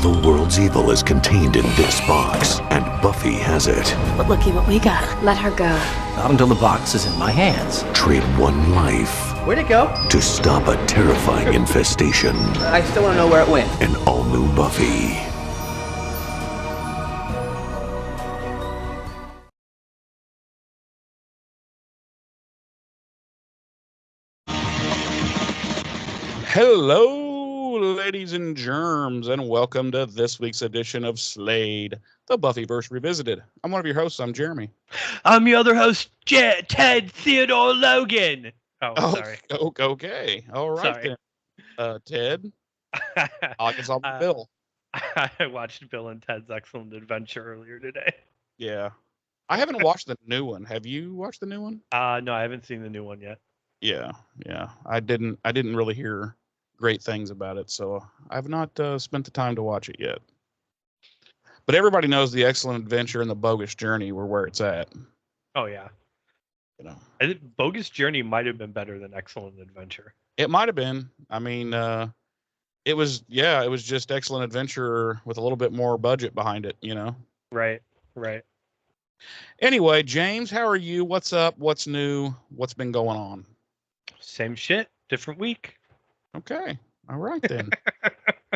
The world's evil is contained in this box, and Buffy has it. But looky what we got. Let her go. Not until the box is in my hands. Trade one life. Where'd it go? To stop a terrifying infestation. I still want to know where it went. An all-new Buffy. Hello, ladies and germs, and welcome to this week's edition of Slade, the Buffyverse Revisited. I'm one of your hosts. I'm Jeremy. I'm your other host, Ted Theodore Logan. Sorry. Okay. All right, Sorry. then. Ted, I guess I'll be Bill. I watched Bill and Ted's Excellent Adventure earlier today. Yeah. I haven't watched the new one. Have you watched the new one? No, I haven't seen the new one yet. Yeah. I didn't really hear great things about it, so I've not spent the time to watch it yet. But everybody knows the Excellent Adventure and the Bogus Journey were where it's at. Oh yeah. You know, I think Bogus Journey might have been better than Excellent Adventure. it might have been. I mean, it was just Excellent Adventure with a little bit more budget behind it, you know. Right. Anyway, James, how are you? What's up? What's new? What's been going on? Same shit, different week. Okay. All right then.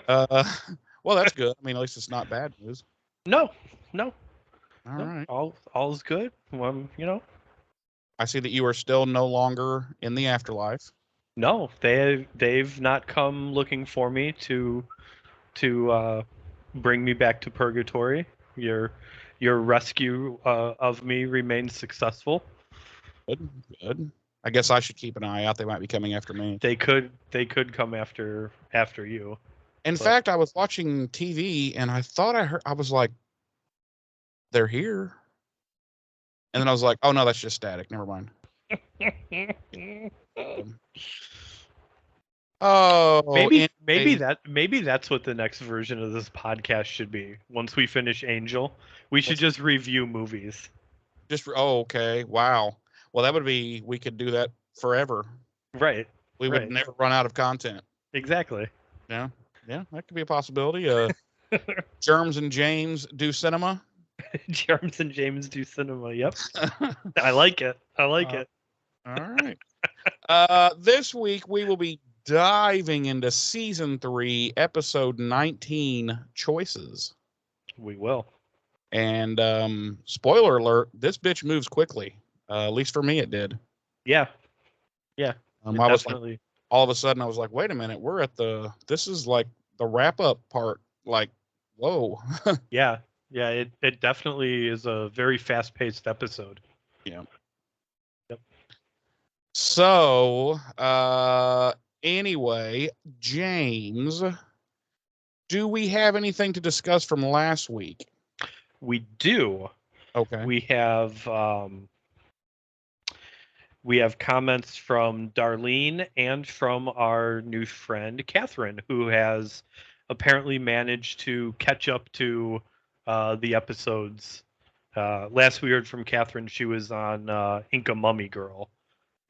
Well, that's good. I mean, at least it's not bad news. No. All right. All's good. I see that you are still no longer in the afterlife. No, they've not come looking for me to bring me back to purgatory. Your rescue of me remains successful. Good. I guess I should keep an eye out. They might be coming after me. They could come after you. In fact, I was watching TV and I thought I was like, they're here. And then I was like, oh no, that's just static. Never mind. Maybe that's what the next version of this podcast should be. Once we finish Angel, we should just review movies. Okay. Wow. Well, we could do that forever. Right. We would never run out of content. Exactly. Yeah, that could be a possibility. Germs and James do cinema. Germs and James do cinema. Yep. I like it. All right. This week we will be diving into season 3, episode 19, Choices. We will. And spoiler alert, this bitch moves quickly. At least for me, it did. Yeah. I was like, all of a sudden, I was like, wait a minute, this is like the wrap up part. Like, whoa. Yeah. It definitely is a very fast paced episode. Yeah. Yep. So, anyway, James, do we have anything to discuss from last week? We do. Okay. We have comments from Darlene and from our new friend Catherine, who has apparently managed to catch up to the episodes. Last we heard from Catherine, she was on Inca Mummy Girl.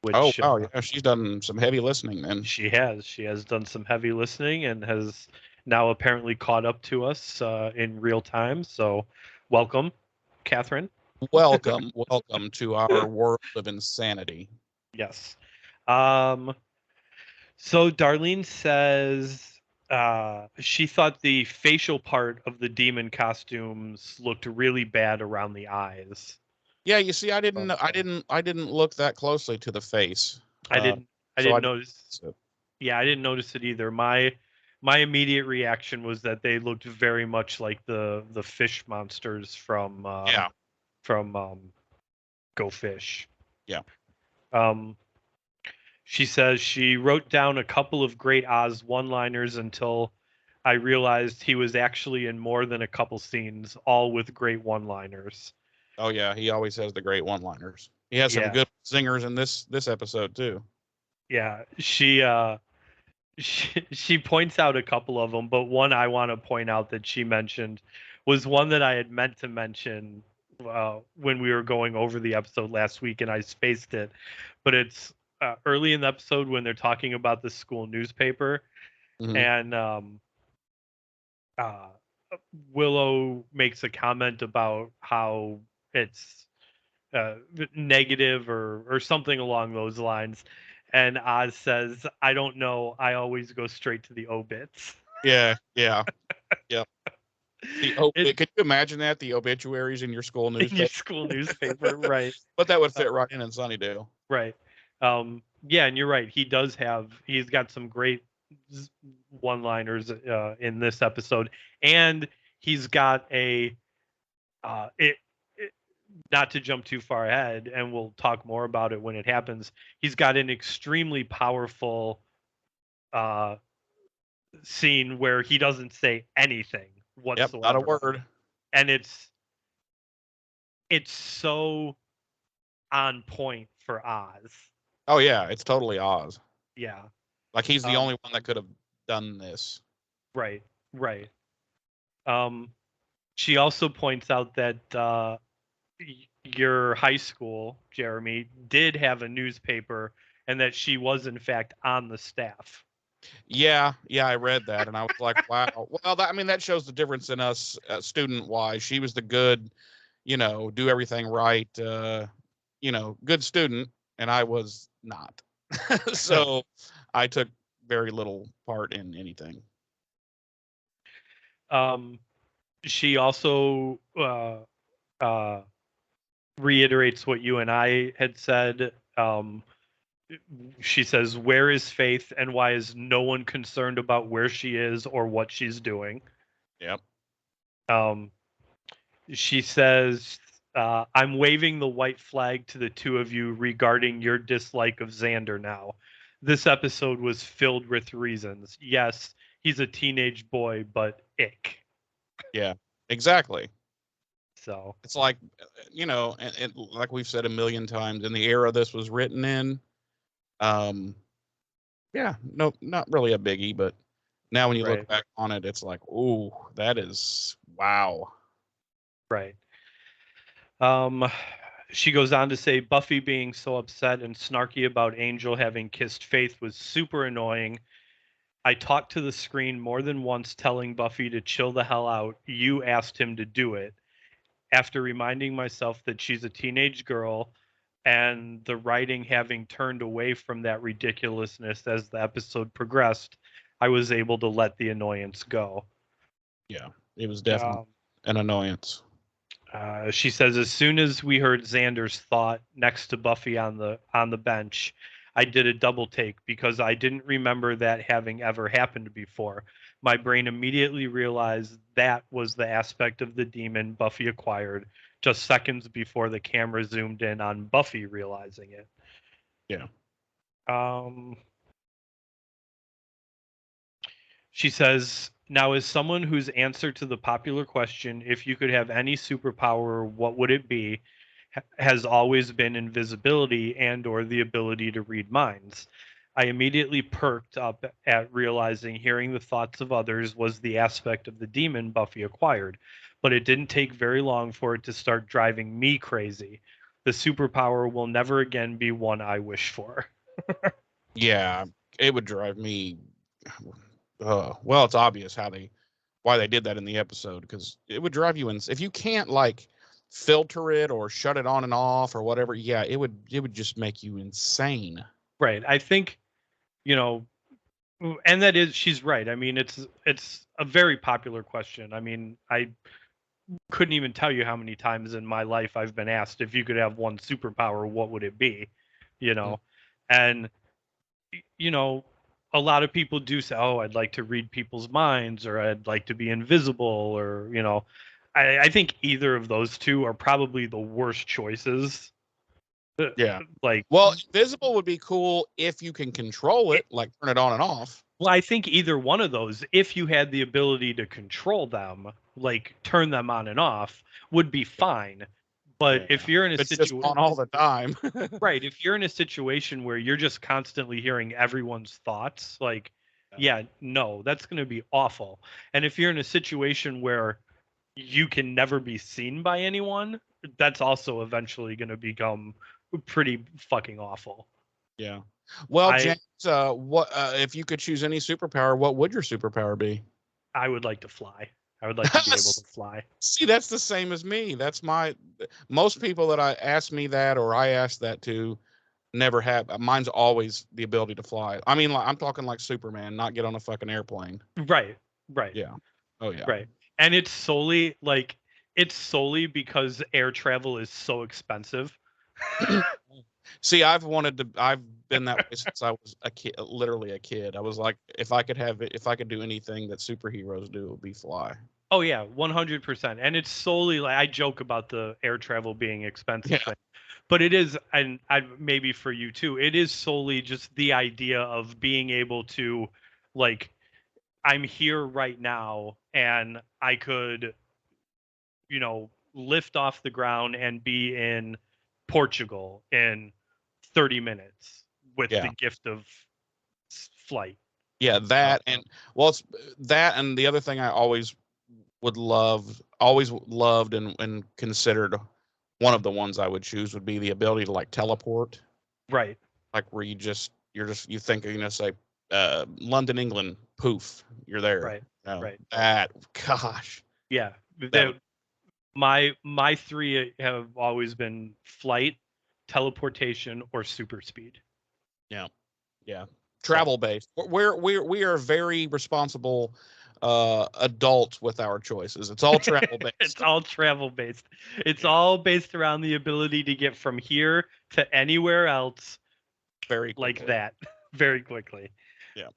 Which, yeah, she's done some heavy listening then. She has done some heavy listening and has now apparently caught up to us in real time. So welcome, Catherine. Welcome to our world of insanity. Yes. So Darlene says she thought the facial part of the demon costumes looked really bad around the eyes. Yeah, you see, I didn't look that closely to the face. I didn't notice it. Yeah, I didn't notice it either. My immediate reaction was that they looked very much like the fish monsters from Go Fish. Yeah. She says she wrote down a couple of great Oz one-liners until I realized he was actually in more than a couple scenes, all with great one-liners. Oh yeah, he always has the great one-liners. He has some good singers in this episode too. Yeah, she points out a couple of them, but one I want to point out that she mentioned was one that I had meant to mention when we were going over the episode last week, and I spaced it. But it's early in the episode when they're talking about the school newspaper, and Willow makes a comment about how it's negative or something along those lines, and Oz says, "I don't know. I always go straight to the obits." Yeah, yeah, yeah. It, Could you imagine that, the obituaries in your school in your newspaper? school newspaper, right? But that would fit right in Sunnydale. Right. Yeah, and you're right. He's got some great one-liners in this episode, and he's got a it, not to jump too far ahead, and we'll talk more about it when it happens. He's got an extremely powerful uh, scene where he doesn't say anything whatsoever. Yep, not a word. And it's so on point for Oz. Oh yeah, it's totally Oz. Yeah. Like he's the only one that could have done this. Right. She also points out that your high school, Jeremy, did have a newspaper, and that she was in fact on the staff. Yeah, I read that, and I was like, wow. Well, that shows the difference in us, student-wise. She was the good, do everything right, good student, and I was not. So I took very little part in anything. She also reiterates what you and I had said. She says, "Where is Faith, and why is no one concerned about where she is or what she's doing?" Yep. She says, "I'm waving the white flag to the two of you regarding your dislike of Xander now. This episode was filled with reasons. Yes, he's a teenage boy, but ick." Yeah, exactly. So it's like, and like we've said a million times, in the era this was written in, yeah, no, not really a biggie, but now when you look back on it, it's like, ooh, that is wow. Right. She goes on to say, Buffy being so upset and snarky about Angel having kissed Faith was super annoying. I talked to the screen more than once telling Buffy to chill the hell out. You asked him to do it. After reminding myself that she's a teenage girl and the writing having turned away from that ridiculousness as the episode progressed, I was able to let the annoyance go. Yeah, it was definitely an annoyance. She says, as soon as we heard Xander's thought next to Buffy on the bench, I did a double take because I didn't remember that having ever happened before. My brain immediately realized that was the aspect of the demon Buffy acquired, just seconds before the camera zoomed in on Buffy realizing it. Yeah. She says, now as someone whose answer to the popular question, if you could have any superpower, what would it be, has always been invisibility and or the ability to read minds. I immediately perked up at realizing hearing the thoughts of others was the aspect of the demon Buffy acquired, but it didn't take very long for it to start driving me crazy. The superpower will never again be one I wish for. Yeah, it would drive me. Well, it's obvious why they did that in the episode, because it would drive you if you can't like filter it or shut it on and off or whatever. Yeah, it would just make you insane. Right. I think, and that is, she's right. I mean, it's a very popular question. I mean, I couldn't even tell you how many times in my life I've been asked, if you could have one superpower, what would it be? And a lot of people do say, oh, I'd like to read people's minds, or I'd like to be invisible, or I think either of those two are probably the worst choices. Yeah. Well, invisible would be cool if you can control it, like turn it on and off. Well, I think either one of those, if you had the ability to control them, like turn them on and off, would be fine. But if you're in a situation on all the time, right? If you're in a situation where you're just constantly hearing everyone's thoughts, no, that's going to be awful. And if you're in a situation where you can never be seen by anyone, that's also eventually going to become pretty fucking awful. Yeah. Well, James, what if you could choose any superpower? What would your superpower be? I would like to fly. I would like to be able to fly. See, that's the same as me. Most people that I ask me that or I ask that to never have. Mine's always the ability to fly. I mean, I'm talking like Superman, not get on a fucking airplane. Right. Yeah. Oh yeah. Right. And it's solely because air travel is so expensive. See, I've been that way since I was a kid, literally a kid. I was like, if I could do anything that superheroes do, it would be fly. Oh yeah, 100%. And it's solely like, I joke about the air travel being expensive thing, but it is, and maybe for you too, it is solely just the idea of being able to, like, I'm here right now and I could, lift off the ground and be in Portugal in 30 minutes with the gift of flight. Yeah, that and it's that, and the other thing I always loved and considered one of the ones I would choose would be the ability to like teleport. Right. Like where you think, say London, England, poof, you're there. Right. Right. That, gosh. Yeah. My three have always been flight, teleportation, or super speed. Yeah. Yeah. Travel based. We are very responsible adults with our choices. It's all travel based. It's all travel based. It's all based around the ability to get from here to anywhere else very quickly. Like that very quickly. Yeah.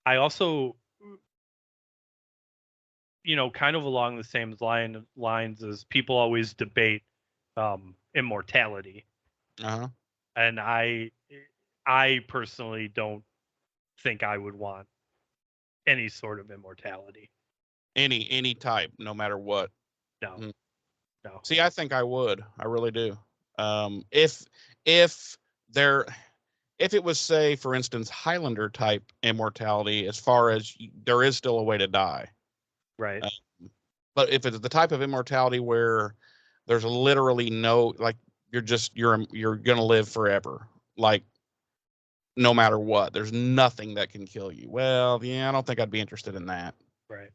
I also, kind of along the same lines as people always debate immortality. Uh-huh. And I personally don't think I would want any sort of immortality. Any type, no matter what. No. Mm-hmm. No. See, I think I would. I really do. If it was, say, for instance, Highlander type immortality, as far as there is still a way to die. Right. But if it's the type of immortality where there's literally no, like, you're gonna live forever, like, no matter what, there's nothing that can kill you. Well, yeah, I don't think I'd be interested in that. Right.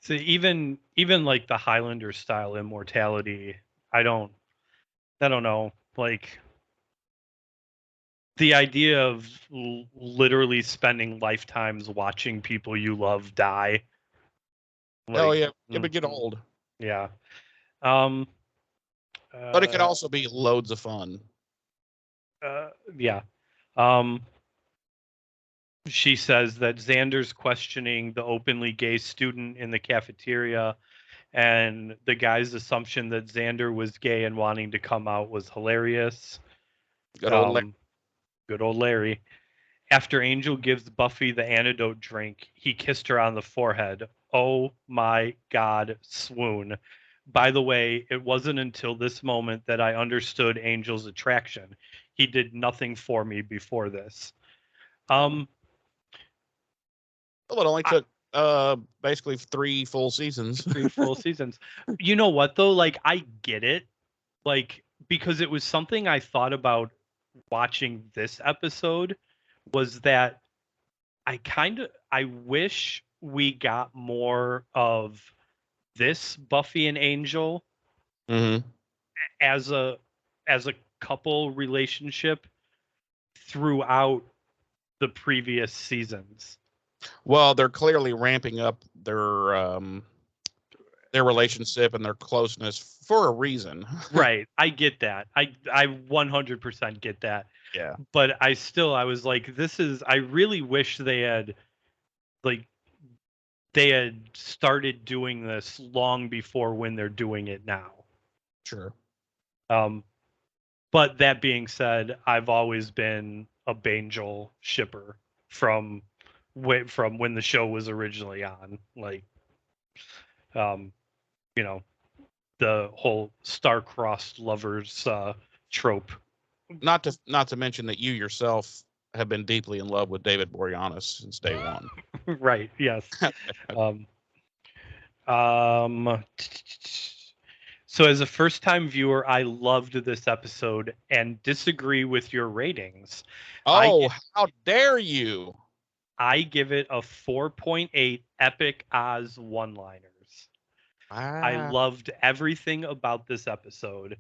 So even like the Highlander style immortality, I don't know, like the idea of literally spending lifetimes watching people you love die. Oh yeah, it would get old. Yeah. But it could also be loads of fun. Yeah. She says that Xander's questioning the openly gay student in the cafeteria, and the guy's assumption that Xander was gay and wanting to come out was hilarious. Good old Larry. Good old Larry. After Angel gives Buffy the antidote drink, he kissed her on the forehead. Oh my God, swoon. By the way, it wasn't until this moment that I understood Angel's attraction. He did nothing for me before this. Well, it only took basically 3 full seasons. 3 full seasons. You know what though? Like, I get it. Like, because it was something I thought about watching this episode, was that I wish we got more of this Buffy and Angel as a couple relationship throughout the previous seasons. Well, they're clearly ramping up their relationship and their closeness for a reason. Right. I get that. I 100% get that. Yeah. But I was like, I really wish they had started doing this long before when they're doing it now. Sure. But that being said, I've always been a Bangel shipper from when the show was originally on. Like, the whole star-crossed lovers trope. Not to mention that you yourself have been deeply in love with David Boreanaz since day one. Right. Yes. So as a first-time viewer, I loved this episode and disagree with your ratings. Oh, how dare you! I give it a 4.8 epic Oz one-liners. I Ah, loved everything about this episode.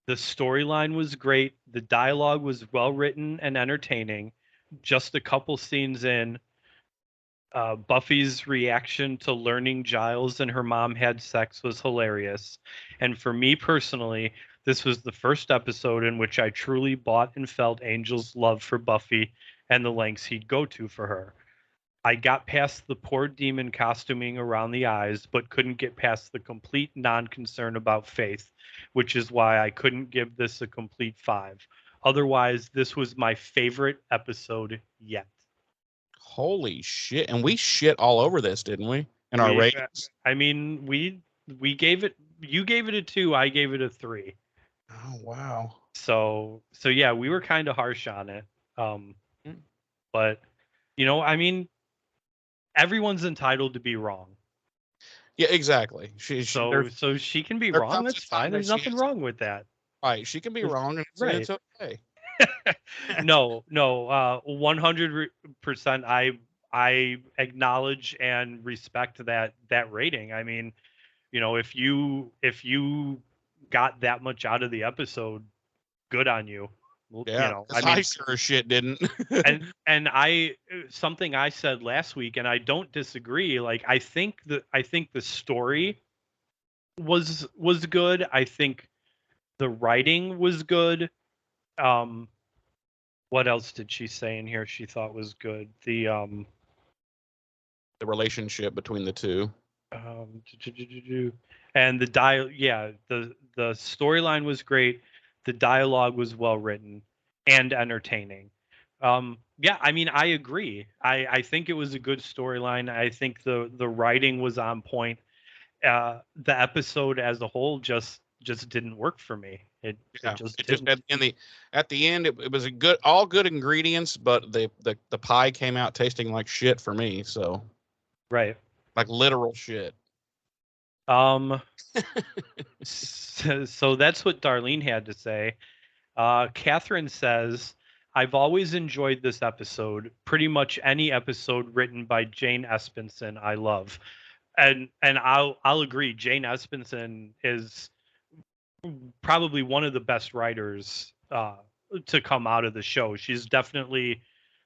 The storyline was great. The dialogue was well written and entertaining. Just a couple scenes in, Buffy's reaction to learning Giles and her mom had sex was hilarious. And for me personally, this was the first episode in which I truly bought and felt Angel's love for Buffy and the lengths he'd go to for her. I got past the poor demon costuming around the eyes, but couldn't get past the complete non-concern about Faith, which is why I couldn't give this a complete 5. Otherwise, this was my favorite episode yet. holy shit! And we shit all over this, didn't we? In our ratings. I mean, we gave it. You gave it a 2. I gave it a 3. Oh wow. So yeah, we were kind of harsh on it. Mm. But I mean, everyone's entitled to be wrong. Yeah, exactly. So she can be there wrong. comes That's a time fine. that There's she nothing has- wrong with that. right. She can be wrong, and Right. it's okay. No. 100%. I acknowledge and respect that rating. I mean, if you got that much out of the episode, good on you. Well, Yeah, I mean, I sure as shit didn't. and I something I said last week, and I don't disagree. Like I think the story was good. I think the writing was good. What else did she say in here she thought was good? The the relationship between the two. and the the storyline was great. The dialogue was well written and entertaining. Yeah, I mean, I agree. I think it was a good storyline. I think the writing was on point. The episode as a whole just didn't work for me. It just didn't. At the end it was all good ingredients, but the pie came out tasting like shit for me. So Right. like literal shit. So that's what Darlene had to say. Catherine says, I've always enjoyed this episode. Pretty much any episode written by Jane Espenson, I love. And I'll agree. Jane Espenson is probably one of the best writers to come out of the show. She's definitely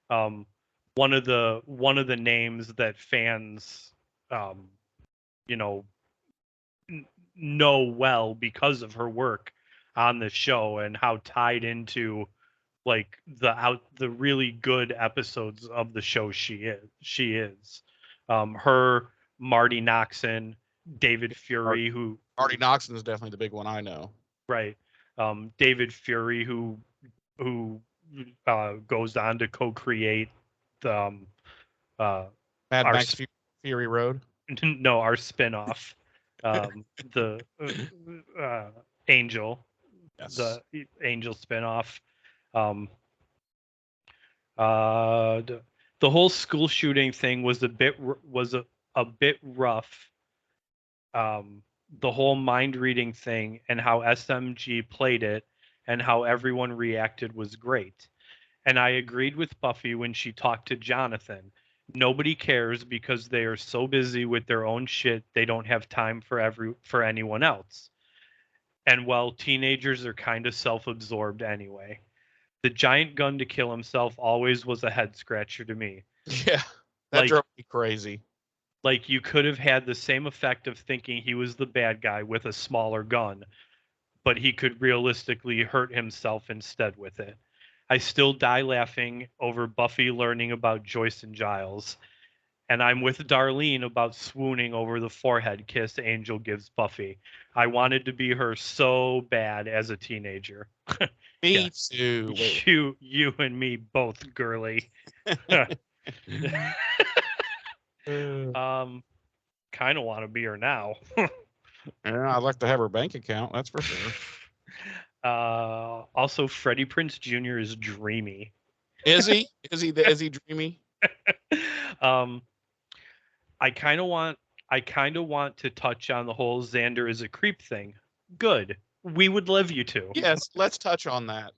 one of the names that fans know well because of her work on the show and how tied into like the really good episodes of the show she is. Her, Marty Noxon, David Fury, who Marty Noxon is definitely the big one I know. right, David Fury, who goes on to co-create the Mad our Max Fury Road. no, our spin-off, the Angel, Yes. the Angel spin-off. The whole school shooting thing was a bit rough. The whole mind reading thing and how SMG played it and how everyone reacted was great. And I agreed with Buffy when she talked to Jonathan. Nobody cares because they are so busy with their own shit they don't have time for anyone else. And well, teenagers are kind of self-absorbed anyway. The giant gun to kill himself always was a head scratcher to me. Yeah, that Like- drove me crazy. Like you could have had the same effect of thinking he was the bad guy with a smaller gun, but he could realistically hurt himself instead with it. I still die laughing over Buffy learning about Joyce and Giles. And I'm with Darlene about swooning over the forehead kiss Angel gives Buffy. I wanted to be her so bad as a teenager. Me Yeah. too. Wait. You and me both, girly. Kind of want to be her now. Yeah, I'd like to have her bank account. That's for sure. Also, Freddie Prinze Jr. is dreamy. Is he? Is he dreamy? I kind of want to touch on the whole Xander is a creep thing. Good. We would love you to. Yes. Let's touch on that.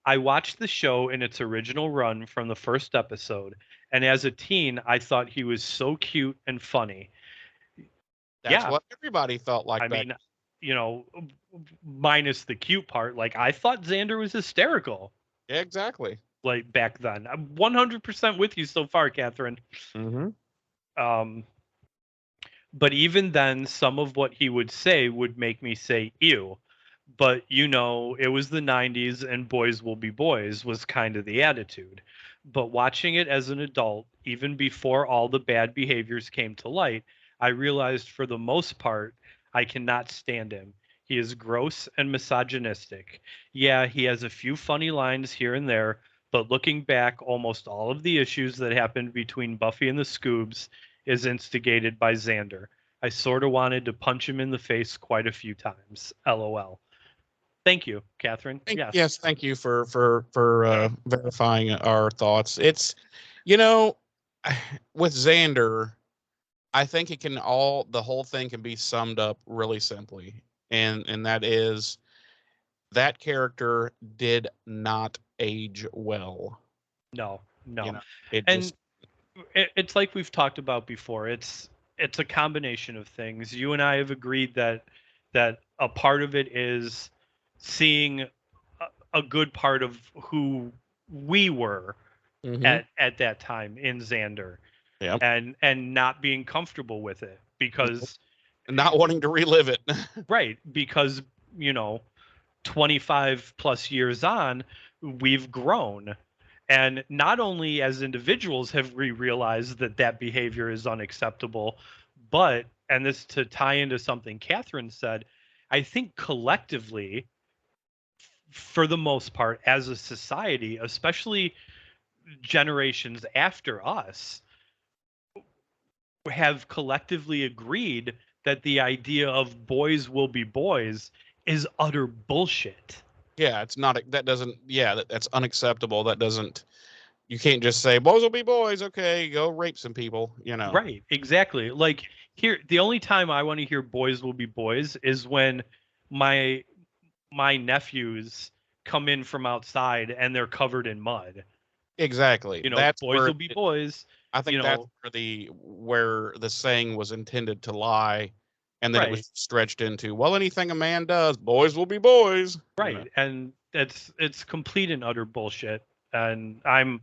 I watched the show in its original run from the first episode, and as a teen, I thought he was so cute and funny. That's Yeah, what everybody felt like I back. mean, minus the cute part, like I thought Xander was hysterical, Yeah, exactly. like back then. I'm 100% with you so far, Catherine. Mm-hmm. Um, but even then, some of what he would say would make me say ew. But it was the 90s and boys will be boys was kind of the attitude. But watching it as an adult, even before all the bad behaviors came to light, I realized for the most part, I cannot stand him. He is gross and misogynistic. Yeah, he has a few funny lines here and there, but looking back, almost all of the issues that happened between Buffy and the Scoobs is instigated by Xander. I sort of wanted to punch him in the face quite a few times. LOL. Thank you, Catherine. Yes. Yes, thank you for verifying our thoughts. It's, you know, with Xander, I think the whole thing can be summed up really simply, and that is that character did not age well. No, no. You know, it And just it's like we've talked about before. It's a combination of things. You and I have agreed that a part of it is seeing a good part of who we were mhm. at that time in Xander, Yeah, and not being comfortable with it because not wanting to relive it. right, because 25 plus years on, we've grown. And not only as individuals have we realized that behavior is unacceptable, but, and this to tie into something Catherine said, I think collectively, for the most part, as a society, especially generations after us, have collectively agreed that the idea of boys will be boys is utter bullshit. Yeah, it's not that doesn't yeah, that's unacceptable. That doesn't you can't just say boys will be boys, okay, go rape some people, Right, exactly. Like here, the only time I want to hear boys will be boys is when my nephews come in from outside and they're covered in mud. Exactly. That's Boys where will be boys. I think You that's know, where the saying was intended to lie, and then it right, was stretched into, well, anything a man does, boys will be boys. right, and it's complete and utter bullshit. And I'm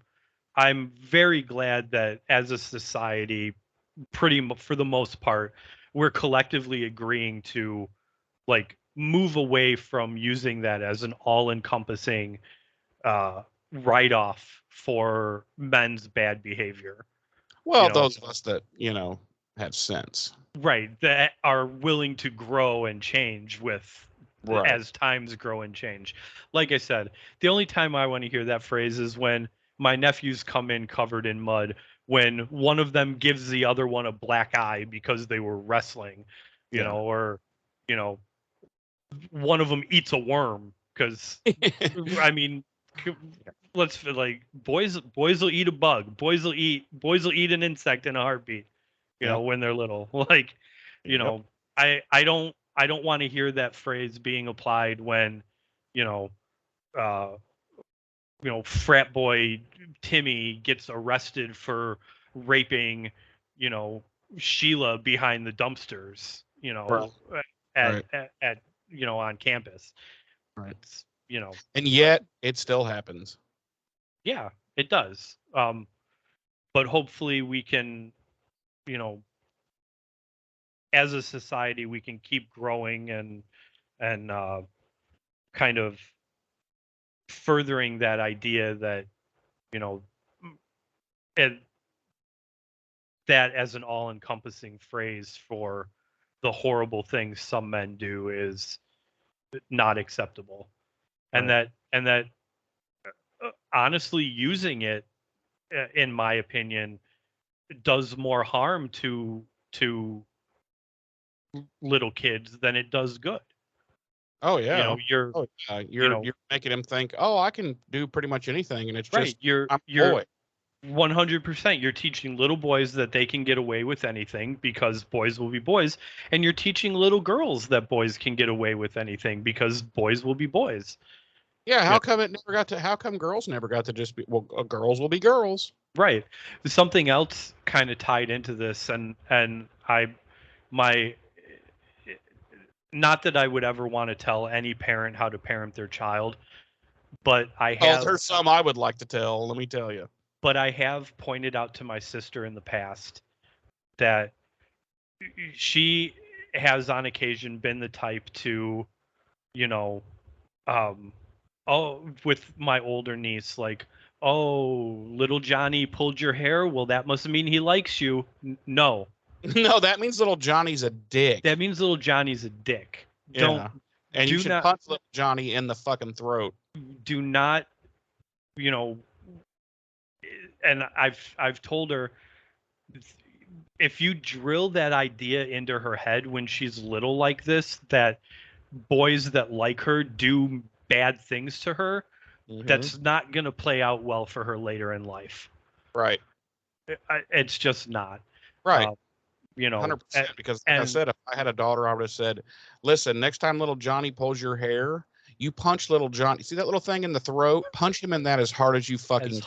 very glad that as a society, for the most part, we're collectively agreeing to like move away from using that as an all-encompassing uh, write-off for men's bad behavior. Well, those of us that have sense, Right, that are willing to grow and change with right? as times grow and change. Like I said, the only time I want to hear that phrase is when my nephews come in covered in mud, when one of them gives the other one a black eye because they were wrestling, Yeah. or you know, one of them eats a worm because I mean, let's like boys will eat a bug, boys will eat an insect in a heartbeat, Yep. when they're little. Like, Yep. I don't want to hear that phrase being applied when, you know, uh, frat boy Timmy gets arrested for raping, you know, Sheila behind the dumpsters, Right. at, Right. at on campus. Right. It's, And yet it still happens. yeah, it does. But hopefully we can, you know, as a society, we can keep growing and kind of furthering that idea that, you know, and that as an all-encompassing phrase for the horrible things some men do is not acceptable, and Right. that honestly using it, in my opinion, does more harm to little kids than it does good. Oh yeah. You're Oh yeah. you You're know you're making him think, oh, I can do pretty much anything, and it's right, just I'm a you're boy. 100%. You're teaching little boys that they can get away with anything because boys will be boys, and you're teaching little girls that boys can get away with anything because boys will be boys. Yeah, how come it never got to? How come girls never got to just be? Well, girls will be girls. Right. Something else kind of tied into this, and my not that I would ever want to tell any parent how to parent their child, but There's some I would like to tell. Let me tell you. But I have pointed out to my sister in the past that she has on occasion been the type to, you know, with my older niece, like, oh, little Johnny pulled your hair. Well, that must mean he likes you. No. No, that means little Johnny's a dick. That means little Johnny's a dick. Yeah. And you should punch little Johnny in the fucking throat. Do not, and I've told her, if you drill that idea into her head when she's little like this, that boys that like her do bad things to her, that's not going to play out well for her later in life. Right. It's just not. Right. 100%. Because like I said, if I had a daughter, I would have said, listen, next time little Johnny pulls your hair, you punch little Johnny. See that little thing in the throat? Punch him in that as hard as you fucking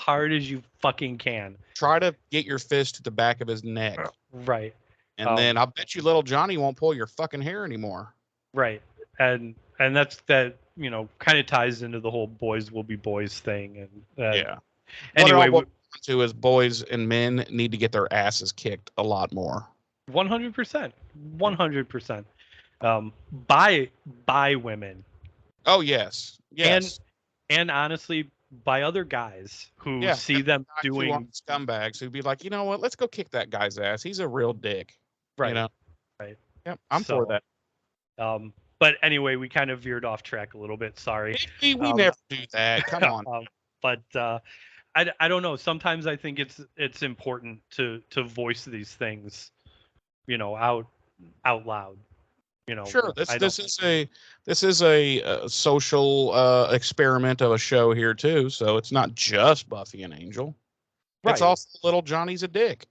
can. Try to get your fist to the back of his neck. Right. And then I bet you little Johnny won't pull your fucking hair anymore. Right. And that's that, kind of ties into the whole boys will be boys thing. And yeah. Anyway, what to is boys and men need to get their asses kicked a lot more. 100%. 100%. By women. Oh yes. Yes. And honestly, by other guys who see them doing scumbags who'd be like, you know what, let's go kick that guy's ass. He's a real dick. Right. Right. Yep. I'm for that. But anyway, we kind of veered off track a little bit. Sorry. We never do that. Come on. But I don't know. Sometimes I think it's important to voice these things, out loud. Sure. This is a social experiment of a show here too. So it's not just Buffy and Angel. Right. It's also little Johnny's a dick.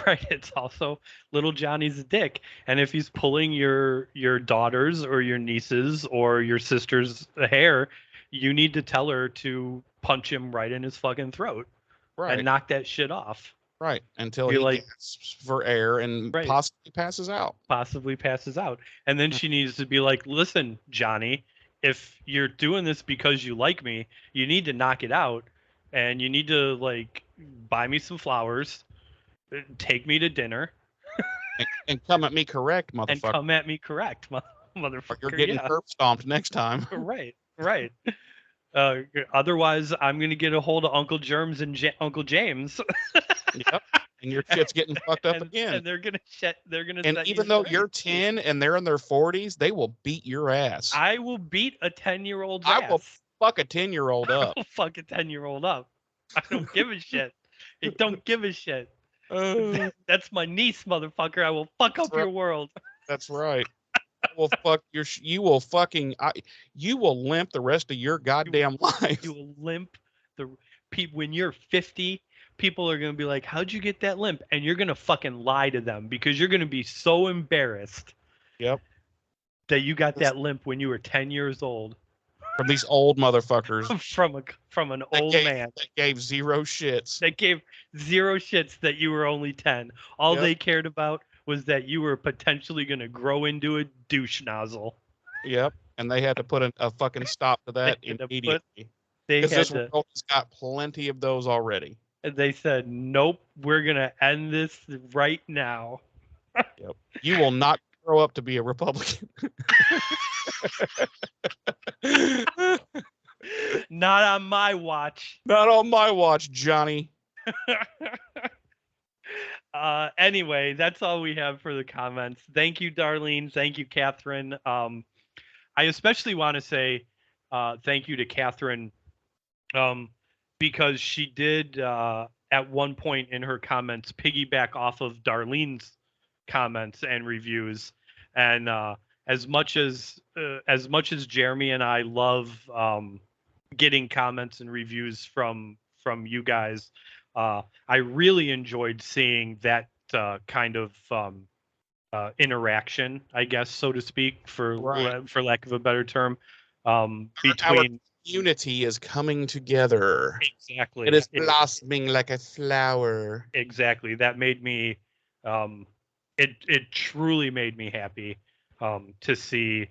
Right. It's also little Johnny's a dick. And if he's pulling your daughters or your nieces or your sister's hair, you need to tell her to punch him right in his fucking throat. Right. And knock that shit off. Right. Until he gasps for air and possibly passes out. And then she needs to be like, listen, Johnny, if you're doing this because you like me, you need to knock it out. And you need to buy me some flowers, take me to dinner. and come at me correct, motherfucker. And come at me correct, motherfucker. You're getting curb stomped next time. Right. Otherwise, I'm gonna get a hold of Uncle Germs and Uncle James. Yep. And your shit's getting fucked up again. And they're gonna. And even though you're 10 and they're in their 40s, they will beat your ass. I will beat a 10-year-old. I will fuck a 10-year-old up. I will fuck a 10-year-old up. I don't give a shit. I don't give a shit. That's my niece, motherfucker. I will fuck up your world. That's right. You will limp the rest of your goddamn life. You will limp. When you're 50, people are going to be like, how'd you get that limp? And you're going to fucking lie to them because you're going to be so embarrassed. Yep. That you got that limp when you were 10 years old. From these old motherfuckers. from an old man. That gave zero shits. That gave zero shits that you were only 10. All they cared about was that you were potentially going to grow into a douche nozzle. Yep. And they had to put a fucking stop to that immediately. Because this world has got plenty of those already. And they said, nope, we're going to end this right now. Yep. You will not grow up to be a Republican. Not on my watch. Not on my watch, Johnny. Anyway, that's all we have for the comments. Thank you, Darlene. Thank you, Catherine. I especially want to say thank you to Catherine because she did at one point in her comments piggyback off of Darlene's comments and reviews. And as much as Jeremy and I love getting comments and reviews from you guys, I really enjoyed seeing that kind of interaction, I guess, so to speak, for lack of a better term, between community is coming together. Exactly. It is blossoming like a flower. Exactly. That made me it truly made me happy to see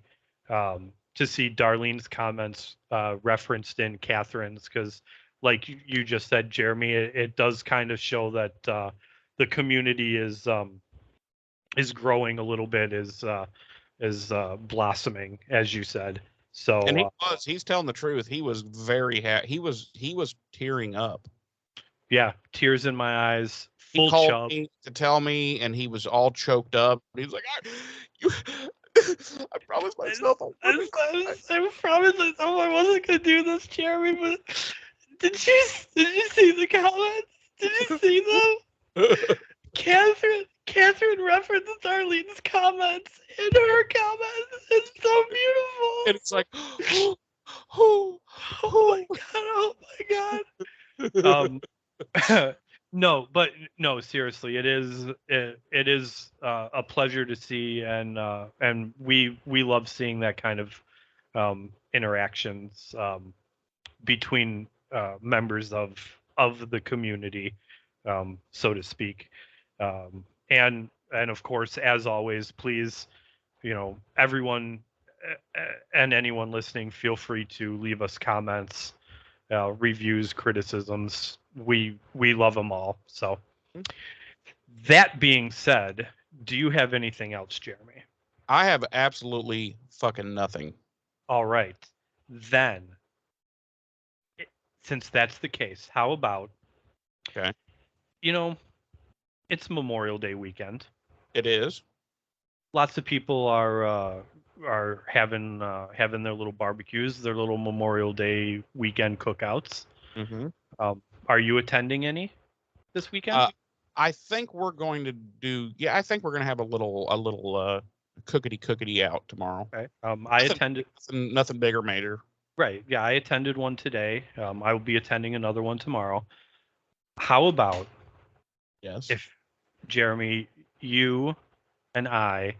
Darlene's comments referenced in Catherine's, because like you just said, Jeremy, it does kind of show that the community is growing a little bit, is blossoming, as you said. So And he's telling the truth. He was very happy. He was tearing up. yeah, tears in my eyes, He full called chub. me to tell me, and he was all choked up. He was like, I promised myself I promised myself I wasn't gonna do this, Jeremy. But did you see the comments? Did you see them? Catherine referenced Darlene's comments in her comments. It's so beautiful. And it's like, Oh my god. No, seriously, it is a pleasure to see, and we love seeing that kind of interactions between members of the community, so to speak. And of course, as always, please, everyone and anyone listening, feel free to leave us comments, reviews, criticisms. We love them all. So that being said, do you have anything else, Jeremy? I have absolutely fucking nothing. All right. Then, since that's the case, how about, Okay. It's Memorial Day weekend. It is. Lots of people are having their little barbecues, their little Memorial Day weekend cookouts. Mm-hmm. Are you attending any this weekend? I think we're going to do. Yeah, I think we're going to have a little cookity out tomorrow. Okay. I attended. Nothing big or major. Right. Yeah, I attended one today. I will be attending another one tomorrow. How about, Yes. if Jeremy, you and I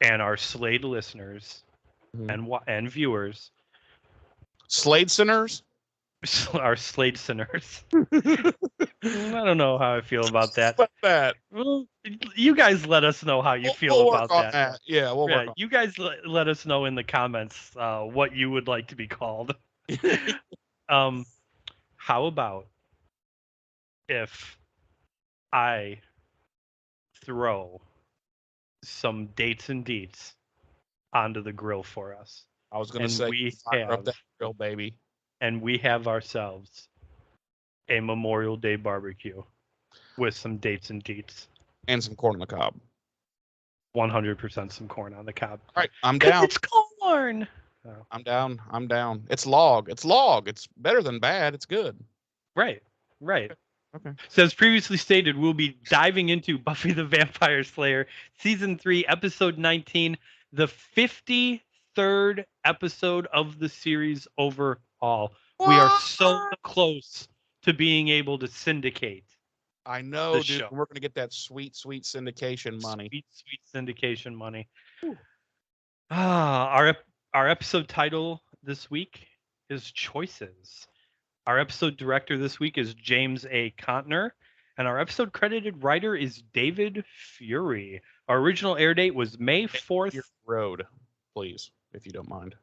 and our Slade listeners and viewers, Slade sinners? our Slade sinners. I don't know how I feel about that. What's that? Well, you guys let us know how you feel we'll about work on that. Yeah, we'll work on you guys let us know in the comments what you would like to be called. How about if I throw some dates and deets onto the grill for us? I was going to say, we fire up have- that grill, baby. And we have ourselves a Memorial Day barbecue with some dates and deets. And some corn on the cob. 100% some corn on the cob. All right, I'm down. It's corn. Oh. I'm down. It's log. It's better than bad. It's good. Right. Okay. So as previously stated, we'll be diving into Buffy the Vampire Slayer Season 3, Episode 19, the 53rd episode of the series overall. We are so close to being able to syndicate. I know, dude. show. We're going to get that sweet syndication money. Sweet syndication money. Our episode title this week is Choices. Our episode director this week is James A. Contner, and our episode credited writer is David Fury. Our original air date was May 4th. Your road, please, if you don't mind.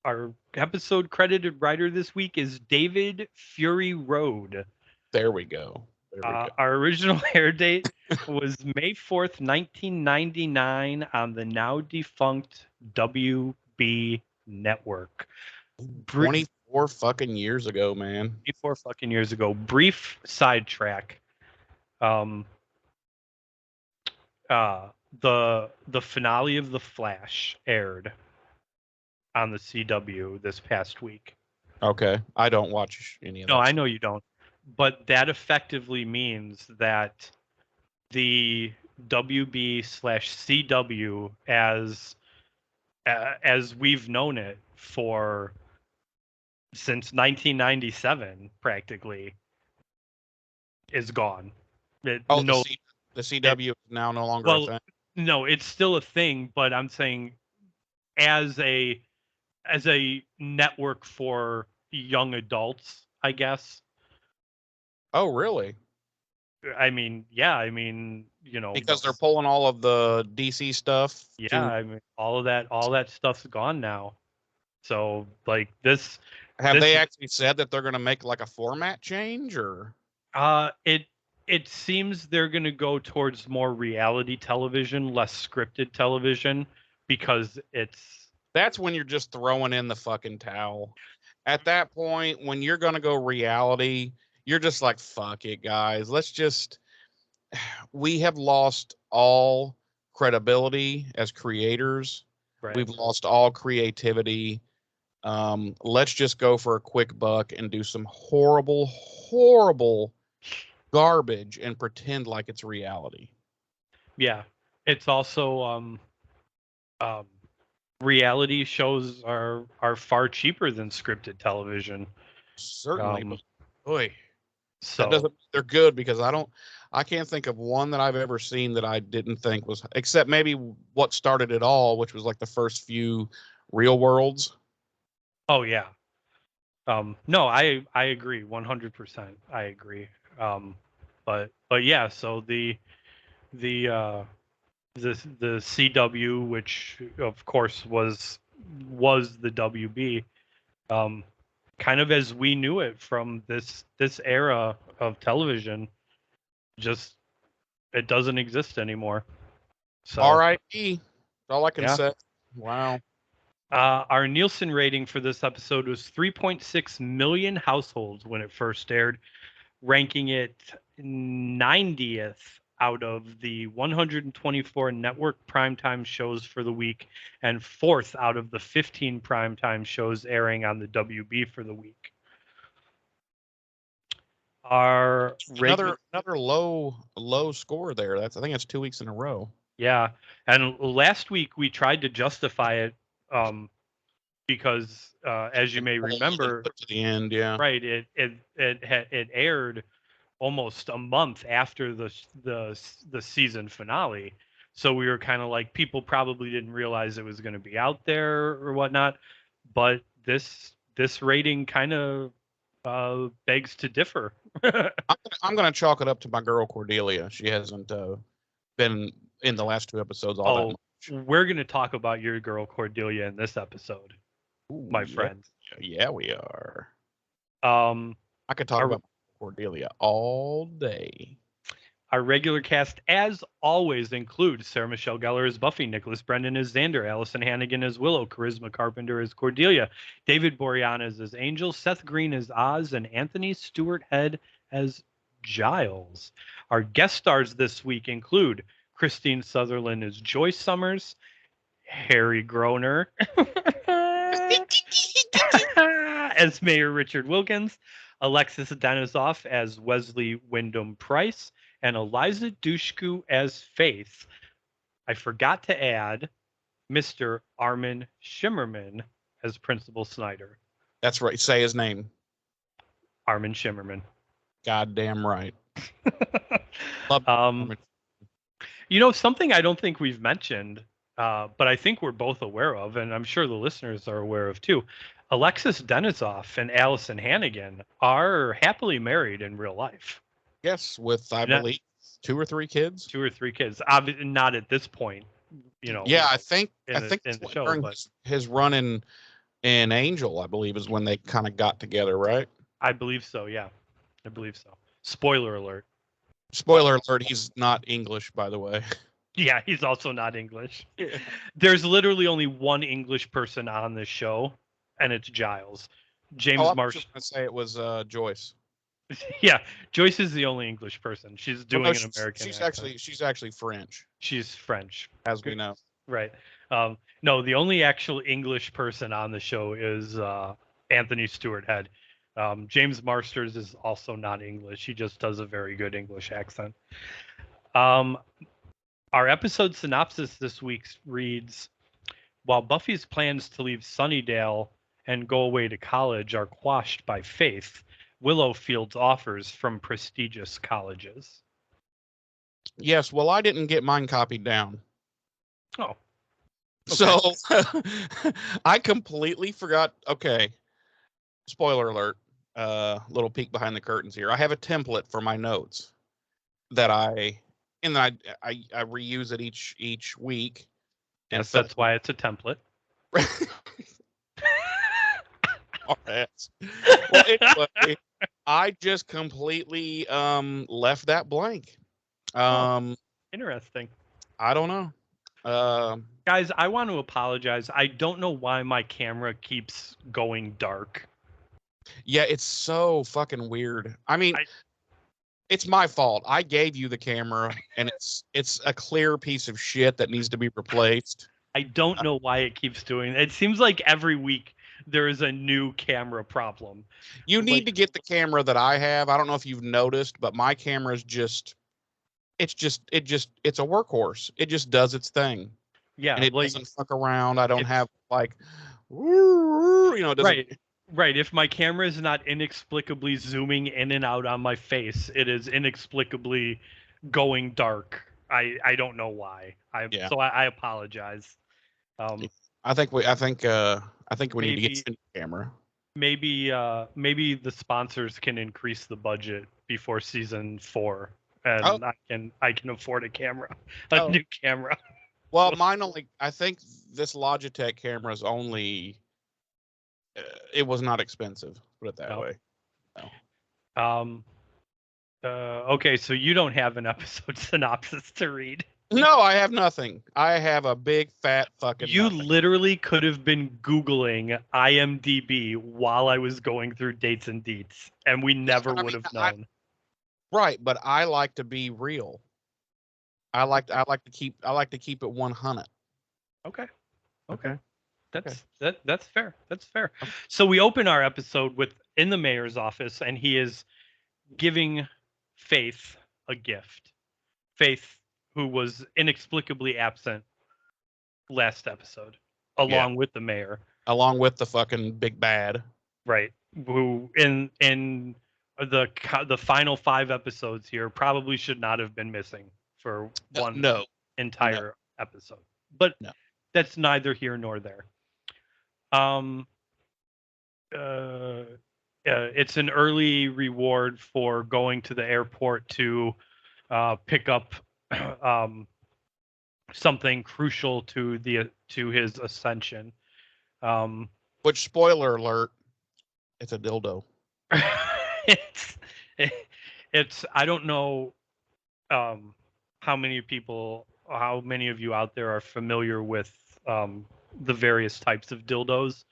Our episode credited writer this week is David Fury Road. There we go. Our original air date was May 4th, 1999 on the now defunct WB network. 24 fucking years ago, man. 24 fucking years ago. Brief sidetrack. The finale of The Flash aired on the CW this past week. Okay. I don't watch any of that. No, I know you don't. But that effectively means that the WB/CW as we've known it since 1997 practically is gone. The CW is now no longer a thing. No, it's still a thing, but I'm saying as a as a network for young adults, I guess. Oh, really? I mean, yeah, I mean, Because they're pulling all of the DC stuff yeah, to. I mean, all that stuff's gone now. So like this, Have this they actually said that they're going to make like a format change, or? it seems they're going to go towards more reality television, less scripted television, because it's That's when you're just throwing in the fucking towel. At that point, when you're going to go reality, you're just like, fuck it, guys. We have lost all credibility as creators. right. We've lost all creativity. Let's just go for a quick buck and do some horrible, horrible garbage and pretend like it's reality. Yeah, it's also reality shows are far cheaper than scripted television. Certainly, Um, but boy, so that doesn't. They're good because I can't think of one that I've ever seen that I didn't think was, except maybe what started it all, which was like the first few Real Worlds. oh yeah. No, I agree 100%. I agree. But yeah, so the uh the CW, which of course was the WB, kind of as we knew it from this era of television, just it doesn't exist anymore. So R.I.P. All I can yeah. say. Wow. Our Nielsen rating for this episode was 3.6 million households when it first aired, ranking it 90th out of the 124 network primetime shows for the week and fourth out of the 15 primetime shows airing on the WB for the week. Our Another low score there. I think it's 2 weeks in a row. yeah, and last week we tried to justify it because as you may remember, To the end, yeah. right, it aired almost a month after the season finale. So we were kind of like, people probably didn't realize it was going to be out there or whatnot. But this rating kind of begs to differ. I'm going to chalk it up to my girl Cordelia. She hasn't been in the last 2 episodes all that much. We're going to talk about your girl Cordelia in this episode, Ooh, my yeah. friend. Yeah, we are. Um, I could talk about Cordelia all day. Our regular cast, as always, includes Sarah Michelle Gellar as Buffy, Nicholas Brendan as Xander, Allison Hannigan as Willow, Charisma Carpenter as Cordelia, David Boreanaz as Angel, Seth Green as Oz, and Anthony Stewart Head as Giles. Our guest stars this week include Christine Sutherland as Joyce Summers, Harry Groner as Mayor Richard Wilkins, Alexis Denisoff as Wesley Wyndham Price, and Eliza Dushku as Faith. I forgot to add Mr. Armin Shimmerman as Principal Snyder. That's right. Say his name. Armin Shimmerman. Goddamn right. Something I don't think we've mentioned, but I think we're both aware of, and I'm sure the listeners are aware of too. Alexis Denisoff and Allison Hannigan are happily married in real life. Yes, with I believe 2 or 3 kids. 2 or 3 kids. Obviously, not at this point. Yeah, I think in the show, during his run in Angel, I believe, is when they kind of got together, right? I believe so. Yeah, I believe so. Spoiler alert. Spoiler alert: he's not English, by the way. Yeah, he's also not English. There's literally only one English person on this show, and it's Giles. James Marsh. I was going to say it was Joyce. Yeah, Joyce is the only English person. She's doing an American accent. She's actually French. She's French, as we know. Right. No, the only actual English person on the show is Anthony Stewart Head. James Marsters is also not English. He just does a very good English accent. Our episode synopsis this week reads: while Buffy's plans to leave Sunnydale and go away to college are quashed by Faith, Willow fields offers from prestigious colleges. Yes, well, I didn't get mine copied down. Oh. So I completely forgot. Okay, spoiler alert. Little peek behind the curtains here. I have a template for my notes that I reuse it each week. Yes, that's why it's a template. All right. Well, anyway, I just completely left that blank. Interesting. I don't know. Guys, I want to apologize. I don't know why my camera keeps going dark. Yeah, it's so fucking weird. I mean, it's my fault. I gave you the camera, and it's a clear piece of shit that needs to be replaced. I don't know why it keeps doing it. It seems like every week there is a new camera problem. You need to get the camera that I have. I don't know if you've noticed, but my camera is it's a workhorse. It just does its thing. Yeah, and it doesn't fuck around. I don't have like, it doesn't. Right. If my camera is not inexplicably zooming in and out on my face, it is inexplicably going dark. I don't know why. So I apologize. I think we need to get a camera. Maybe the sponsors can increase the budget before season 4, and I can afford a new camera. Well, I think this Logitech camera is only. It was not expensive. Put it that way. No. Okay, so you don't have an episode synopsis to read. No, I have nothing. I have a big fat fucking. You nothing. Literally could have been Googling IMDb while I was going through dates and deets, and we never would have known. Right, but I like to be real. I like to keep it 100. Okay. That's fair. That's fair. So we open our episode with in the mayor's office, and he is giving Faith a gift. Faith, who was inexplicably absent last episode, along with the mayor, along with the fucking big bad, right? Who in the final 5 episodes here probably should not have been missing for one entire episode, but that's neither here nor there. It's an early reward for going to the airport to pick up something crucial to his ascension. Which, spoiler alert, it's a dildo. it's I don't know how many of you out there are familiar with the various types of dildos.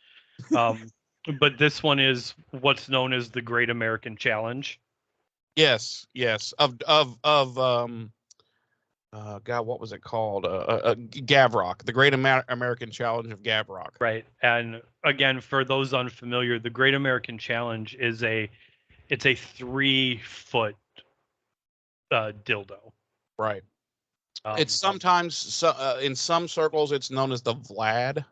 But this one is what's known as the Great American Challenge. Yes. Of God, what was it called? Gavrock, the Great American Challenge of Gavrock. Right. And again, for those unfamiliar, the Great American Challenge is it's a 3-foot dildo. Right. It's sometimes in some circles it's known as the Vlad.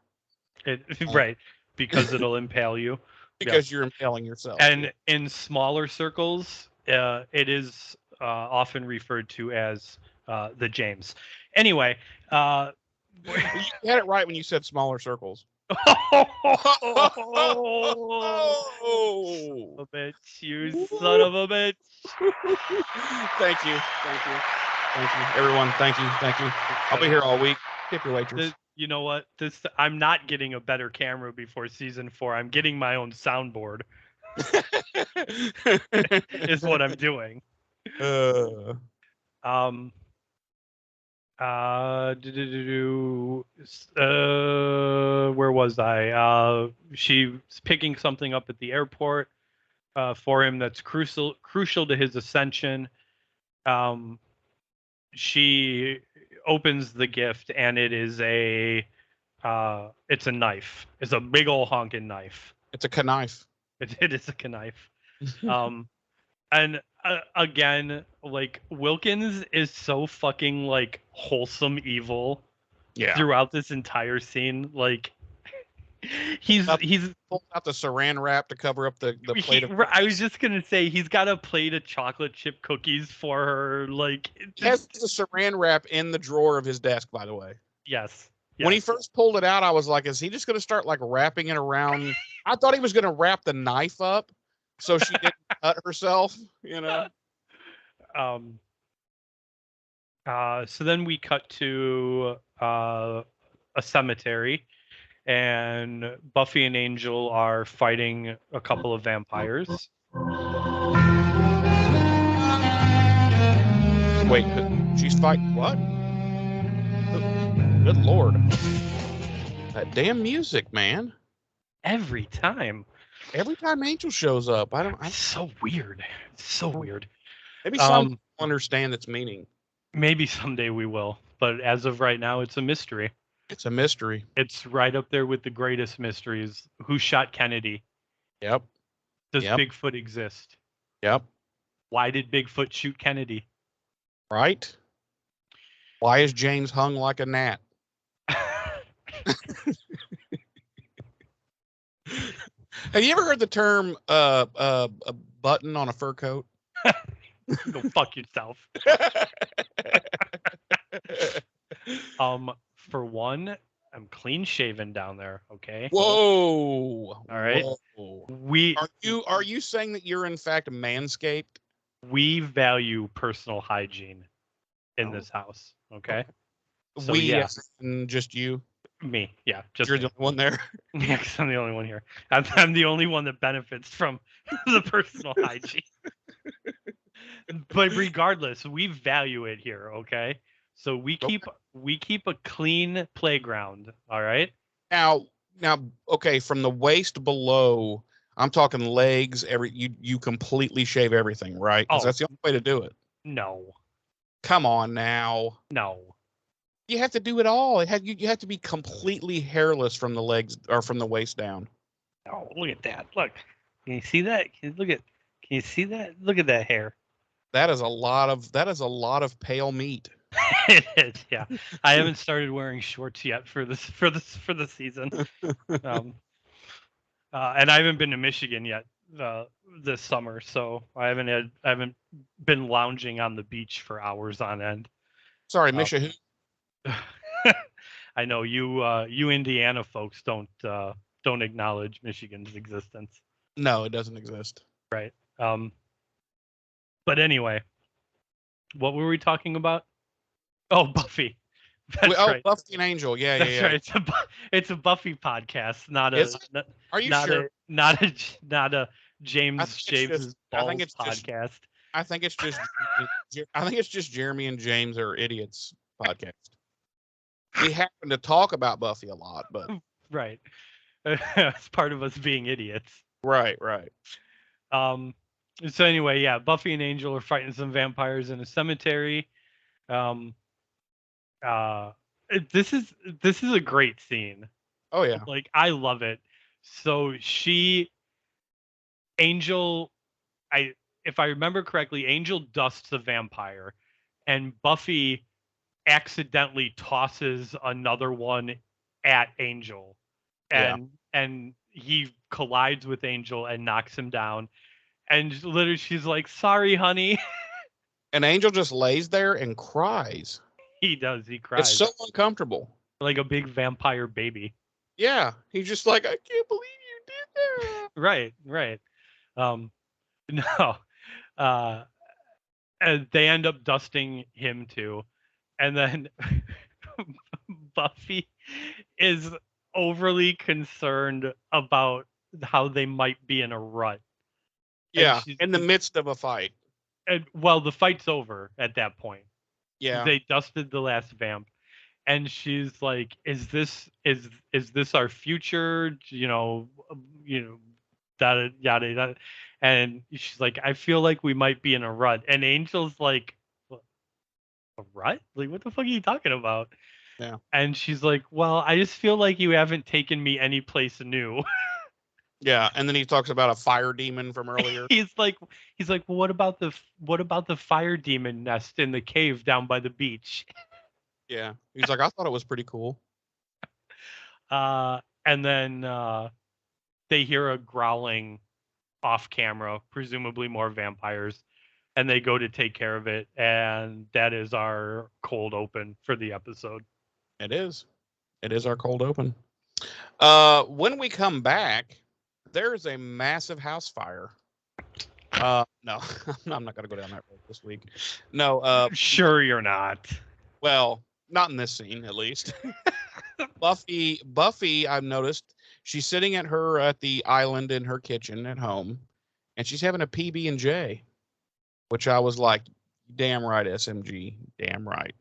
Right, because it'll impale you. Because you're impaling yourself. And in smaller circles, it is often referred to as the James. Anyway, you had it right when you said smaller circles. A bitch, you son of a bitch. Thank you, everyone. Thank you. I'll be here all week. Tip your waitress. You know what? I'm not getting a better camera before season 4. I'm getting my own soundboard. Is what I'm doing. Where was I? She's picking something up at the airport for him that's crucial to his ascension. She opens the gift, and it is it's a knife. It's a big old honking knife. It's a knife. It is a knife. And again, like, Wilkins is so fucking like wholesome evil throughout this entire scene. Like, he's pulled out the saran wrap to cover up the plate of cookies. I was just gonna say he's got a plate of chocolate chip cookies for her. Like, he has the saran wrap in the drawer of his desk, by the way. Yes. When he first pulled it out, I was like, is he just going to start like wrapping it around? I thought he was going to wrap the knife up so she didn't cut herself, you know? So then we cut to a cemetery, and Buffy and Angel are fighting a couple of vampires. Wait, she's fighting what? Good Lord. That damn music, man. Every time Angel shows up, it's so weird. It's so weird. Maybe some people understand its meaning. Maybe someday we will, but as of right now, it's a mystery. It's a mystery. It's right up there with the greatest mysteries. Who shot Kennedy? Yep. Does Bigfoot exist? Yep. Why did Bigfoot shoot Kennedy? Right. Why is James hung like a gnat? Have you ever heard the term a button on a fur coat? Go fuck yourself. For one, I'm clean shaven down there, okay? Whoa. All right. Whoa. Are you saying that you're in fact manscaped? We value personal hygiene in this house, okay? So, and just you? Me, yeah. Just you're the only one there. Yeah, because I'm the only one here. I'm the only one that benefits from the personal hygiene. But regardless, we value it here, okay? So we keep a clean playground, all right? Now, okay, from the waist below, I'm talking legs. You completely shave everything, right? Because that's the only way to do it. No. Come on now. No. You have to do it all. You have to be completely hairless from the legs or from the waist down. Oh, look at that! Look, can you see that? Can you see that? Look at that hair. That is a lot of pale meat. It is, yeah. I haven't started wearing shorts yet for the season, and I haven't been to Michigan yet this summer, so I haven't been lounging on the beach for hours on end. Sorry, Michigan. I know you Indiana folks don't acknowledge Michigan's existence. No, it doesn't exist. Right. But anyway, what were we talking about? Oh, Buffy. That's right. Buffy and Angel. Yeah, That's yeah. Right. It's a Buffy podcast, not a. Are you sure? Not a James Shaves' Balls podcast. I think it's just Jeremy and James are idiots podcast. We happen to talk about Buffy a lot, but right. It's part of us being idiots. Right. So anyway, yeah, Buffy and Angel are fighting some vampires in a cemetery. This is a great scene. Oh yeah. Like, I love it. So Angel, if I remember correctly, Angel dusts a vampire, and Buffy accidentally tosses another one at Angel, and he collides with Angel and knocks him down, and literally she's like, "Sorry, honey." And Angel just lays there and cries. He does. He cries. It's so uncomfortable. Like a big vampire baby. Yeah. He's just like, I can't believe you did that. Right. No. And they end up dusting him too. And then Buffy is overly concerned about how they might be in a rut. Yeah, in the midst of a fight. And well, the fight's over at that point. Yeah. They dusted the last vamp. And she's like, is this our future? Yada yada. And she's like, I feel like we might be in a rut. And Angel's like, a rut? Like, what the fuck are you talking about? Yeah. And she's like, well, I just feel like you haven't taken me any place new. Yeah, and then he talks about a fire demon from earlier. He's like, well, what about the fire demon nest in the cave down by the beach? Yeah. He's like, I thought it was pretty cool. And then they hear a growling off camera, presumably more vampires, and they go to take care of it, and that is our cold open for the episode. It is. It is our cold open. When we come back, there's a massive house fire. No, I'm not going to go down that road this week. No, Sure, you're not. well, not in this scene, at least. Buffy, I've noticed she's sitting at the island in her kitchen at home, and she's having a PB&J, which I was like, damn right, SMG, damn right.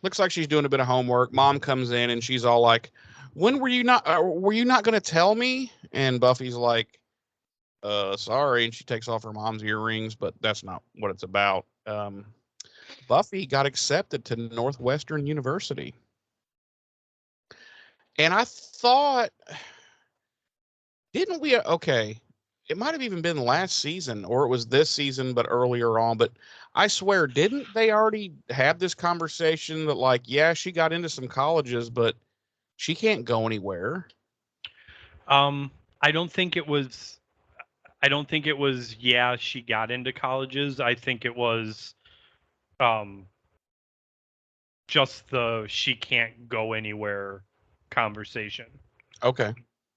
Looks like she's doing a bit of homework. Mom comes in and she's all like, "When were you not going to tell me?" And Buffy's like, sorry." And she takes off her mom's earrings, but that's not what it's about. Buffy got accepted to Northwestern University. And I thought, didn't we? Okay, it might have even been last season, or it was this season, but earlier on. But I swear, didn't they already have this conversation that, like, yeah, she got into some colleges, but she can't go anywhere? I don't think it was. Yeah, she got into colleges. I think it was, just the she can't go anywhere conversation. Okay.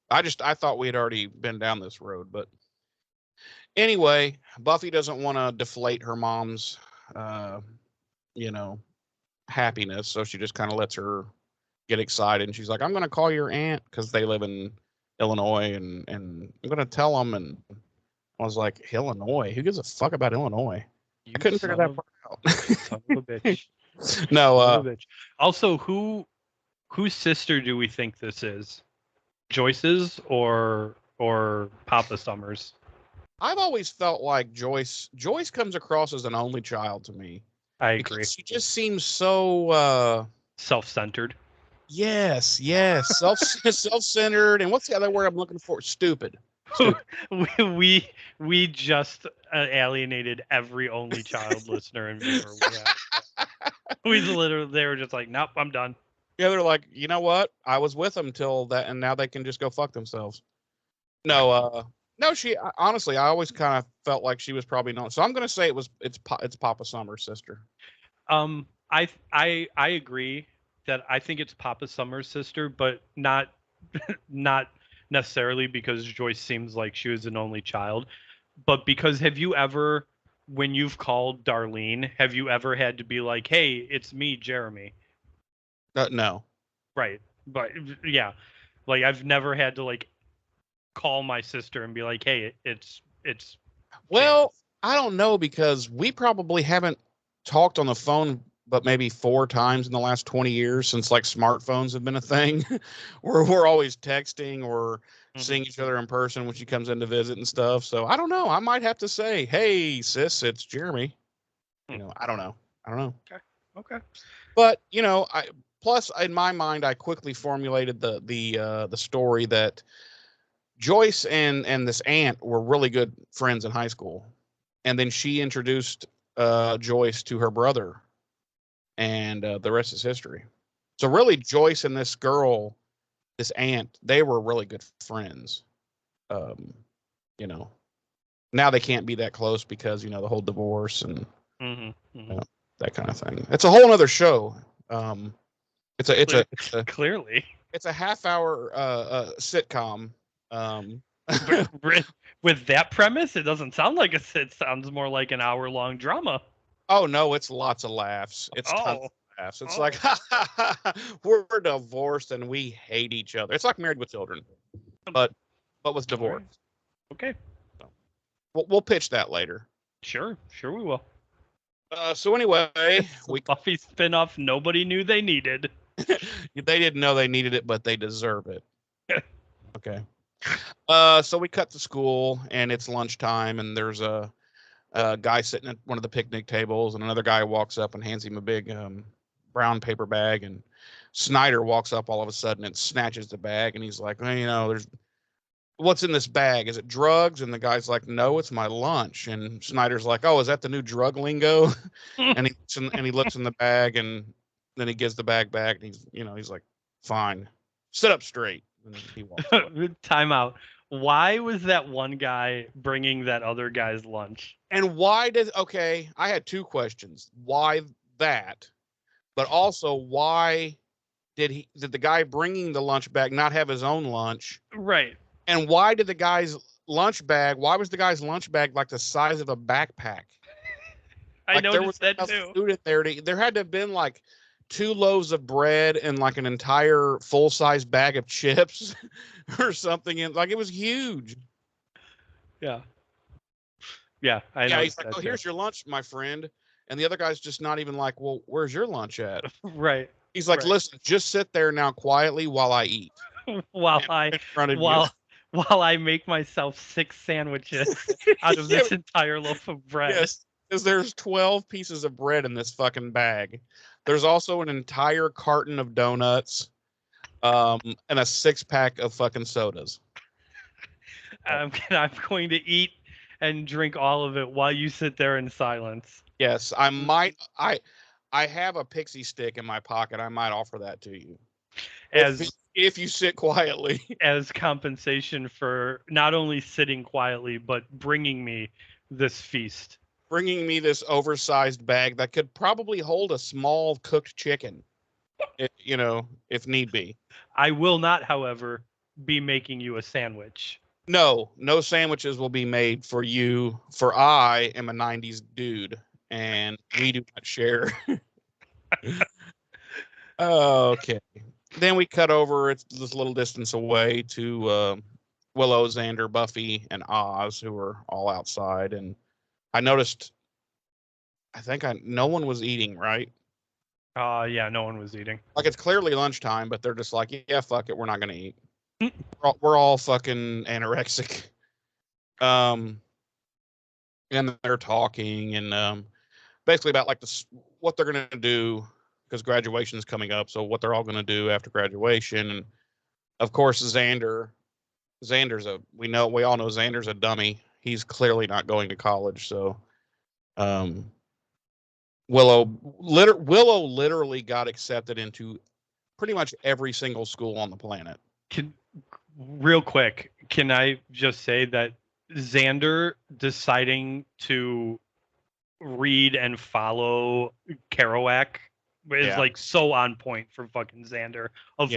I thought we had already been down this road, but anyway, Buffy doesn't want to deflate her mom's, happiness, so she just kind of lets her get excited, and she's like, "I'm going to call your aunt," because they live in Illinois, and I'm going to tell them. And I was like, Illinois? Who gives a fuck about Illinois? I couldn't figure that part out. Son of a bitch. No. Son of a bitch. Also, whose sister do we think this is? Joyce's or Papa Summers? I've always felt like Joyce comes across as an only child to me. I agree. She just seems so self-centered. Yes, self-centered. And what's the other word I'm looking for? Stupid. We just alienated every only child listener and viewer we have. They were just like, nope, I'm done. Yeah, they're like, you know what? I was with them till that, and now they can just go fuck themselves. No, she honestly, I always kind of felt like she was probably not. So I'm gonna say it's Papa Summers' sister. I agree that I think it's Papa Summers' sister, but not necessarily because Joyce seems like she was an only child, but because have you ever, when you've called Darlene, have you ever had to be like, "Hey, it's me, Jeremy"? No. Right. But yeah, like I've never had to like call my sister and be like, "Hey, it's." Well, Janice. I don't know, because we probably haven't talked on the phone but maybe 4 times in the last 20 years since like smartphones have been a thing. We're always texting or seeing each other in person when she comes in to visit and stuff. So I don't know. I might have to say, "Hey, sis, it's Jeremy." I don't know. Okay. But plus in my mind, I quickly formulated the story that Joyce and this aunt were really good friends in high school, and then she introduced Joyce to her brother, and the rest is history. So really, Joyce and this girl, this aunt, they were really good friends. Now they can't be that close because the whole divorce and that kind of thing. It's a whole other show. Clearly it's a half-hour sitcom. With that premise, it doesn't sound like it sounds more like an hour-long drama. Oh no, it's lots of laughs. It's tons of laughs. It's like, we're divorced and we hate each other. It's like Married with Children, but with divorce. Okay. So, we'll pitch that later. Sure we will. So anyway, Buffy spinoff nobody knew they needed. They didn't know they needed it, but they deserve it. Okay. So we cut to school, and it's lunchtime, and there's a guy sitting at one of the picnic tables, and another guy walks up and hands him a big brown paper bag, and Snyder walks up all of a sudden and snatches the bag, and he's like, "Well, there's what's in this bag? Is it drugs?" And the guy's like, "No, it's my lunch." And Snyder's like, "Oh, is that the new drug lingo?" and he looks in the bag, and then he gives the bag back, and he's like, "Fine, sit up straight." And he walks away. Time out. Why was that one guy bringing that other guy's lunch? And I had 2 questions. Why that? But also, why did the guy bringing the lunch bag not have his own lunch? Right. And why did the guy's lunch bag? Why was the guy's lunch bag like the size of a backpack? I Like there was noticed that enough too. food in there. There had to have been like 2 loaves of bread and like an entire full-size bag of chips or something. And like it was huge. Yeah. Yeah, I Yeah, know. he's like, "Oh, here's your lunch, my friend." And the other guy's just not even like, "Well, where's your lunch at?" Right. He's like, Right. "Listen, just sit there now quietly while I eat." while In front of you. while I make myself 6 sandwiches out of this entire loaf of bread. Yes, because there's 12 pieces of bread in this fucking bag. There's also an entire carton of donuts, and a 6-pack of fucking sodas. I'm going to eat and drink all of it while you sit there in silence. Yes, I have a pixie stick in my pocket. I might offer that to you. If you sit quietly. As compensation for not only sitting quietly, but bringing me this feast. Bringing me this oversized bag that could probably hold a small cooked chicken, if need be. I will not, however, be making you a sandwich. No sandwiches will be made for you, for I am a 90s dude, and we do not share. Okay. Then we cut over, it's this little distance away to Willow, Xander, Buffy, and Oz, who are all outside. And I noticed, no one was eating, right? Yeah, no one was eating. Like, it's clearly lunchtime, but they're just like, yeah, fuck it, we're not going to eat. We're all fucking anorexic. And they're talking and basically about like what they're going to do, because graduation is coming up. So what they're all going to do after graduation. And of course, we all know Xander's a dummy. He's clearly not going to college. So, Willow literally got accepted into pretty much every single school on the planet. Real quick, can I just say that Xander deciding to read and follow Kerouac is like so on point for fucking Xander. Of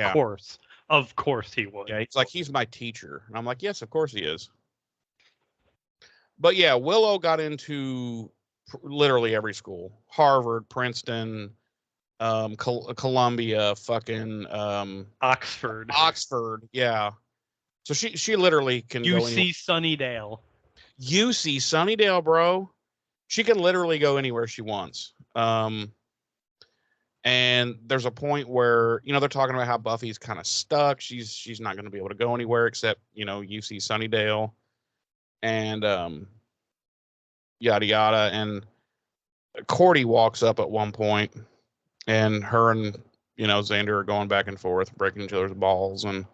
course he would. Yeah, he's like, he's my teacher. And I'm like, yes, of course he is. But yeah, Willow got into literally every school. Harvard, Princeton, Columbia, fucking Oxford, yeah. So she literally can go UC Sunnydale. UC Sunnydale, bro. She can literally go anywhere she wants. And there's a point where, they're talking about how Buffy's kind of stuck. She's not going to be able to go anywhere except, UC Sunnydale and yada yada. And Cordy walks up at one point, and her and Xander are going back and forth, breaking each other's balls. And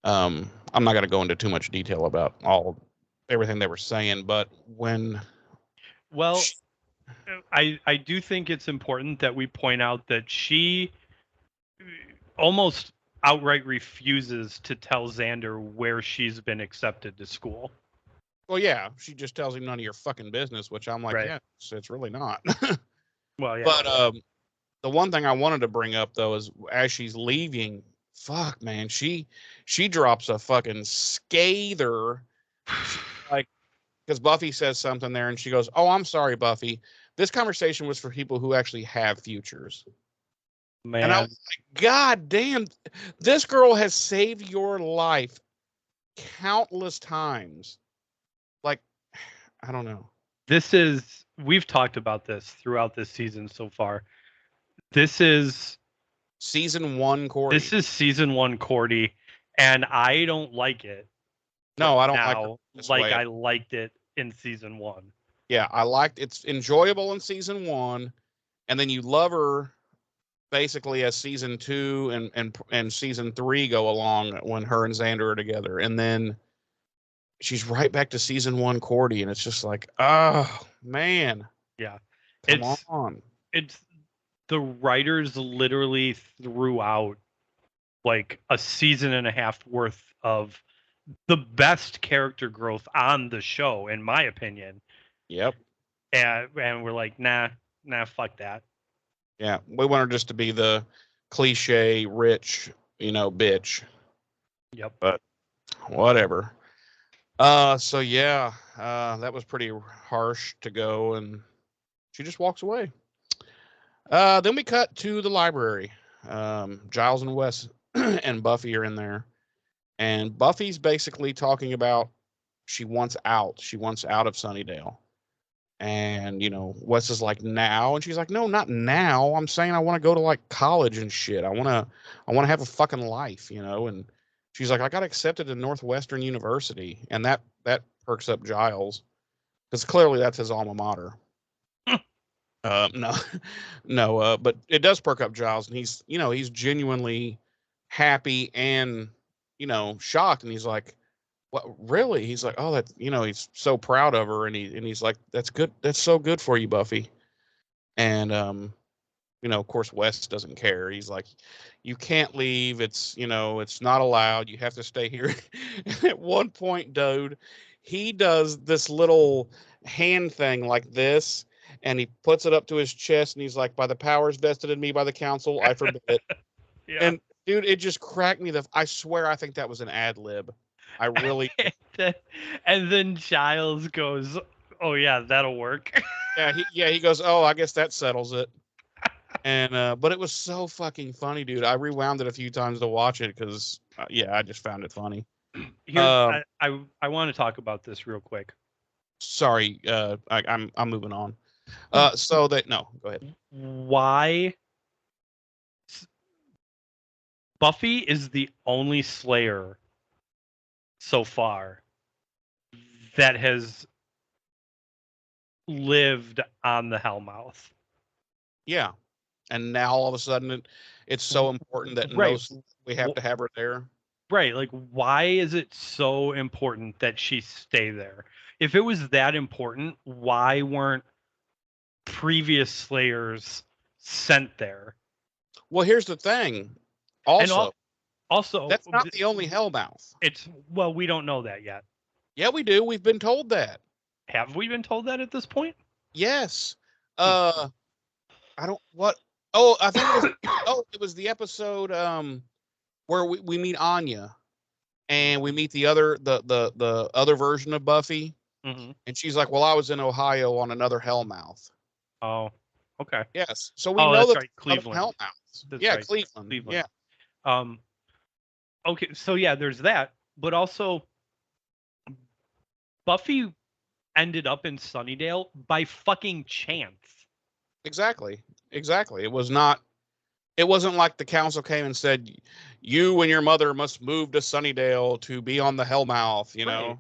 I'm not going to go into too much detail about everything they were saying, but I do think it's important that we point out that she almost outright refuses to tell Xander where she's been accepted to school. Well, yeah, she just tells him none of your fucking business, which I'm like, right. Yeah, it's really not. Well, yeah. But the one thing I wanted to bring up though is as she's leaving, fuck man, she drops a fucking scather, like, because Buffy says something there and she goes, "Oh, I'm sorry, Buffy. This conversation was for people who actually have futures." Man. And I was like, God damn, this girl has saved your life countless times. Like, I don't know. We've talked about this throughout this season so far. This is season 1 Cordy. This is season 1 Cordy, and I don't like it. No, I don't like I liked it in season 1. Yeah, it's enjoyable in season 1, and then you love her basically as season 2 and season 3 go along when her and Xander are together, and then she's right back to season 1 Cordy, and it's just like, oh man. Yeah. Come on. It's the writers literally threw out like a season and a half worth of the best character growth on the show, in my opinion. Yep. And we're like, nah, fuck that. Yeah, we want her just to be the cliche rich, bitch. Yep. But whatever. So yeah, that was pretty harsh to go, and she just walks away. Then we cut to the library. Giles and Wes and Buffy are in there, and Buffy's basically talking about she wants out. She wants out of Sunnydale. And, Wes is like, now? And she's like, no, not now. I'm saying I want to go to like college and shit. I want to have a fucking life, and she's like, I got accepted to Northwestern University. And that perks up Giles, because clearly that's his alma mater. No, no, but it does perk up Giles, and he's genuinely happy and, shocked. And he's like, what, really? He's like, oh, that, he's so proud of her. And he's like, that's good. That's so good for you, Buffy. And, of course, Wes doesn't care. He's like, you can't leave. It's, it's not allowed. You have to stay here. At one point, dude, he does this little hand thing like this, and he puts it up to his chest, and he's like, by the powers vested in me by the council, I forbid it. Yeah. And dude, it just cracked me. I swear, I think that was an ad lib. I really. And then Giles goes, "Oh yeah, that'll work." He goes, "Oh, I guess that settles it." And but it was so fucking funny, dude. I rewound it a few times to watch it because I just found it funny. Here, I want to talk about this real quick. Sorry, I'm moving on. So that no, go ahead. Why Buffy is the only Slayer so far that has lived on the Hellmouth. Yeah, and now all of a sudden it's so important that we have to have her there. Right, like why is it so important that she stay there? If it was that important, why weren't previous Slayers sent there? Well, here's the thing. Also, that's not the only Hellmouth. We don't know that yet. Yeah, we do. We've been told that. Have we been told that at this point? Yes. I don't what. Oh, I think it was the episode where we meet Anya, and we meet the other version of Buffy, mm-hmm. And she's like, "Well, I was in Ohio on another Hellmouth." Oh, okay. Yes, so we know that right. Cleveland. Hellmouths. That's Yeah, right. Cleveland. Yeah. Okay, so yeah, there's that, but also Buffy ended up in Sunnydale by fucking chance. Exactly. It wasn't like the council came and said, "You and your mother must move to Sunnydale to be on the Hellmouth," know.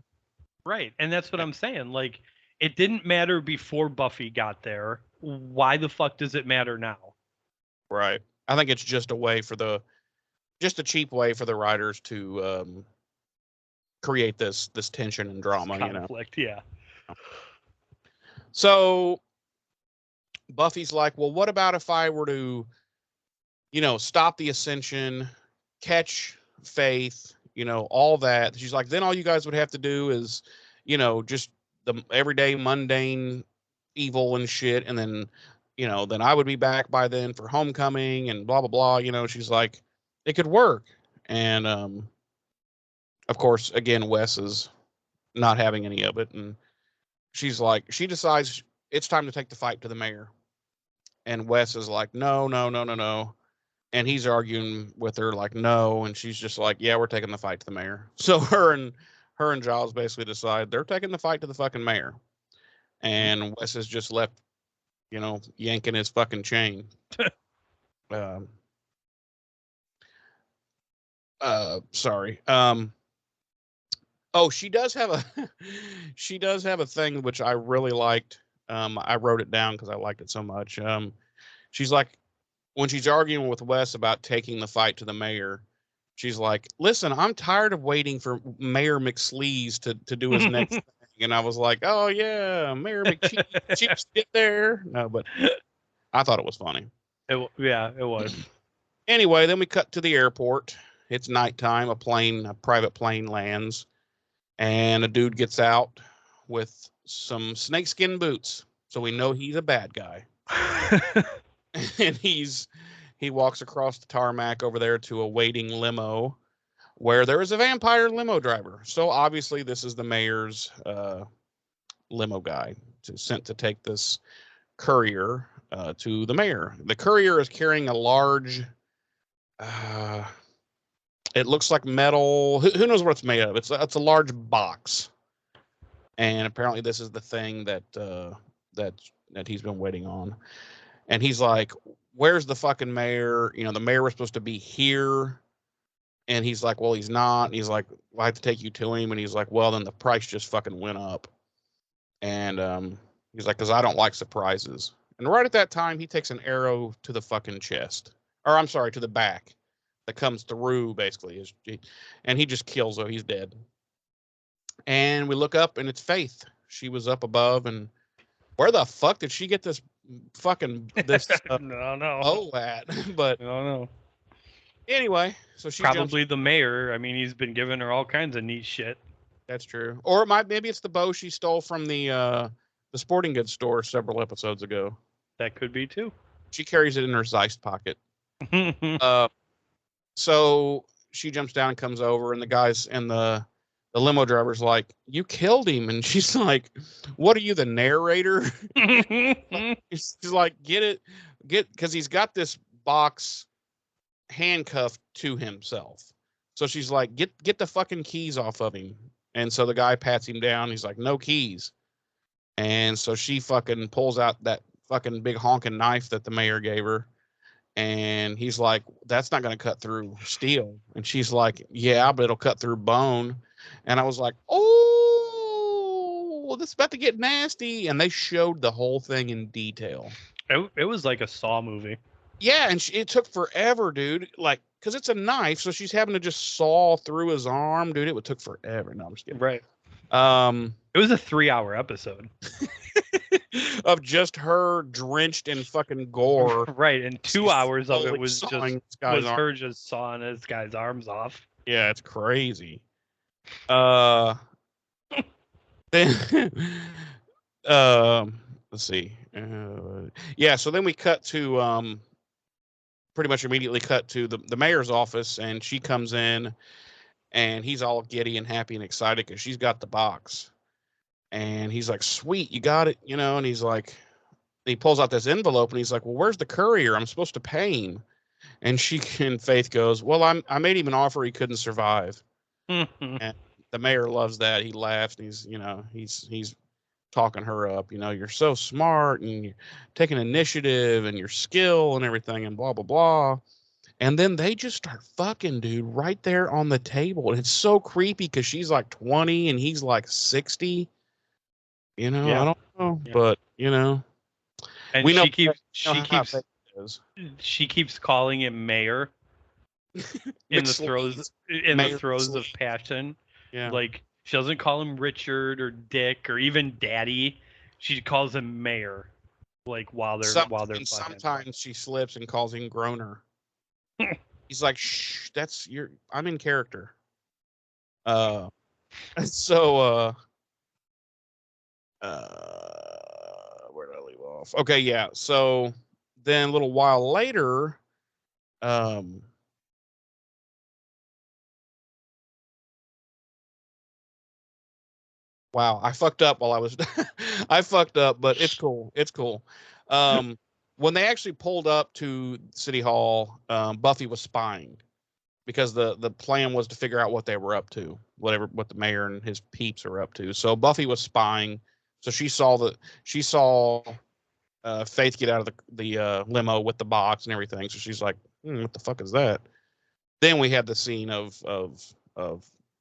Right. And that's what I'm saying. Like, it didn't matter before Buffy got there. Why the fuck does it matter now? Right. I think it's just a cheap way for the writers to create this tension and drama, conflict, yeah. So Buffy's like, "Well, what about if I were to, stop the Ascension, catch Faith, all that?" She's like, "Then all you guys would have to do is, just the everyday mundane evil and shit. And then, then I would be back by then for homecoming and blah, blah, blah." She's like, it could work. And, of course, again, Wes is not having any of it. And she's like, she decides it's time to take the fight to the mayor. And Wes is like, no. And he's arguing with her like, no. And she's just like, yeah, we're taking the fight to the mayor. So her and Giles basically decide they're taking the fight to the fucking mayor. And Wes is just left, yanking his fucking chain. Sorry. Oh, she does have a thing which I really liked. I wrote it down because I liked it so much. She's like, when she's arguing with Wes about taking the fight to the mayor, she's like, "Listen, I'm tired of waiting for Mayor McSleaze to do his next thing." And I was like, "Oh yeah, Mayor McCheeks, get there." No, but I thought it was funny. It was. Anyway, then we cut to the airport. It's nighttime. A private plane lands, and a dude gets out with some snakeskin boots. So we know he's a bad guy. And he's he walks across the tarmac over there to a waiting limo where there is a vampire limo driver. So obviously this is the mayor's limo guy sent to take this courier to the mayor. The courier is carrying a large, it looks like metal. Who knows what it's made of? It's a large box. And apparently this is the thing that he's been waiting on. And he's like, where's the fucking mayor? You know, the mayor was supposed to be here. And he's like, well, he's not. And he's like, well, I have to take you to him. And he's like, well, then the price just fucking went up. And he's like, because I don't like surprises. And right at that time, he takes an arrow to the fucking chest. Or I'm sorry, to the back. That comes through, basically. And he just kills her. He's dead. And we look up, and it's Faith. She was up above, and where the fuck did she get this fucking no at? But no. Anyway, so she probably the mayor. I mean, he's been giving her all kinds of neat shit. That's true. Or maybe it's the bow she stole from the sporting goods store several episodes ago. That could be too. She carries it in her Zeist pocket. So she jumps down and comes over, and the guys and the limo driver's like, you killed him. And she's like, what are you, the narrator? She's like, get because he's got this box handcuffed to himself. So she's like, get the fucking keys off of him. And so the guy pats him down. He's like, no keys. And so she fucking pulls out that fucking big honking knife that the mayor gave her. And he's like, that's not going to cut through steel. And she's like, yeah, but it'll cut through bone. And I was like, oh, this is about to get nasty. And they showed the whole thing in detail. It was like a Saw movie. Yeah, and it took forever, dude. Like, because it's a knife, so she's having to just saw through his arm, dude. It took forever. No, I'm just kidding. Right. It was a 3-hour episode. Of just her drenched in fucking gore. Right, and 2 hours of it was her just sawing this guy's arms off. Yeah, it's crazy. Then let's see. Yeah, so then we cut to pretty much immediately cut to the mayor's office, and she comes in, and he's all giddy and happy and excited because she's got the box. And he's like, sweet, you got it, you know. And he's like, he pulls out this envelope, and he's like, well, where's the courier? I'm supposed to pay him. And Faith goes, well, I made him an offer he couldn't survive. And the mayor loves that. He laughs, and he's talking her up. You know, you're so smart, and you're taking initiative, and your skill, and everything, and blah blah blah. And then they just start fucking, dude, right there on the table. And it's so creepy because she's like 20 and he's like 60. You know, yeah. I don't know, yeah. but you know, and she keeps calling him mayor in the throes of passion. Yeah, like she doesn't call him Richard or Dick or even Daddy. She calls him mayor. Like while they're fucking. Sometimes she slips and calls him Groner. He's like, shh, I'm in character. So where did I leave off? Okay, yeah. So then a little while later, wow, I fucked up while I was I fucked up, but it's cool. It's cool. When they actually pulled up to City Hall, Buffy was spying because the plan was to figure out what they were up to, what the mayor and his peeps are up to. So Buffy was spying. So she saw Faith get out of the limo with the box and everything. So she's like, what the fuck is that? Then we had the scene of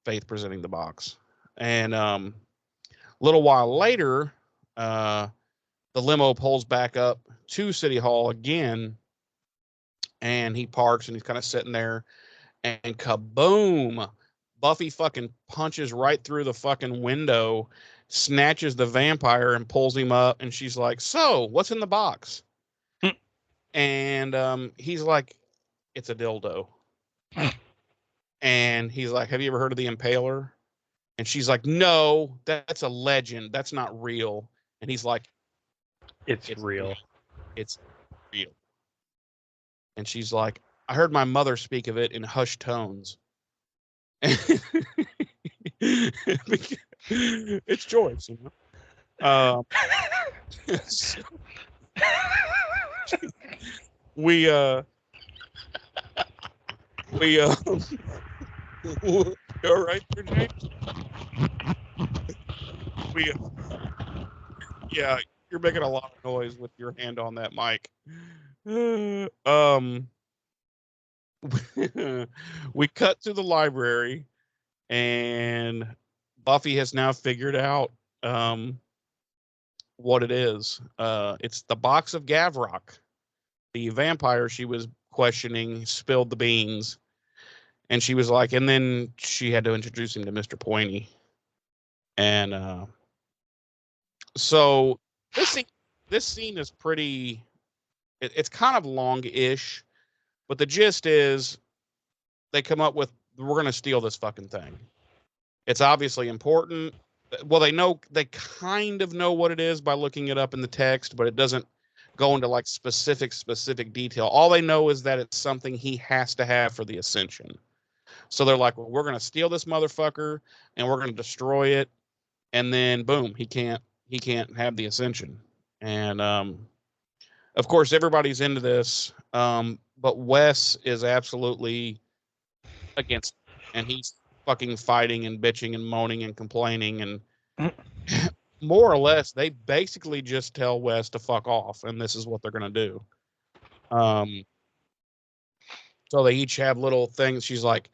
Faith presenting the box. And a little while later, the limo pulls back up to City Hall again, and he parks, and he's kind of sitting there, and kaboom, Buffy fucking punches right through the fucking window, snatches the vampire and pulls him up, and she's like, so what's in the box? And he's like, it's a dildo. And he's like, have you ever heard of the Impaler? And she's like, no, that's a legend, that's not real. And he's like, it's real. It's real. And she's like, I heard my mother speak of it in hushed tones. It's Joyce, you know. So we all right there, James? We yeah, you're making a lot of noise with your hand on that mic. We cut to the library, and Buffy has now figured out what it is. It's the box of Gavrock. The vampire she was questioning spilled the beans, and she was like, and then she had to introduce him to Mr. Pointy. And so this scene is pretty. It's kind of long-ish, but the gist is they come up with, we're going to steal this fucking thing. It's obviously important. Well, they kind of know what it is by looking it up in the text, but it doesn't go into like specific detail. All they know is that it's something he has to have for the Ascension. So they're like, well, we're going to steal this motherfucker and we're going to destroy it. And then boom, he can't have the Ascension. And, of course, everybody's into this. But Wes is absolutely against it. And he's fucking fighting and bitching and moaning and complaining. And more or less, they basically just tell Wes to fuck off. And this is what they're going to do. So they each have little things. She's like,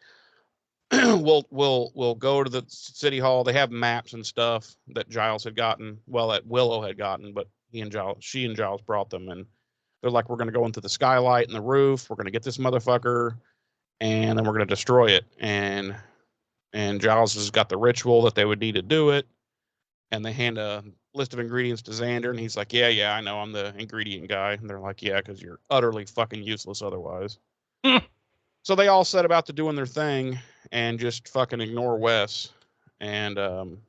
we'll go to the city hall. They have maps and stuff that Giles had gotten. Well, that Willow had gotten, but she and Giles brought them. And they're like, we're going to go into the skylight and the roof. We're going to get this motherfucker, and then we're going to destroy it. And Giles has got the ritual that they would need to do it. And they hand a list of ingredients to Xander, and he's like, yeah, I know, I'm the ingredient guy. And they're like, yeah, because you're utterly fucking useless otherwise. So they all set about to doing their thing and just fucking ignore Wes. And then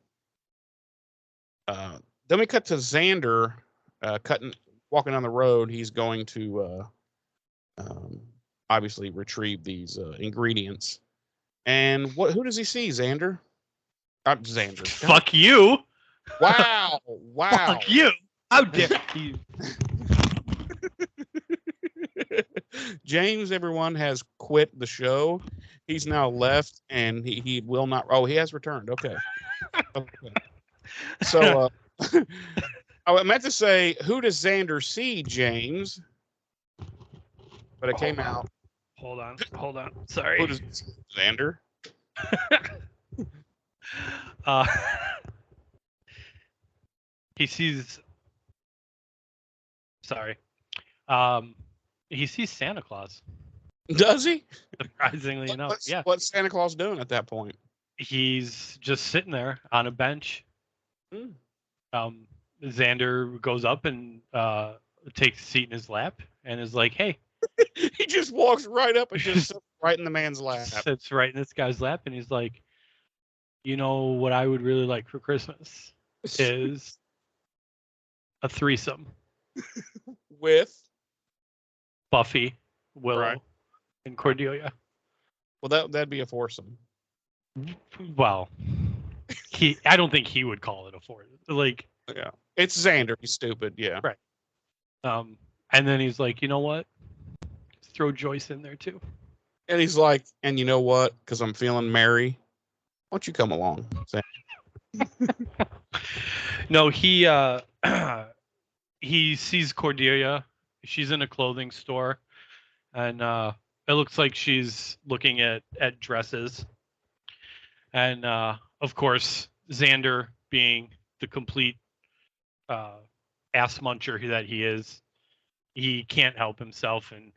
we cut to Xander walking down the road. He's going to obviously retrieve these ingredients. And who does he see, Xander? Xander. Fuck you. Wow. Fuck you. How dare you? James, everyone, has quit the show. He's now left, and he will not. Oh, he has returned. Okay. So I meant to say, who does Xander see, James? But it came out. Hold on. Sorry. Who does Xander? He sees. Sorry. He sees Santa Claus. Does he? Surprisingly enough, yeah. What's Santa Claus doing at that point? He's just sitting there on a bench. Xander goes up and takes a seat in his lap and is like, "Hey." He just walks right up and just sits right in the man's lap. Sits right in this guy's lap, and he's like, "You know what I would really like for Christmas is a threesome with Buffy, Willow, right, and Cordelia." Well, that'd be a foursome. Well, I don't think he would call it a foursome. Like, yeah, it's Xander. He's stupid. Yeah. Right. And then he's like, you know what? Let's throw Joyce in there too. And he's like, and you know what? Because I'm feeling merry. Why don't you come along? No, he sees Cordelia. She's in a clothing store, and it looks like she's looking at dresses. And of course, Xander, being the complete ass muncher that he is, he can't help himself, and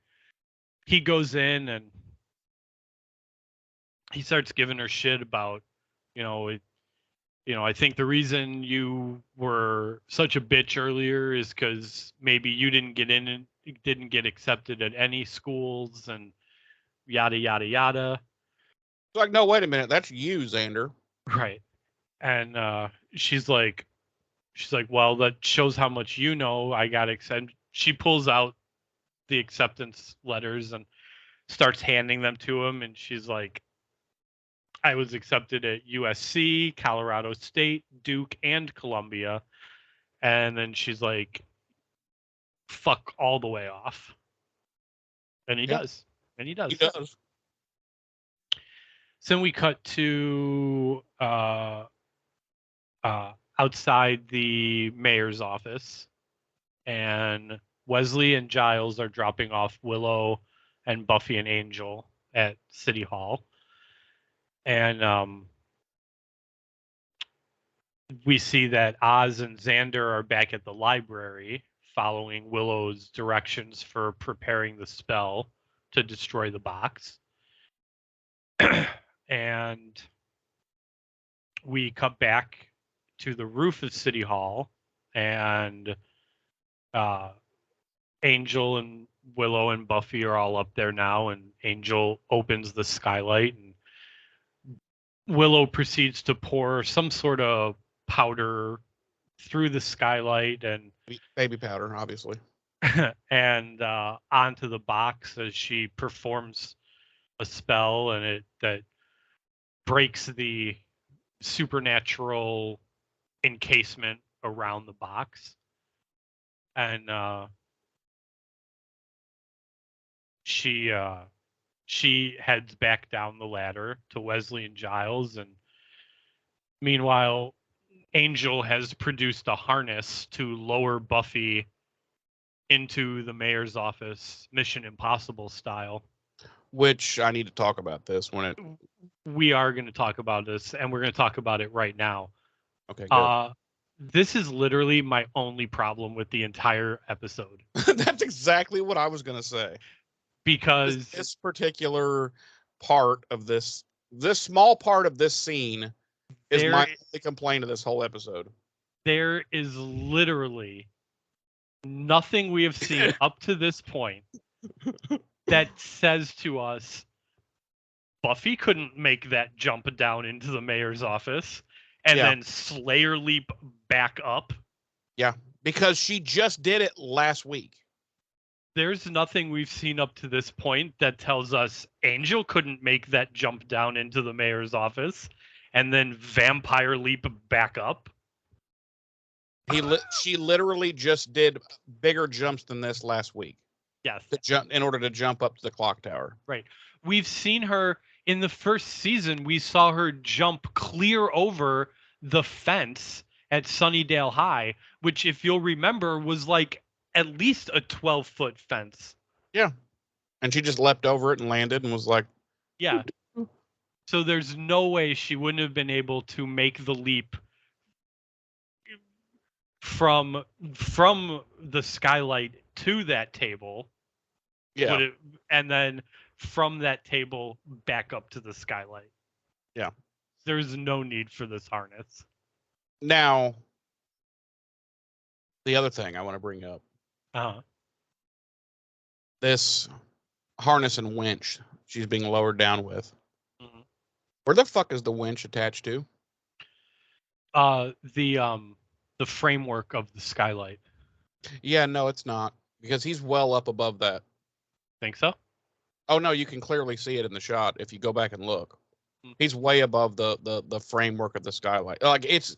he goes in and he starts giving her shit about, I think the reason you were such a bitch earlier is because maybe you didn't get in and didn't get accepted at any schools and yada yada yada. It's like, no, wait a minute, that's you, Xander. Right. And she's like, well, that shows how much you know. I got accepted. She pulls out the acceptance letters and starts handing them to him. And she's like, I was accepted at USC, Colorado State, Duke, and Columbia. And then she's like, fuck all the way off. And he does. And he does. He does. So then we cut to outside the mayor's office, and Wesley and Giles are dropping off Willow and Buffy and Angel at City Hall. And we see that Oz and Xander are back at the library following Willow's directions for preparing the spell to destroy the box. And we cut back to the roof of City Hall, and Angel and Willow and Buffy are all up there now, and Angel opens the skylight, and Willow proceeds to pour some sort of powder through the skylight and baby powder, obviously, and onto the box as she performs a spell, and that breaks the supernatural encasement around the box. And she heads back down the ladder to Wesley and Giles, and meanwhile Angel has produced a harness to lower Buffy into the mayor's office, Mission Impossible style. Which I need to talk about this when it. We are going to talk about this, and we're going to talk about it right now. Okay, good. This is literally my only problem with the entire episode. That's exactly what I was going to say. Because this particular part of this small part of this scene is my only complaint of this whole episode. There is literally nothing we have seen up to this point that says to us Buffy couldn't make that jump down into the mayor's office and then Slayer leap back up. Yeah, because she just did it last week. There's nothing we've seen up to this point that tells us Angel couldn't make that jump down into the mayor's office and then vampire leap back up. She literally just did bigger jumps than this last week. Yes. In order to jump up to the clock tower. Right. We've seen her in the first season. We saw her jump clear over the fence at Sunnydale High, which, if you'll remember, was like at least a 12-foot fence. Yeah. And she just leapt over it and landed and was like, yeah. So there's no way she wouldn't have been able to make the leap from the skylight to that table. Yeah. And then from that table back up to the skylight. Yeah. There's no need for this harness. Now, the other thing I want to bring up. This harness and winch she's being lowered down with. Mm-hmm. Where the fuck is the winch attached to? The framework of the skylight. Yeah, no, it's not. Because he's well up above that. Think so? Oh no, you can clearly see it in the shot if you go back and look. Mm-hmm. He's way above the framework of the skylight. Like it's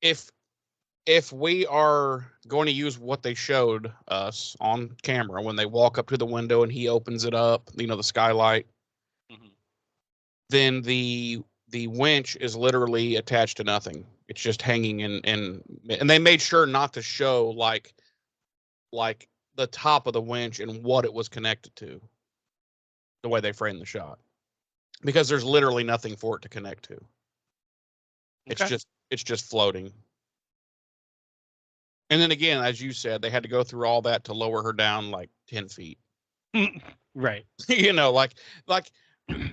if we are going to use what they showed us on camera when they walk up to the window and he opens it up, the skylight, mm-hmm. then the winch is literally attached to nothing. It's just hanging and they made sure not to show like the top of the winch and what it was connected to, the way they framed the shot, because there's literally nothing for it to connect to. Okay. It's just floating. And then again, as you said, they had to go through all that to lower her down like 10 feet. Right. Like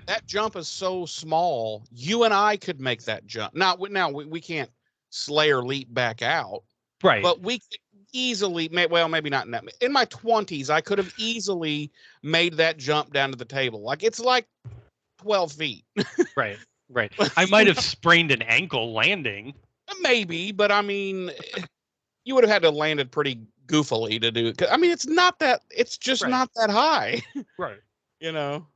that jump is so small. You and I could make that jump. Now we can't Slayer leap back out. Right. But we could easily, maybe not in my 20s, I could have easily made that jump down to the table. Like it's like 12 feet. Right. I might have sprained an ankle landing. Maybe, but I mean, you would have had to have landed pretty goofily to do. I mean, it's not that. It's just not that high. Right. You know.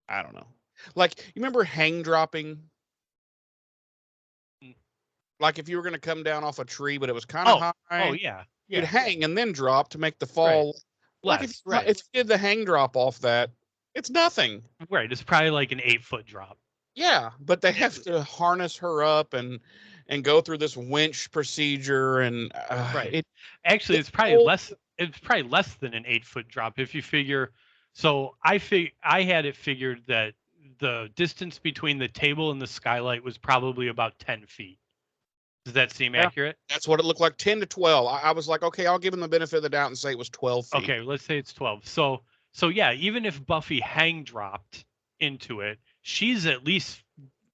I don't know. Like, you remember hang dropping? Like if you were going to come down off a tree, but it was kind of high. Oh yeah. You'd hang and then drop to make the fall. Like if you did the hang drop off that, it's nothing. Right. It's probably like an 8-foot drop. Yeah, but they have to harness her up and go through this winch procedure and Actually, it's probably less. It's probably less than an 8-foot drop if you figure. So I had it figured that the distance between the table and the skylight was probably about 10 feet. Does that seem accurate? That's what it looked like, 10 to 12. I was like, okay, I'll give him the benefit of the doubt and say it was 12 feet. Okay, let's say it's 12. So yeah, even if Buffy hang dropped into it, she's at least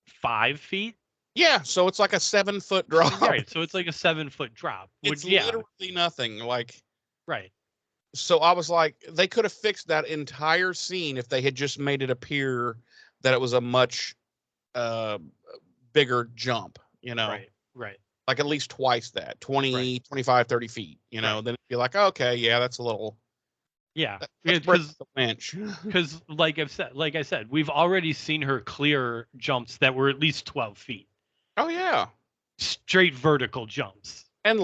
5 feet. Yeah, so it's like a 7-foot drop. Right, so it's like a 7-foot drop. It's literally nothing. Like, right. So I was like, they could have fixed that entire scene if they had just made it appear that it was a much bigger jump, you know? Right. Like at least twice that, 20, 25, 30 feet, you know? Then it'd be like, okay, yeah, that's a little... Yeah, because like I said, we've already seen her clear jumps that were at least 12 feet. Oh, yeah. Straight vertical jumps. And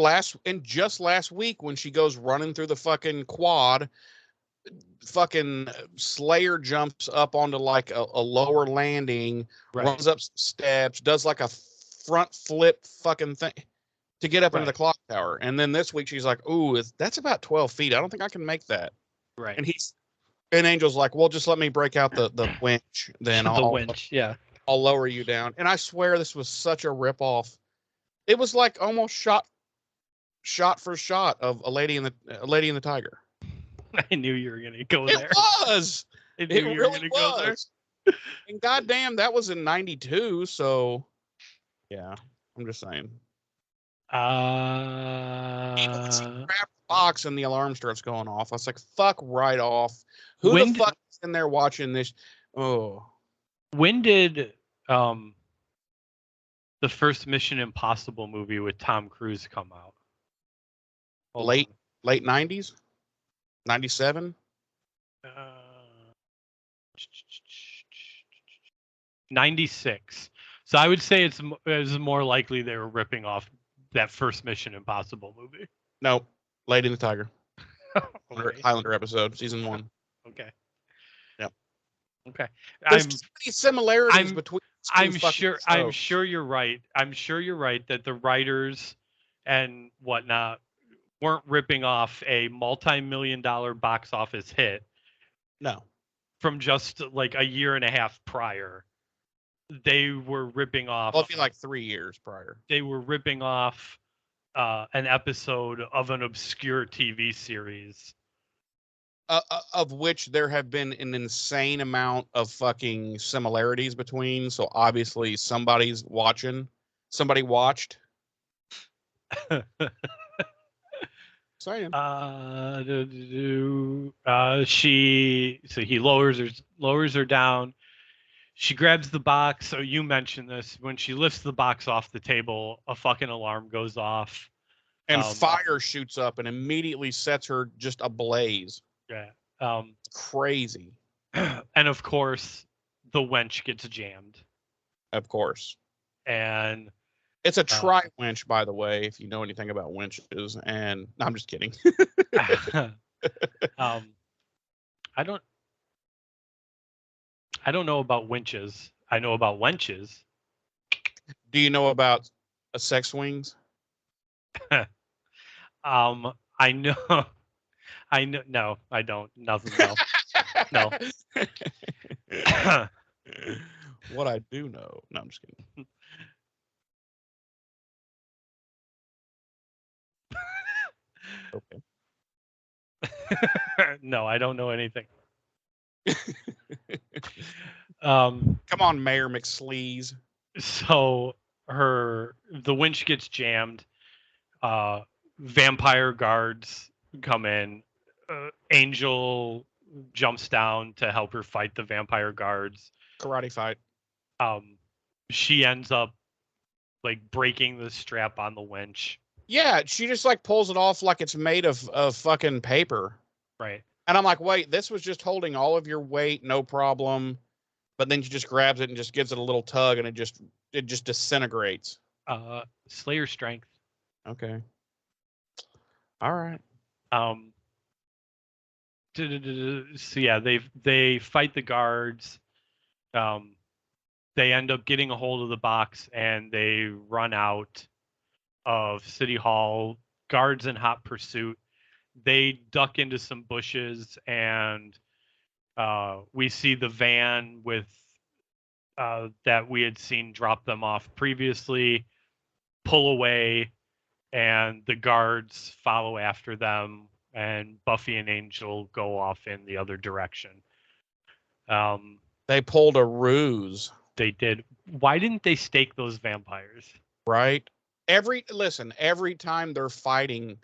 just last week when she goes running through the fucking quad, fucking Slayer jumps up onto like a lower landing, runs up some steps, does like a front flip fucking thing to get up into the clock tower. And then this week she's like, ooh, that's about 12 feet. I don't think I can make that. Right. And Angel's like, well, just let me break out the winch. Then I'll lower you down. And I swear this was such a ripoff. It was like almost shot for shot of a Lady in the Tiger. I knew you were gonna go there. It was. It really was. And goddamn, that was in '92. So, yeah, I'm just saying. Grab the box and the alarm starts going off. I was like, "Fuck right off." Who the fuck is in there watching this? Oh, when did the first Mission Impossible movie with Tom Cruise come out? Late '90s, '97. 96. So I would say it's more likely they were ripping off that first Mission Impossible movie. No, Lady in the Tiger. Okay. Highlander episode, season 1. Okay. Yeah. Okay. There's too many similarities between. I'm sure you're right. I'm sure you're right that the writers and whatnot weren't ripping off a multi-million-dollar box office hit. No. From just like a year and a half prior. They were ripping off. Well, it'd be like 3 years prior. They were ripping off an episode of an obscure TV series. Of which there have been an insane amount of fucking similarities between. So obviously somebody's watching. Somebody watched. Saying. He lowers her down. She grabs the box. So you mentioned this. When she lifts the box off the table, a fucking alarm goes off. And fire shoots up and immediately sets her just ablaze. Yeah. Crazy. And of course, the winch gets jammed. Of course. And it's a tri-winch, by the way, if you know anything about winches. And no, I'm just kidding. I don't know about winches. I know about wenches. Do you know about sex swings? I know. No, I don't. Nothing. No. What I do know. No, I'm just kidding. Okay. No, I don't know anything. Come on, Mayor McSleaze. So the winch gets jammed. Vampire guards come in. Angel jumps down to help her fight the vampire guards. Karate fight. She ends up like breaking the strap on the winch. Yeah, she just like pulls it off like it's made of fucking paper. Right. And I'm like, wait, this was just holding all of your weight, no problem. But then she just grabs it and just gives it a little tug, and it just disintegrates. Slayer strength. Okay. All right. So yeah, they fight the guards. They end up getting a hold of the box and they run out of City Hall. Guards in hot pursuit. They duck into some bushes and we see the van with that we had seen drop them off previously pull away, and the guards follow after them, and Buffy and Angel go off in the other direction. They pulled a ruse. They did. Why didn't they stake those vampires? Right? Every time they're fighting,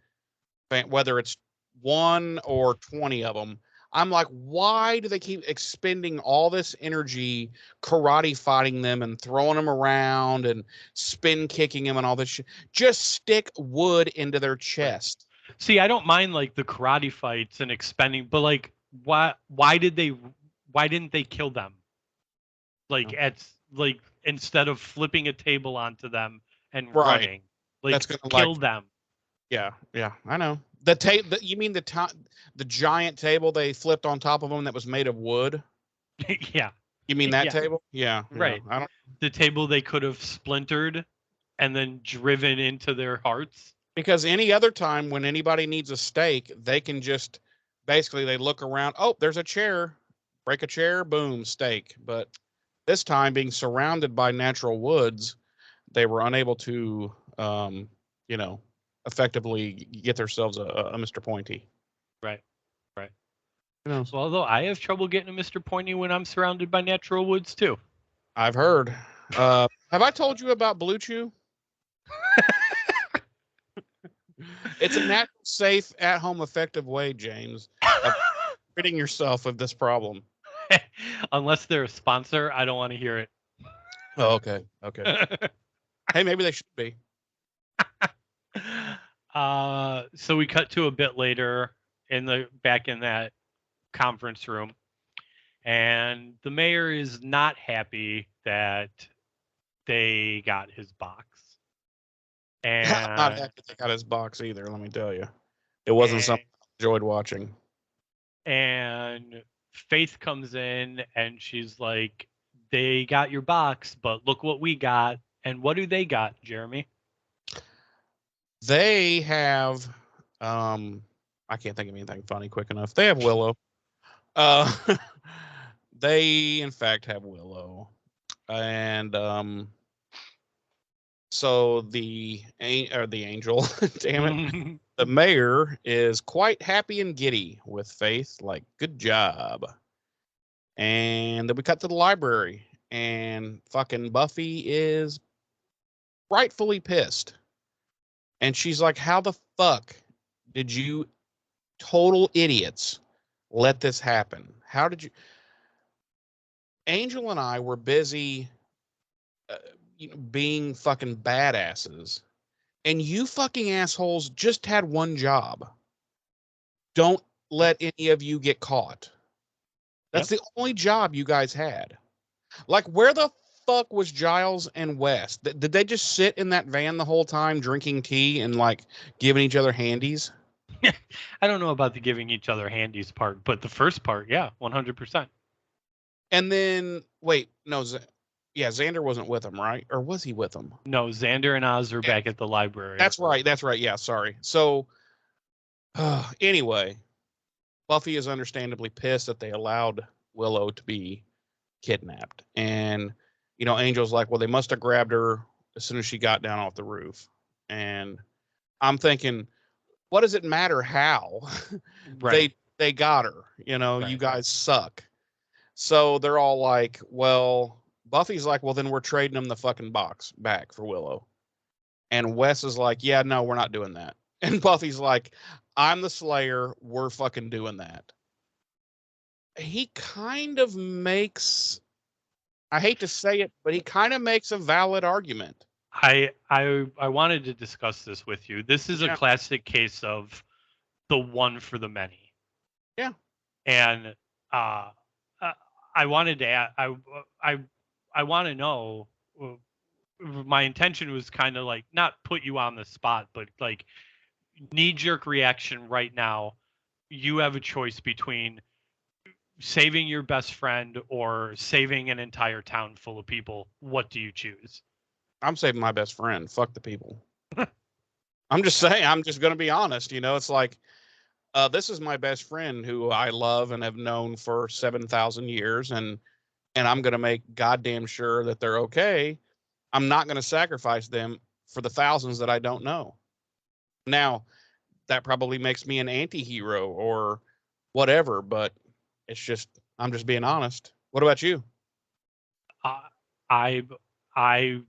whether it's 1 or 20 of them, I'm like, why do they keep expending all this energy karate fighting them and throwing them around and spin kicking them and all this shit? Just stick wood into their chest. See, I don't mind like the karate fights and expending, but like, why didn't they kill them? Like instead of flipping a table onto them and running, like that's gonna kill them. Yeah, I know. You mean the giant table they flipped on top of them that was made of wood? Yeah. You mean that table? Yeah. Right. I don't. The table they could have splintered and then driven into their hearts. Because any other time when anybody needs a steak, they can just basically they look around. Oh, there's a chair. Break a chair. Boom, steak. But this time, being surrounded by natural woods, they were unable to, effectively get themselves a Mr. Pointy. Right. Well, although I have trouble getting a Mr. Pointy when I'm surrounded by natural woods too. I've heard. Have I told you about Blue Chew? It's a natural, safe, at-home, effective way, James, of ridding yourself of this problem. Unless they're a sponsor, I don't want to hear it. Oh, okay. Hey, maybe they should be. So we cut to a bit later back in that conference room, and the mayor is not happy that they got his box. And not happy they got his box either, let me tell you. It wasn't something I enjoyed watching. And Faith comes in and she's like, they got your box, but look what we got. And what do they got, Jeremy? They have I can't think of anything funny quick enough. They have Willow. They in fact have Willow. And so the angel, damn it, the mayor is quite happy and giddy with Faith, like, good job. And then we cut to the library, and fucking Buffy is rightfully pissed. And she's like, how the fuck did you total idiots let this happen? How did you? Angel and I were busy being fucking badasses, and you fucking assholes just had one job. Don't let any of you get caught. That's the only job you guys had. Like, where the fuck was Giles and Wes? Did they just sit in that van the whole time drinking tea and like giving each other handies? I don't know about the giving each other handies part, but the first part, yeah, 100%. And then, wait, no, Xander wasn't with him, right? Or was he with him? No, Xander and Oz are back at the library. That's right. Yeah, sorry. So, anyway, Buffy is understandably pissed that they allowed Willow to be kidnapped. And, Angel's like, well, they must have grabbed her as soon as she got down off the roof. And I'm thinking, what does it matter how? Right. They got her. You guys suck. So they're all like, well, Buffy's like, well, then we're trading them the fucking box back for Willow. And Wes is like, yeah, no, we're not doing that. And Buffy's like, I'm the Slayer. We're fucking doing that. He kind of makes, I hate to say it, but he kind of makes a valid argument. I wanted to discuss this with you. This is a Yeah. classic case of the one for the many. Yeah. And uh, I wanted to I want to know. My intention was kind of like not put you on the spot, but like knee-jerk reaction right now. You have a choice between saving your best friend or saving an entire town full of people. What do you choose? I'm saving my best friend. Fuck the people. I'm just saying. I'm just going to be honest. You know, it's like this is my best friend who I love and have known for 7,000 years, and I'm going to make goddamn sure that they're okay. I'm not going to sacrifice them for the thousands that I don't know. Now, that probably makes me an anti-hero or whatever, but it's just I'm just being honest. What about you? I I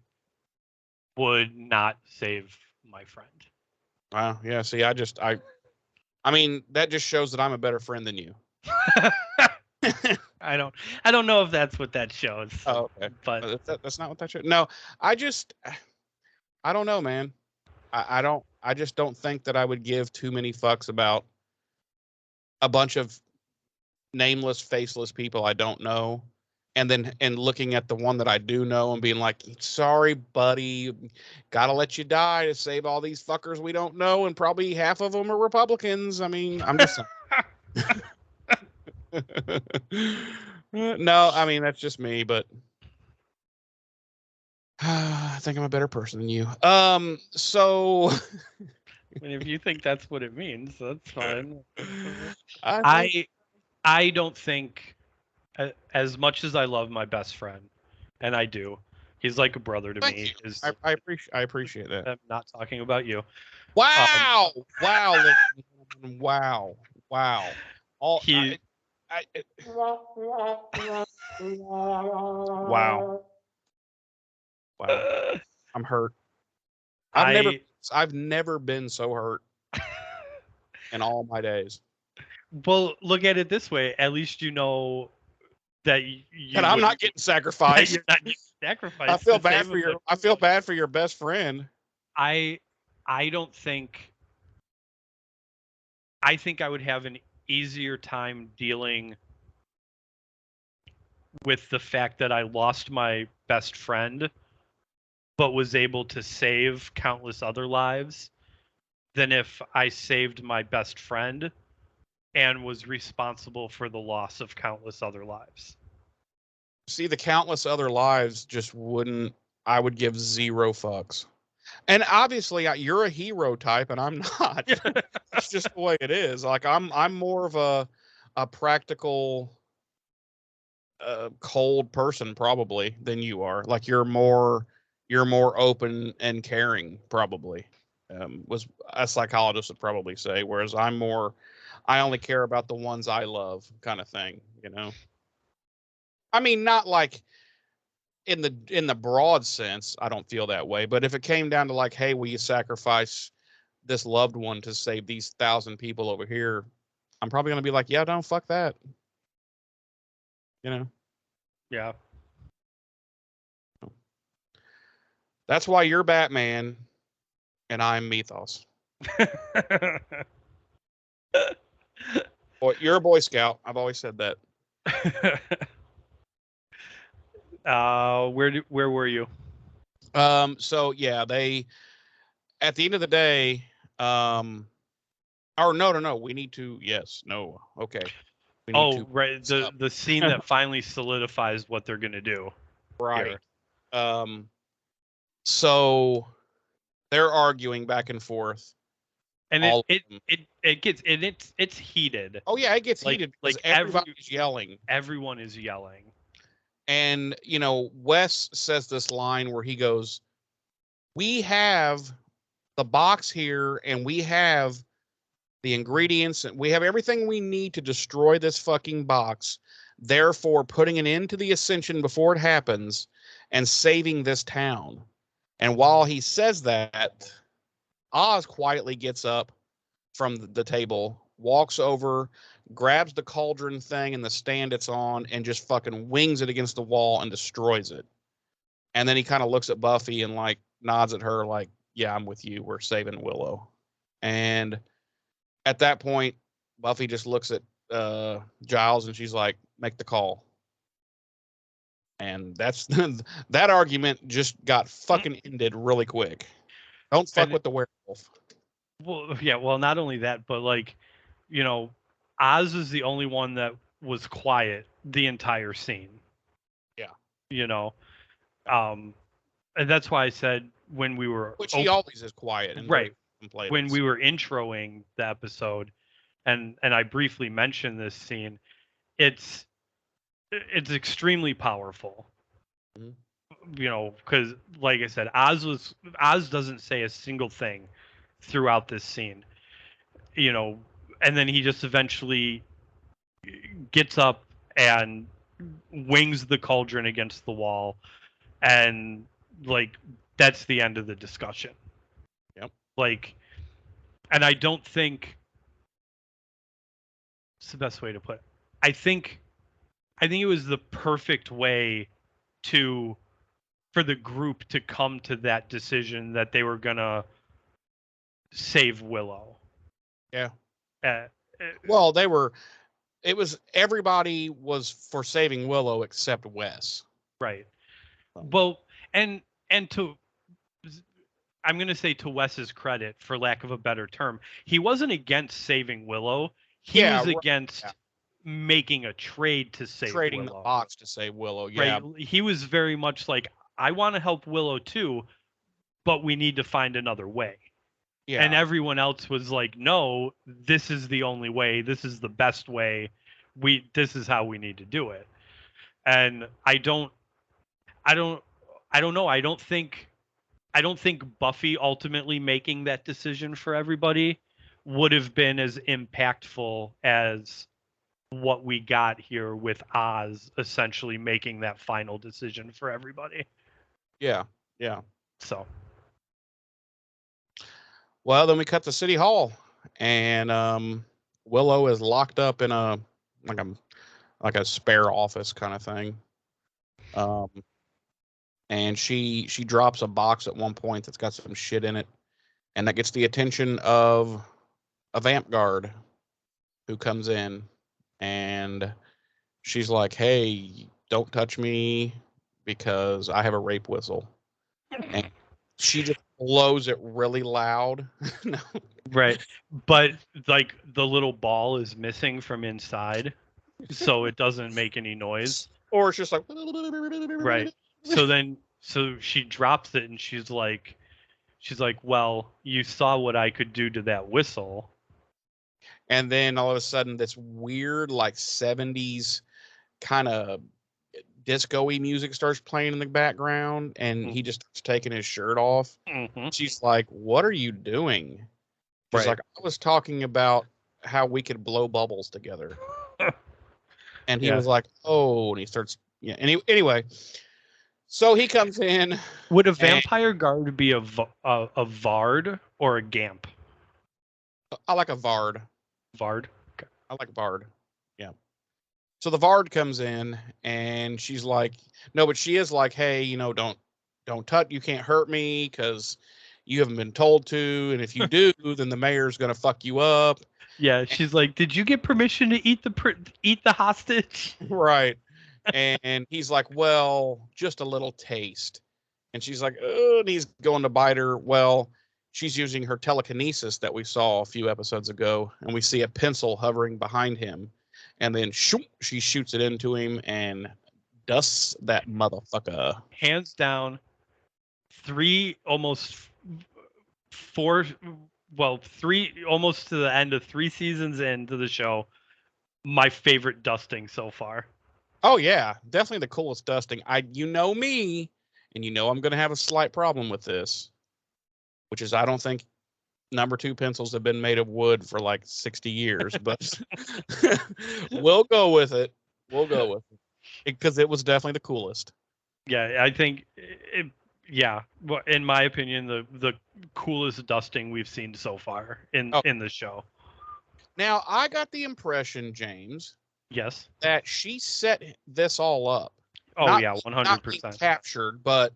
would not save my friend. Wow. Yeah. See, I mean, that just shows that I'm a better friend than you. I don't know if that's what that shows. Oh, okay. But That's not what that shows. No, I don't know, man. I just don't think that I would give too many fucks about a bunch of nameless, faceless people I don't know. And looking at the one that I do know and being like, sorry, buddy, gotta let you die to save all these fuckers we don't know, and probably half of them are Republicans. I mean, I'm just no, I mean that's just me, but I think I'm a better person than you. So I mean, if you think that's what it means, that's fine. I I don't think, as much as I love my best friend, and I do, he's like a brother to me. I appreciate that. I'm not talking about you. Wow! Wow! ladies and gentlemen, wow! Wow! All wow! Wow! I'm hurt. I've never been so hurt in all my days. Well, look at it this way. At least you know that And I'm not getting sacrificed. You're not getting sacrificed. I feel bad for your best friend. I don't think. I think I would have an easier time dealing with the fact that I lost my best friend, but was able to save countless other lives, than if I saved my best friend and was responsible for the loss of countless other lives. See, the countless other lives just wouldn't. I would give zero fucks. And obviously, you're a hero type, and I'm not. It's just the way it is. Like I'm more of a practical, cold person probably than you are. Like you're more open and caring probably. Was a psychologist would probably say. Whereas I only care about the ones I love, kind of thing. You know. I mean, not like in the broad sense, I don't feel that way. But if it came down to like, hey, will you sacrifice this loved one to save these 1,000 people over here? I'm probably gonna be like, yeah, don't fuck that. You know. Yeah. That's why you're Batman, and I'm Mythos. Boy, you're a Boy Scout. I've always said that. Where were you? So yeah, they at the end of the day, or no, we need to, yes, no, okay. We need to right, the scene that finally solidifies what they're gonna do. Right. Here. So they're arguing back and forth. And it's heated. Oh yeah, it gets heated because everybody's yelling. Everyone is yelling. And, you know, Wes says this line where he goes, we have the box here and we have the ingredients and we have everything we need to destroy this fucking box. Therefore, putting an end to the Ascension before it happens and saving this town. And while he says that, Oz quietly gets up from the table, walks over, grabs the cauldron thing and the stand it's on, and just fucking wings it against the wall and destroys it. And then he kind of looks at Buffy and like, nods at her like, yeah, I'm with you. We're saving Willow. And at that point, Buffy just looks at Giles and she's like, make the call. And that's that argument just got fucking ended really quick. Don't fuck with the werewolf. Well, yeah, well, not only that, but like, Oz is the only one that was quiet the entire scene. Yeah. And that's why I said when we were Which he always is quiet and right when we so. were introing the episode, and I briefly mentioned this scene, it's extremely powerful. Mm-hmm. Because like I said, Oz doesn't say a single thing throughout this scene, and then he just eventually gets up and wings the cauldron against the wall, and like that's the end of the discussion. Yep. Like, and I don't think it's the best way to put it. I think it was the perfect way for the group to come to that decision that they were gonna save Willow. Yeah. Well, everybody was for saving Willow except Wes. Right. Well, and I'm going to say to Wes's credit, for lack of a better term, he wasn't against saving Willow. He was against making a trade to save Trading Willow. The box to save Willow. Yeah. Right. He was very much like, I want to help Willow too, but we need to find another way. Yeah. And everyone else was like, no, this is the only way. This is the best way. This is how we need to do it. And I don't know. I don't think Buffy ultimately making that decision for everybody would have been as impactful as what we got here with Oz essentially making that final decision for everybody. Yeah. Yeah. So. Well, then we cut to City Hall, and Willow is locked up in a spare office kind of thing. And she drops a box at one point that's got some shit in it, and that gets the attention of a vamp guard who comes in, and she's like, "Hey, don't touch me because I have a rape whistle." And she just blows it really loud. No. Right. But like the little ball is missing from inside, so it doesn't make any noise. Or it's just like right. So she drops it and she's like, well, you saw what I could do to that whistle. And then all of a sudden this weird like 70s kind of disco-y music starts playing in the background, and he just starts taking his shirt off. She's like, what are you doing? He's like, I was talking about how we could blow bubbles together. And he was like, oh, and he starts, anyway, so he comes in. Would a vampire guard be a Vard or a Gamp? I like a Vard. Vard? Okay. I like Vard. Yeah. So the Vard comes in, and she's like, no, but she is like, hey, don't touch, you can't hurt me because you haven't been told to, and if you do, then the mayor's gonna fuck you up. Yeah, she's like, did you get permission to eat the hostage? Right. And he's like, well, just a little taste. And she's like, oh, and he's going to bite her. Well, she's using her telekinesis that we saw a few episodes ago, and we see a pencil hovering behind him. And then shoot, she shoots it into him and dusts that motherfucker. Hands down, almost to the end of 3 seasons into the show, my favorite dusting so far. Oh yeah, definitely the coolest dusting. You know me, and I'm going to have a slight problem with this, which is I don't think number 2 pencils have been made of wood for like 60 years, but we'll go with it. Because it was definitely the coolest. Yeah, I think well, in my opinion, the coolest dusting we've seen so far in the show. Now, I got the impression, James, yes, that she set this all up. Oh, yeah, 100%. Captured, but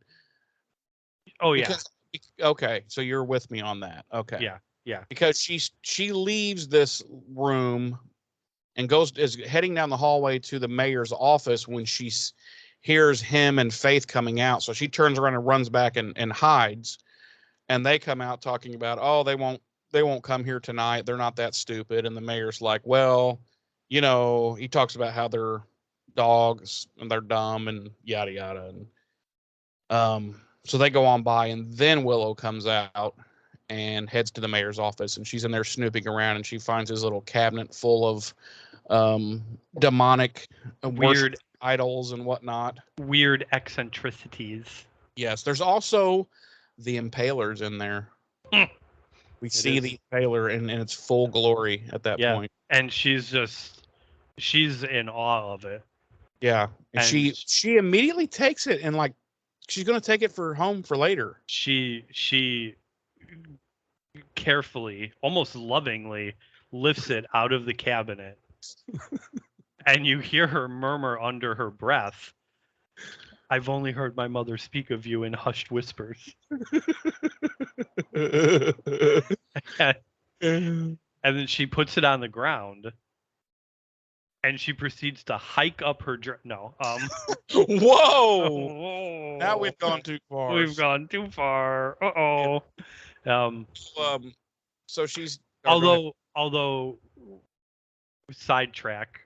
oh yeah, Okay, so you're with me on that. Okay. Yeah. Because she leaves this room and is heading down the hallway to the mayor's office when she hears him and Faith coming out. So she turns around and runs back and hides. And they come out talking about, oh, they won't come here tonight. They're not that stupid. And the mayor's like, well, he talks about how they're dogs and they're dumb and yada yada. And so they go on by, and then Willow comes out and heads to the mayor's office, and she's in there snooping around, and she finds his little cabinet full of demonic Weird idols and whatnot. Weird eccentricities. Yes, there's also the Impalers in there. We see the Impaler in its full glory at that point. And she's in awe of it. Yeah. And she immediately takes it and she's going to take it home for later. She carefully, almost lovingly lifts it out of the cabinet. And you hear her murmur under her breath, "I've only heard my mother speak of you in hushed whispers." And then she puts it on the ground, and she proceeds to hike up her Whoa! Now we've gone too far. We've gone too far. Uh-oh. So she's although sidetrack,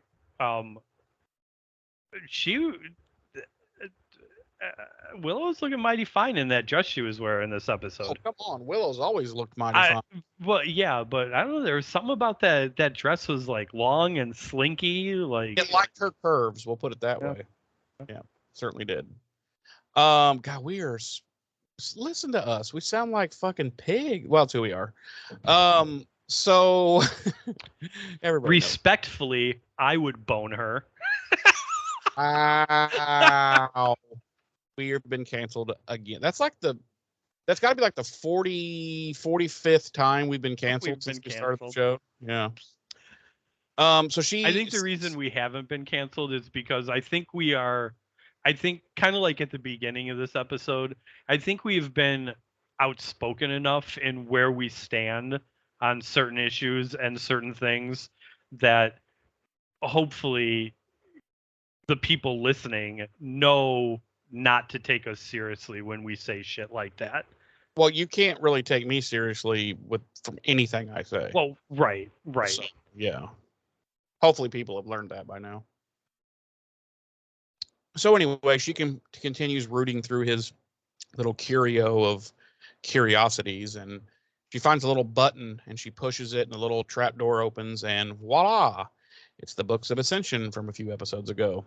Willow's looking mighty fine in that dress she was wearing this episode. Oh, come on. Willow's always looked mighty fine. Well, yeah, but I don't know. There was something about that dress was long and slinky. It liked her curves. We'll put it that way. Yeah, certainly did. God, we are. Listen to us. We sound like fucking pig. Well, that's who we are. So everybody respectfully, I would bone her. Wow. We have been canceled again. That's got to be the 45th time we've been canceled since we started the show. Yeah. I think the reason we haven't been canceled is because I think kind of like at the beginning of this episode, I think we've been outspoken enough in where we stand on certain issues and certain things that hopefully the people listening know not to take us seriously when we say shit like that. Well, you can't really take me seriously from anything I say. Well, right. So, yeah. Hopefully people have learned that by now. So anyway, she continues rooting through his little curio of curiosities, and she finds a little button, and she pushes it, and a little trap door opens, and voila! It's the books of Ascension from a few episodes ago.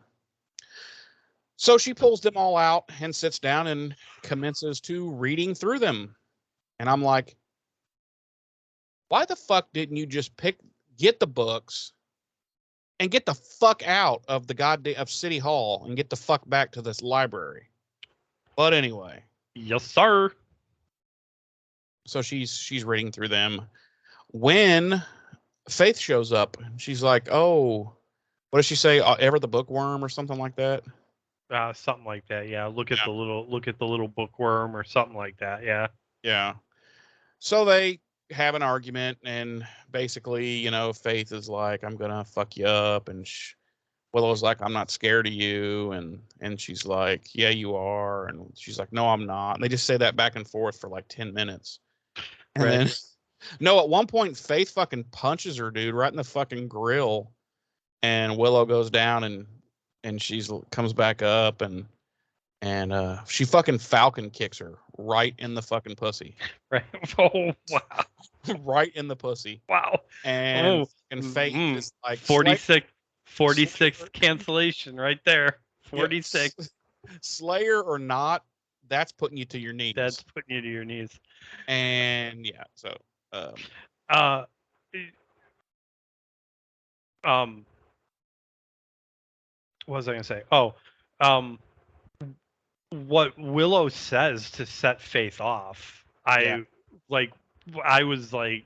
So she pulls them all out and sits down and commences to reading through them. And I'm like, why the fuck didn't you just get the books and get the fuck out of of City Hall and get the fuck back to this library? But anyway. Yes, sir. So she's reading through them. When Faith shows up, she's like, oh, what does she say? Ever the bookworm or something like that? Something like that. Yeah. Look at the little bookworm or something like that. Yeah. Yeah. So they have an argument, and basically, Faith is like, I'm gonna fuck you up, and Willow's like, I'm not scared of you, and she's like, yeah, you are, and she's like, no, I'm not. And they just say that back and forth for 10 minutes. And then at one point, Faith fucking punches her, dude, right in the fucking grill, and Willow goes down, and she comes back up, and she fucking falcon kicks her right in the fucking pussy. Right. Oh, wow. Right in the pussy. Wow. And Faith is like 46 cancellation right there. 46. Yeah, Slayer or not, that's putting you to your knees. That's putting you to your knees. And yeah, so what was I gonna say? Oh, what Willow says to set Faith off, I was like,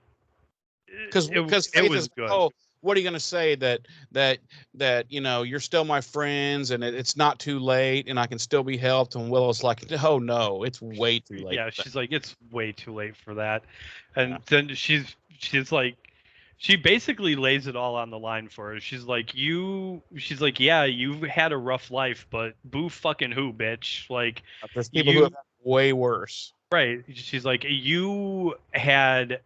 because Faith was is good. Oh, what are you gonna say that you're still my friends and it's not too late and I can still be helped? And Willow's like, oh no, it's way too late. Yeah, she's like, it's way too late for that. And Yeah. then she's like, she basically lays it all on the line for her. She's like, yeah, you've had a rough life, but boo fucking who, bitch? Like, There's people who have way worse. right. She's like, you had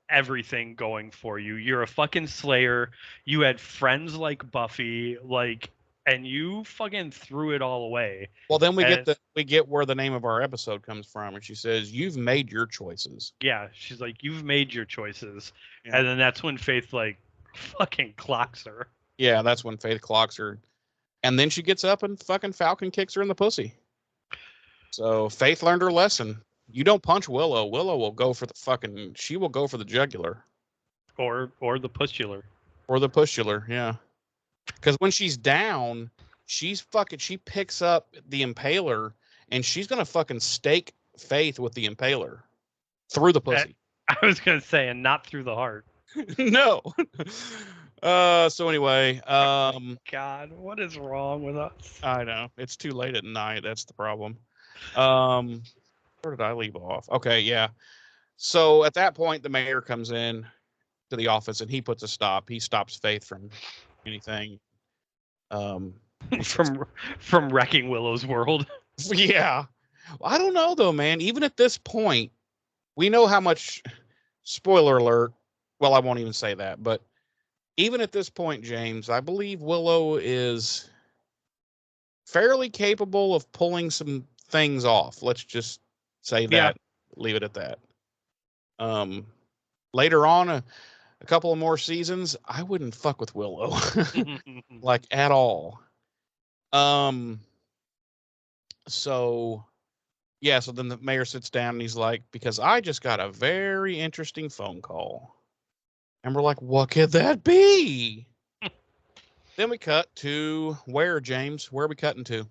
everything going for you. You're a fucking slayer. You had friends like Buffy, like, and you fucking threw it all away. Well, then we get where the name of our episode comes from, and she says, "You've made your choices." Yeah, she's like, you've made your choices. Yeah. And then that's when Faith like fucking clocks her. Yeah, that's when Faith clocks her, and then she gets up and fucking Falcon kicks her in the pussy. So Faith learned her lesson. You don't punch Willow. Willow will go for she will go for the jugular. Or the pustular. Or the pustular, yeah. Because when she's down, she picks up the impaler and she's gonna fucking stake Faith with the impaler through the pussy. I was gonna say, and not through the heart. No. So anyway, God, what is wrong with us? I know it's too late at night. That's the problem. Where did I leave off? Okay, yeah. So at that point, the mayor comes in to the office and he puts a stop. He stops Faith from anything. From wrecking Willow's world. Yeah. Well, I don't know though, man. Even at this point, we know how much. Spoiler alert. Well, I won't even say that, but even at this point, James, I believe Willow is fairly capable of pulling some things off. Let's just say that. Yeah. Leave it at that. Later on, a couple of more seasons, I wouldn't fuck with Willow like at all. So yeah, so then the mayor sits down and he's like, because I just got a very interesting phone call. And we're like, what could that be? Then we cut to where, James? Where are we cutting to?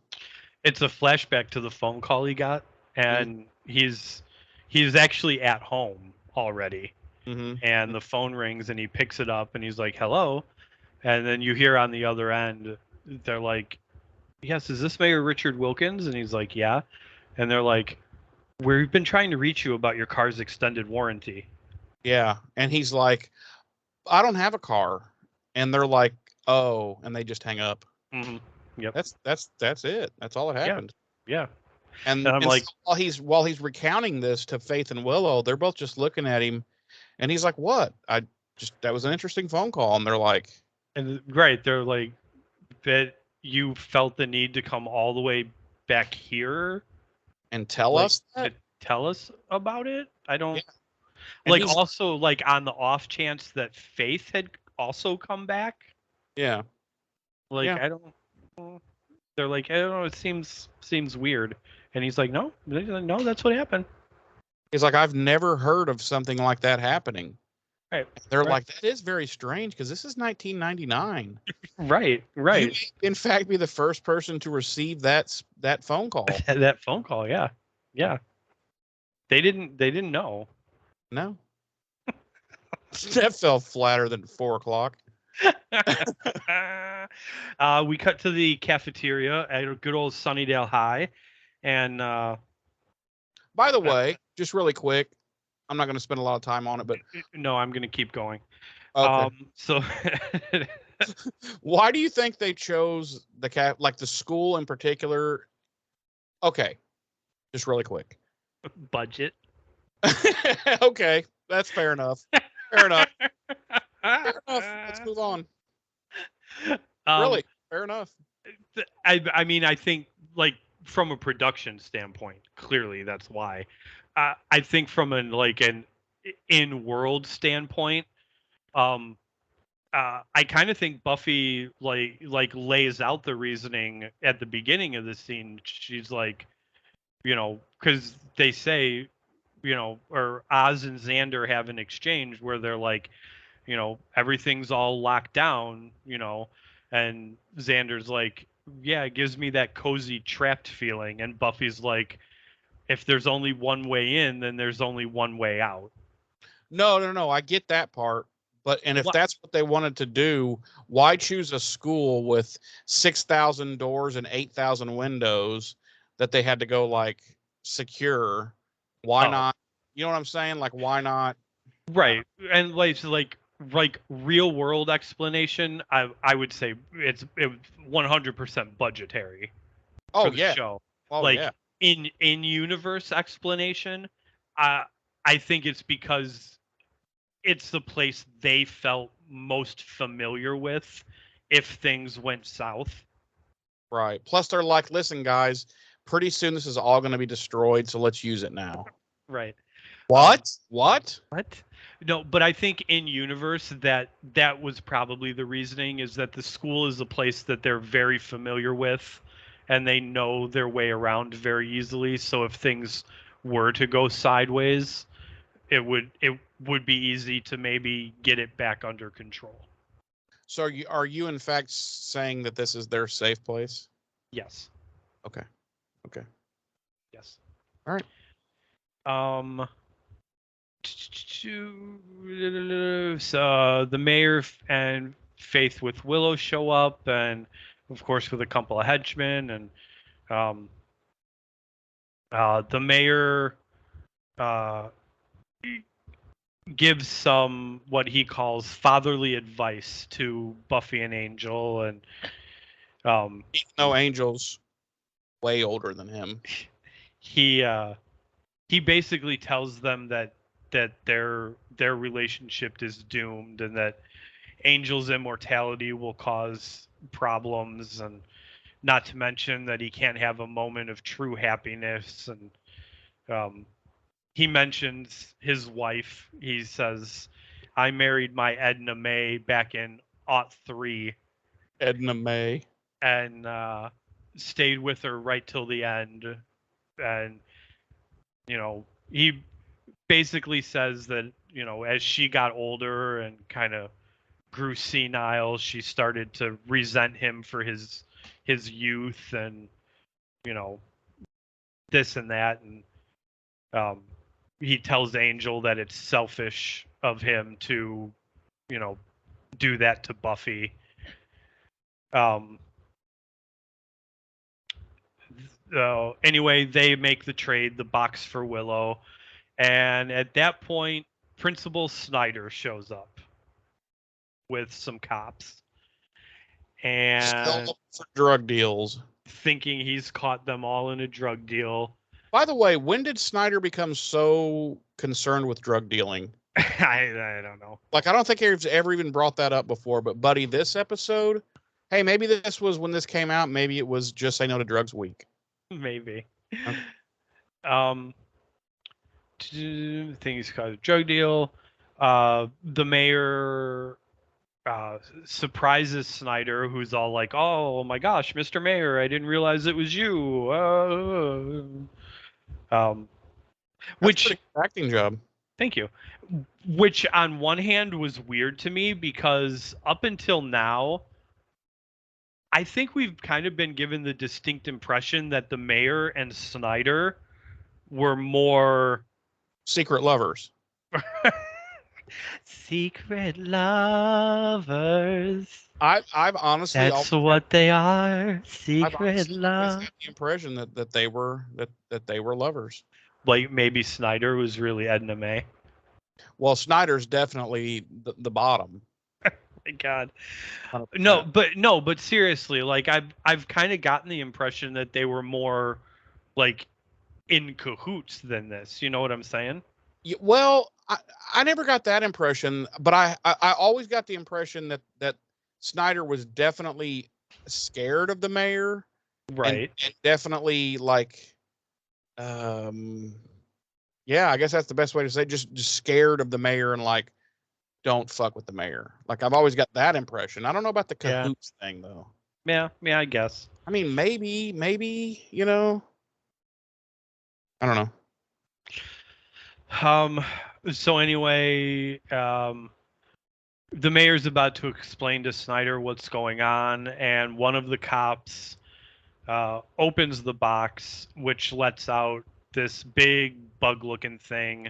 It's a flashback to the phone call he got, and he's actually at home already. Mm-hmm. And the phone rings and he picks it up and he's like, hello. And then you hear on the other end, they're like, yes, is this Mayor Richard Wilkins? And he's like, yeah. And they're like, we've been trying to reach you about your car's extended warranty. Yeah. And he's like, I don't have a car. And they're like, oh, and they just hang up. Mm-hmm. Yep. That's it. That's all that happened. Yeah. And I'm like, so while he's recounting this to Faith and Willow, they're both just looking at him, and he's like, "What? That was an interesting phone call." And they're like, they're like, that you felt the need to come all the way back here and tell us that? to tell us about it. I don't Yeah. also like on the off chance that Faith had also come back. Yeah. Like Yeah. I don't. They're like, I don't know. It seems weird. And he's like, no, that's what happened. He's like, I've never heard of something like that happening. Right. They're like, that is very strange because this is 1999. Right. You may, in fact, be the first person to receive that phone call. That phone call, yeah. They didn't know. No. That fell flatter than 4:00. We cut to the cafeteria at a good old Sunnydale High, and by the way, just really quick, I'm not going to spend a lot of time on it, but no, I'm going to keep going. okay. So why do you think they chose the school in particular? Okay, just really quick. Budget. Okay, that's fair enough. Fair enough. Fair enough. Let's move on. Really, fair enough. I mean, I think like from a production standpoint, clearly that's why. I think from an in-world standpoint, I kind of think Buffy like lays out the reasoning at the beginning of the scene. She's like, because they say, or Oz and Xander have an exchange where they're like, everything's all locked down, and Xander's like, yeah, it gives me that cozy trapped feeling. And Buffy's like, if there's only one way in, then there's only one way out. No. I get that part. And if What- that's what they wanted to do, why choose a school with 6,000 doors and 8,000 windows that they had to go like secure? Why Oh. not? You know what I'm saying? Like, why not? Right, and like real world explanation, I would say it was 100% budgetary for Oh the yeah. show. Oh Like yeah. in universe explanation, I think it's because it's the place they felt most familiar with if things went south. Right. Plus, they're like, listen, guys, pretty soon this is all going to be destroyed, so let's use it now. Right. What? What? No, but I think in universe that was probably the reasoning, is that the school is a place that they're very familiar with and they know their way around very easily. So if things were to go sideways, it would be easy to maybe get it back under control. So are you in fact saying that this is their safe place? Yes. Okay. Okay. Yes. All right. So the mayor and Faith with Willow show up, and of course with a couple of henchmen, and the mayor gives some what he calls fatherly advice to Buffy and Angel, and Even though Angel's way older than him. he basically tells them that their relationship is doomed, and that Angel's immortality will cause problems, and not to mention that he can't have a moment of true happiness. And he mentions his wife. He says, I married my Edna May back in '03 Edna May. and stayed with her right till the end. And he basically says that as she got older and kind of grew senile, she started to resent him for his youth, and this and that, and he tells Angel that it's selfish of him to do that to Buffy. Anyway, they make the trade, the box for Willow, and at that point Principal Snyder shows up with some cops, and Still looking for drug deals. thinking he's caught them all in a drug deal. By the way, when did Snyder become so concerned with drug dealing? I don't know. Like, I don't think he's ever even brought that up before. But, buddy, this episode, hey, maybe this was when this came out. Maybe it was just Say No to Drugs week. Maybe. Okay. Things caused a drug deal. The mayor surprises Snyder, who's all like, "Oh my gosh, Mr. Mayor, I didn't realize it was you." Which Pretty good acting job. Thank you. Which on one hand was weird to me, because up until now, I think we've kind of been given the distinct impression that the mayor and Snyder were more Secret lovers. secret lovers. I've honestly That's what they are. I've Secret honestly always love. had the impression that they were lovers. Like maybe Snyder was really Edna May. Well, Snyder's definitely the bottom. My God. 100%. No, but seriously, like I've kind of gotten the impression that they were more like in cahoots than this. You know what I'm saying? Yeah, well, I never got that impression, but I always got the impression that Snyder was definitely scared of the mayor, Right. and definitely like, yeah, I guess that's the best way to say it, just scared of the mayor and like, don't fuck with the mayor. Like, I've always got that impression. I don't know about the Yeah. cahoots thing though. Yeah, I guess. I mean, maybe, I don't know. So anyway, the mayor's about to explain to Snyder what's going on, and one of the cops opens the box, which lets out this big bug-looking thing.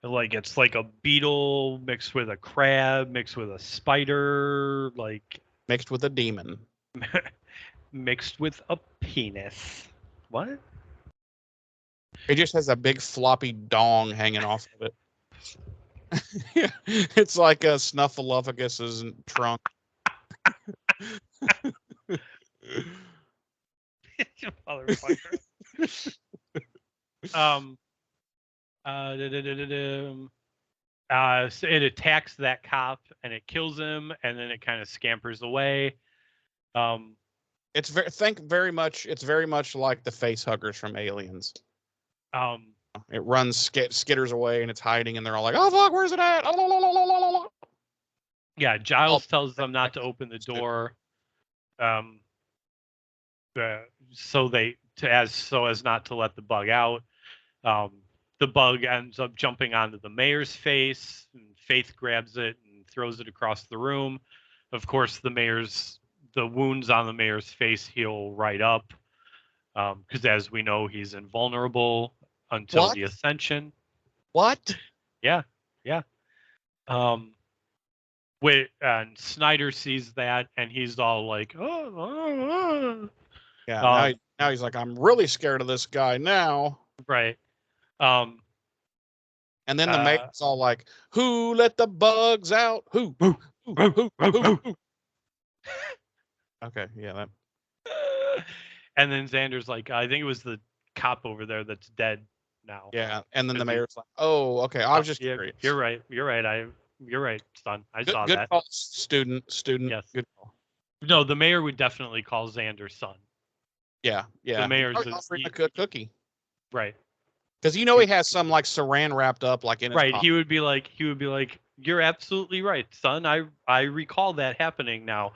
Like it's like a beetle mixed with a crab, mixed with a spider, like Mixed with a demon. mixed with a penis. What? It just has a big floppy dong hanging off of it. It's like a Snuffleupagus's trunk. You motherfucker. So it attacks that cop and it kills him, and then it kind of scampers away. It's very much like the face huggers from Aliens. It runs, skitters away, and it's hiding, and they're all like, "Oh fuck, where's it at?" Yeah, Giles tells them not to open the door, so as not to let the bug out. The bug ends up jumping onto the mayor's face, and Faith grabs it and throws it across the room. Of course, the wounds on the mayor's face heal right up, because as we know, he's invulnerable until the Ascension. What? Yeah. And Snyder sees that, and he's all like, "Oh." Yeah. Now he's like, "I'm really scared of this guy now." Right. And then the mayor's all like, "Who let the bugs out? Who? Who? Okay, yeah. That. And then Xander's like, "I think it was the cop over there that's dead now." Yeah, and then the mayor's like, "Oh, okay. I was just curious." You're right. You're right, son. I saw good that. Call, student. Yes. Good call. No, the mayor would definitely call Xander son. Yeah. The mayor's offering a good cookie. Right. Because he has some like saran wrapped up like in his right. pocket. He would be like, "You're absolutely right, son. I recall that happening now.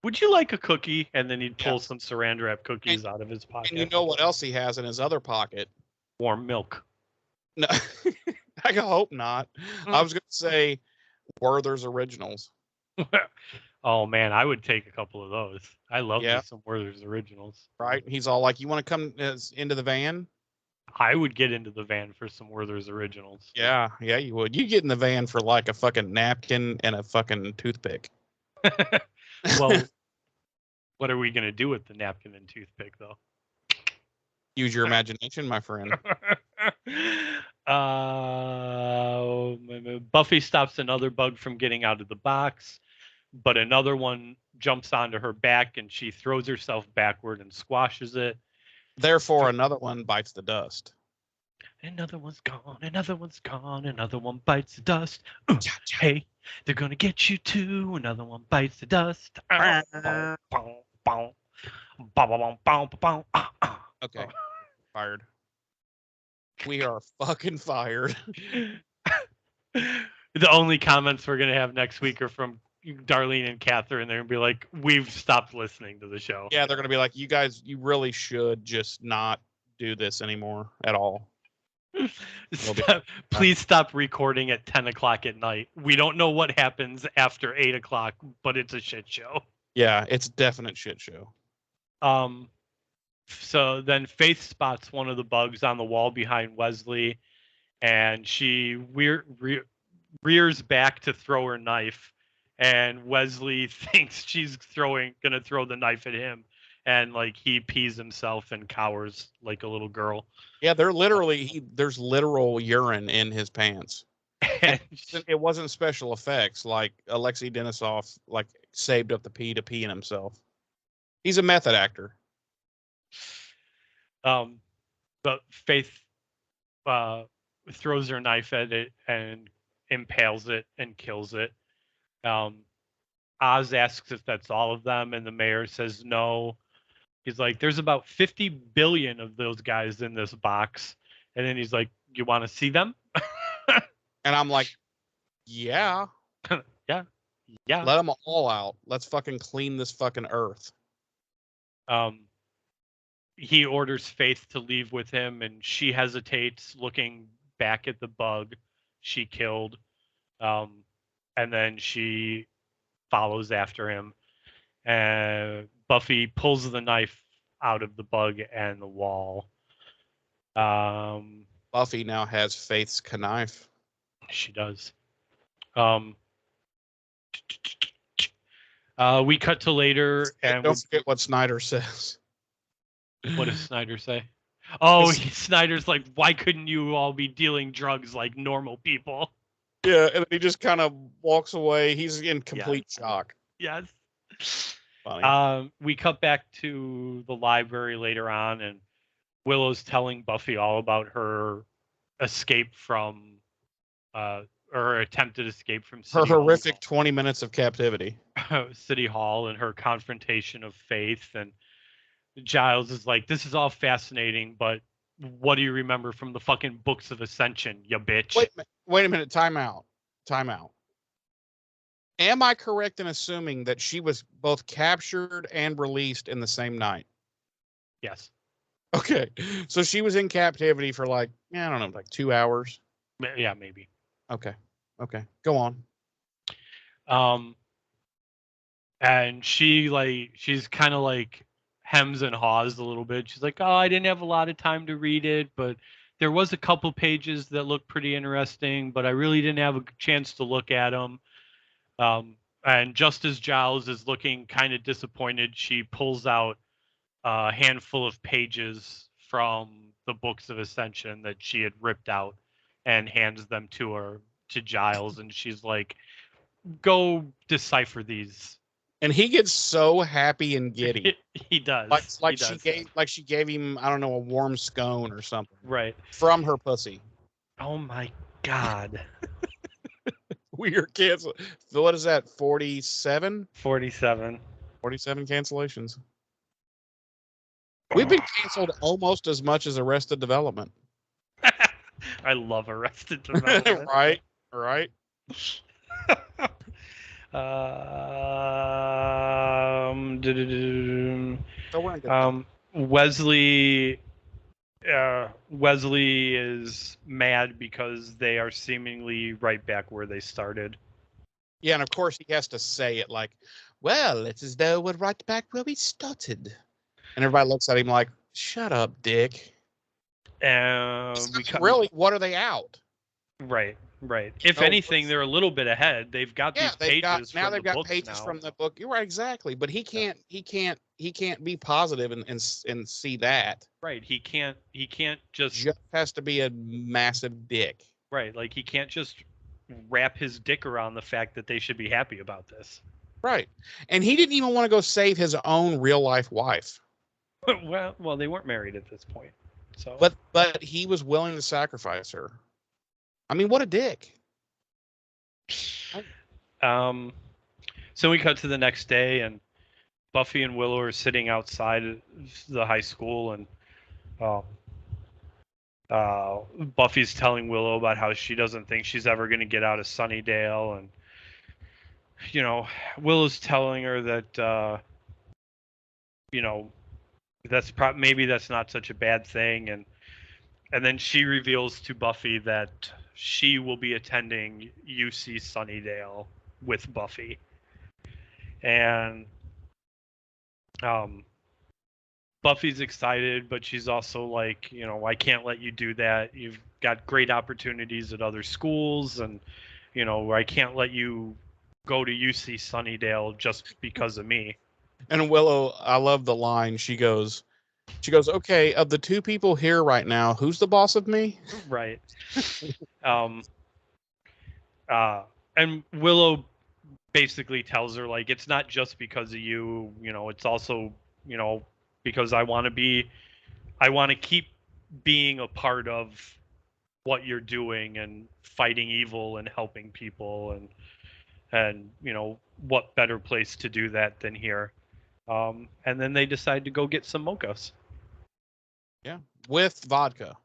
Would you like a cookie?" And then he'd pull some saran wrap cookies out of his pocket. And you know what else he has in his other pocket? Warm milk. No, I hope not. I was going to say Werther's Originals. Oh man, I would take a couple of those. I love me some Werther's Originals. Right? He's all like, "You want to come into the van?" I would get into the van for some Werther's Originals. Yeah, you would. You get in the van for like a fucking napkin and a fucking toothpick. Well, what are we gonna do with the napkin and toothpick, though? Use your imagination, my friend. Buffy stops another bug from getting out of the box, but another one jumps onto her back, and she throws herself backward and squashes it. Therefore, another one bites the dust. Another one's gone. Another one's gone. Another one bites the dust. Hey, they're gonna get you too. Another one bites the dust. Okay, fired. We are fucking fired. The only comments we're gonna have next week are from Darlene and Catherine. They're gonna be like, "We've stopped listening to the show." Yeah, they're gonna be like, "You guys, you really should just not do this anymore at all." Please stop recording at 10 o'clock at night. We don't know what happens after 8 o'clock, but it's a shit show. Yeah, it's a definite shit show. So then Faith spots one of the bugs on the wall behind Wesley, and she rears back to throw her knife, and Wesley thinks she's gonna throw the knife at him, and like he pees himself and cowers like a little girl. Yeah, there's literal urine in his pants. It wasn't special effects like Alexei Denisov like saved up the pee to pee in himself. He's a method actor. But Faith throws her knife at it and impales it and kills it. Oz asks if that's all of them, and the mayor says no. He's like, "There's about 50 billion of those guys in this box," and then he's like, "You want to see them?" And I'm like, "Yeah, yeah. Let them all out. Let's fucking clean this fucking earth." He orders Faith to leave with him, and she hesitates, looking back at the bug she killed, and then she follows after him. Buffy pulls the knife out of the bug and the wall. Buffy now has Faith's knife. She does. We cut to later, and don't forget what Snyder says. what does Snyder say? Oh, It's- Snyder's like, why couldn't you all be dealing drugs like normal people? Yeah, and then he just kind of walks away. He's in complete shock. Yes. Funny. We cut back to the library later on, and Willow's telling Buffy all about her escape from, or attempted escape from Her City Hall. horrific 20 minutes of captivity. City Hall, and her confrontation of Faith. And Giles is like, this is all fascinating, but what do you remember from the fucking books of Ascension, you bitch? Wait a minute. Time out. Am I correct in assuming that she was both captured and released in the same night? Yes. Okay. So she was in captivity for like, I don't know, like 2 hours. Yeah, maybe. Okay. Go on. And she's kind of like hems and haws a little bit. She's like, oh, I didn't have a lot of time to read it, but there was a couple pages that looked pretty interesting, but I really didn't have a chance to look at them. And just as Giles is looking kind of disappointed, she pulls out a handful of pages from the books of Ascension that she had ripped out and hands them to Giles, and she's like, go decipher these. And he gets so happy and giddy. He does. She gave him, I don't know, a warm scone or something. Right. From her pussy. Oh my God. We are canceled. So what is that? 47? 47. 47 cancellations. We've been canceled almost as much as Arrested Development. I love Arrested Development. Right. Wesley is mad because they are seemingly right back where they started. Yeah, and of course he has to say it like, well, it's as though we're right back where we started. And everybody looks at him like, shut up, dick. Really, what are they out? Right. If anything, they're a little bit ahead. They've got these pages. They've got pages from the book. You're right, exactly. But he can't be positive and see that. Right. He can't just has to be a massive dick. Right. Like he can't just wrap his dick around the fact that they should be happy about this. Right. And he didn't even want to go save his own real life wife. well, they weren't married at this point. So But he was willing to sacrifice her. I mean, what a dick. So we cut to the next day, and Buffy and Willow are sitting outside the high school, and Buffy's telling Willow about how she doesn't think she's ever going to get out of Sunnydale, and Willow's telling her that maybe that's not such a bad thing, and then she reveals to Buffy that she will be attending UC Sunnydale with Buffy. And Buffy's excited, but she's also like, I can't let you do that. You've got great opportunities at other schools, and I can't let you go to UC Sunnydale just because of me. And Willow, I love the line. She goes, okay, of the two people here right now, who's the boss of me? Right. And Willow basically tells her, like, it's not just because of you, it's also, because I want to keep being a part of what you're doing and fighting evil and helping people, and what better place to do that than here. And then they decide to go get some mochas. Yeah, with vodka.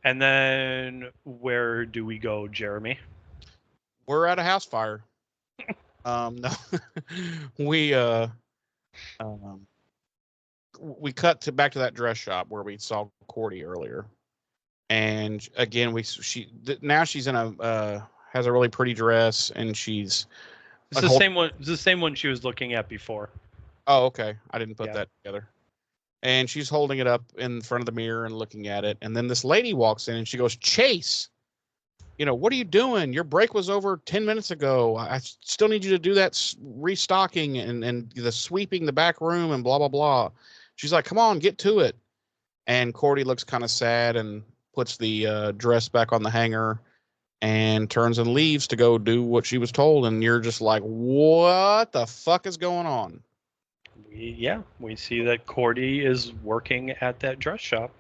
And then where do we go, Jeremy? We're at a house fire. No, we cut back to that dress shop where we saw Cordy earlier, and again now she's in has a really pretty dress, and she's it's the same one. It's the same one she was looking at before. Oh, okay. I didn't put that together. And she's holding it up in front of the mirror and looking at it. And then this lady walks in and she goes, Chase, what are you doing? Your break was over 10 minutes ago. I still need you to do that restocking and the sweeping the back room and blah, blah, blah. She's like, come on, get to it. And Cordy looks kind of sad and puts the dress back on the hanger and turns and leaves to go do what she was told. And you're just like, what the fuck is going on? We see that Cordy is working at that dress shop.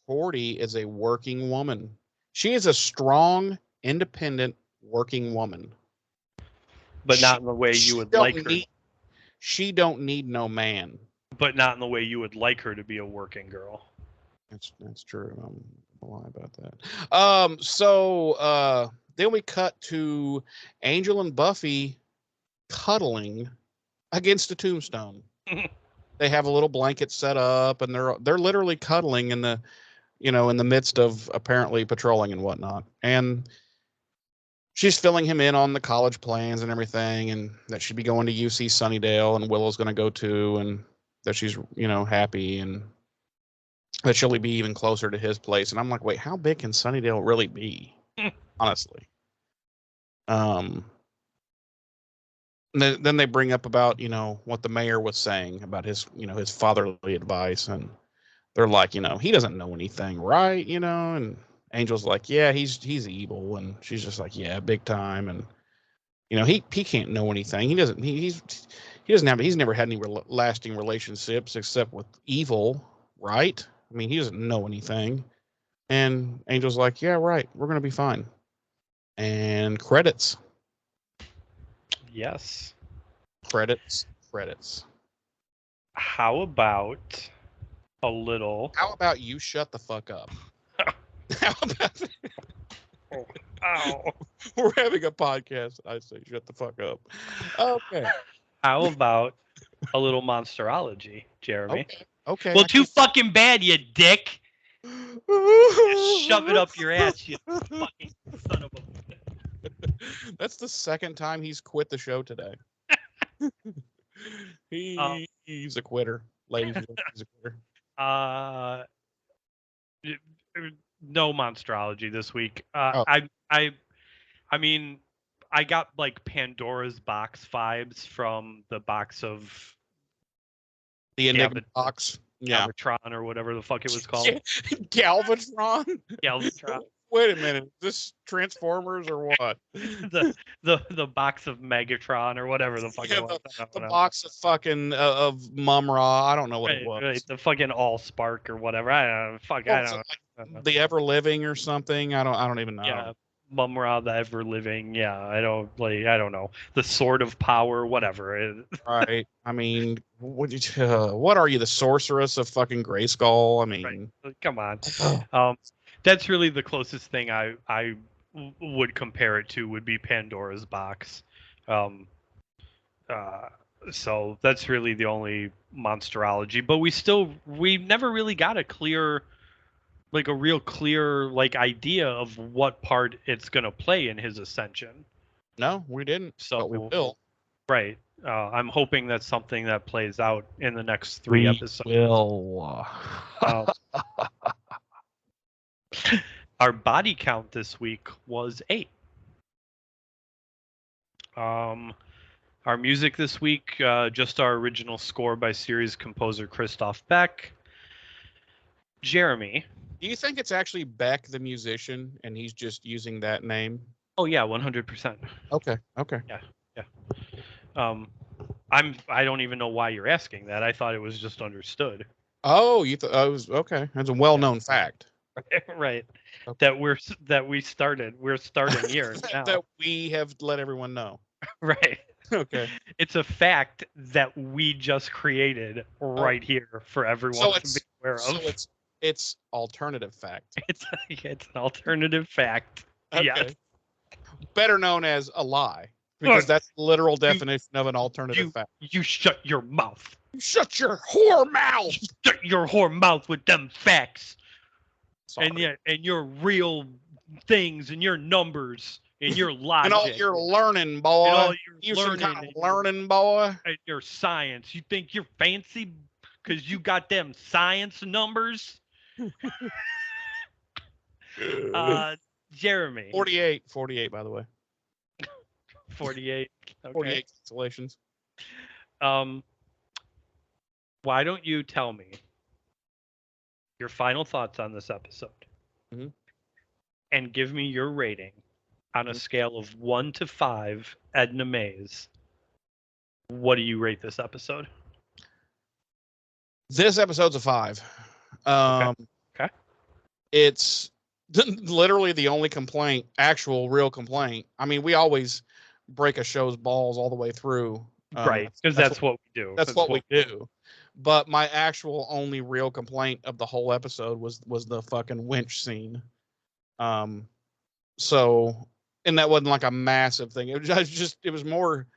Cordy is a working woman. She is a strong, independent, working woman. But not in the way you would like her. She don't need no man. But not in the way you would like her to be a working girl. That's true. I'm gonna lie about that. So then we cut to Angel and Buffy cuddling against a tombstone. They have a little blanket set up, and they're literally cuddling in the midst of apparently patrolling and whatnot. And she's filling him in on the college plans and everything, and that she'd be going to UC Sunnydale, and Willow's going to go too, and that she's happy, and that she'll be even closer to his place. And I'm like, wait, how big can Sunnydale really be? Honestly. Then they bring up about what the mayor was saying about his his fatherly advice, and they're like, he doesn't know anything, right? And Angel's like, yeah, he's evil, and she's just like, yeah, big time, and he can't know anything. He's never had any lasting relationships except with evil, right? I mean, he doesn't know anything. And Angel's like, yeah, right, we're gonna be fine. And credits. Yes. Credits. How about a little? How about you shut the fuck up? How about Oh, ow. We're having a podcast. I say shut the fuck up. Okay. How about a little monsterology, Jeremy? Okay. Well, too fucking bad, you dick. Just shove it up your ass, you fucking son of a. That's the second time he's quit the show today. He's a quitter, ladies and gentlemen. He's a quitter. No monsterology this week. Oh. I mean, I got like Pandora's box vibes from the box of the Enigma box. Yeah. Galvatron or whatever the fuck it was called. Galvatron? Galvatron. Wait a minute. Is this Transformers or what? the box of Megatron or whatever the fuck it was. The box of fucking of Mum-Ra. I don't know what it was. Right, the fucking Allspark or whatever. I don't know. Fuck, I don't know. The Ever Living or something. I don't even know. Yeah. Mum-Ra, the Ever Living. Yeah, I don't know. The Sword of Power, whatever. Right. I mean, what are you, the sorceress of fucking Grayskull? I mean, right. Come on. That's really the closest thing I would compare it to would be Pandora's box. So that's really the only monsterology. But we never really got a real clear idea of what part it's gonna play in his ascension. No, we didn't. So but we will. Right. I'm hoping that's something that plays out in the next 3 episodes. Will. Our body count this week was 8. Our music this week, just our original score by series composer Christoph Beck. Jeremy. Do you think it's actually Beck the musician and he's just using that name? Oh yeah, 100%. Okay. Yeah. I don't even know why you're asking that. I thought it was just understood. Oh, you thought it was okay. That's a well-known fact. Right. Okay. We're starting here now. That we have let everyone know. Right. Okay. It's a fact that we just created right here for everyone to be aware of. So it's alternative fact. It's an alternative fact. Okay. Yeah. Better known as a lie, because that's the literal definition of an alternative fact. You shut your mouth. You shut your whore mouth. Shut your whore mouth with them facts. Sorry. And your real things and your numbers and your logic. And all your learning, boy. You some kind of learning, boy. And your science. You think you're fancy, because you got them science numbers. Jeremy. 48, by the way. 48. Okay. 48 cancellations. Why don't you tell me your final thoughts on this episode? Mm-hmm. And give me your rating on a scale of 1 to 5, Edna Mays. What do you rate this episode? This episode's a 5. Okay. It's literally the only complaint, actual real complaint. I mean, we always break a show's balls all the way through. Right, because that's what we do. That's what we do. But my actual only real complaint of the whole episode was the fucking winch scene. So, and that wasn't like a massive thing. It was just it was more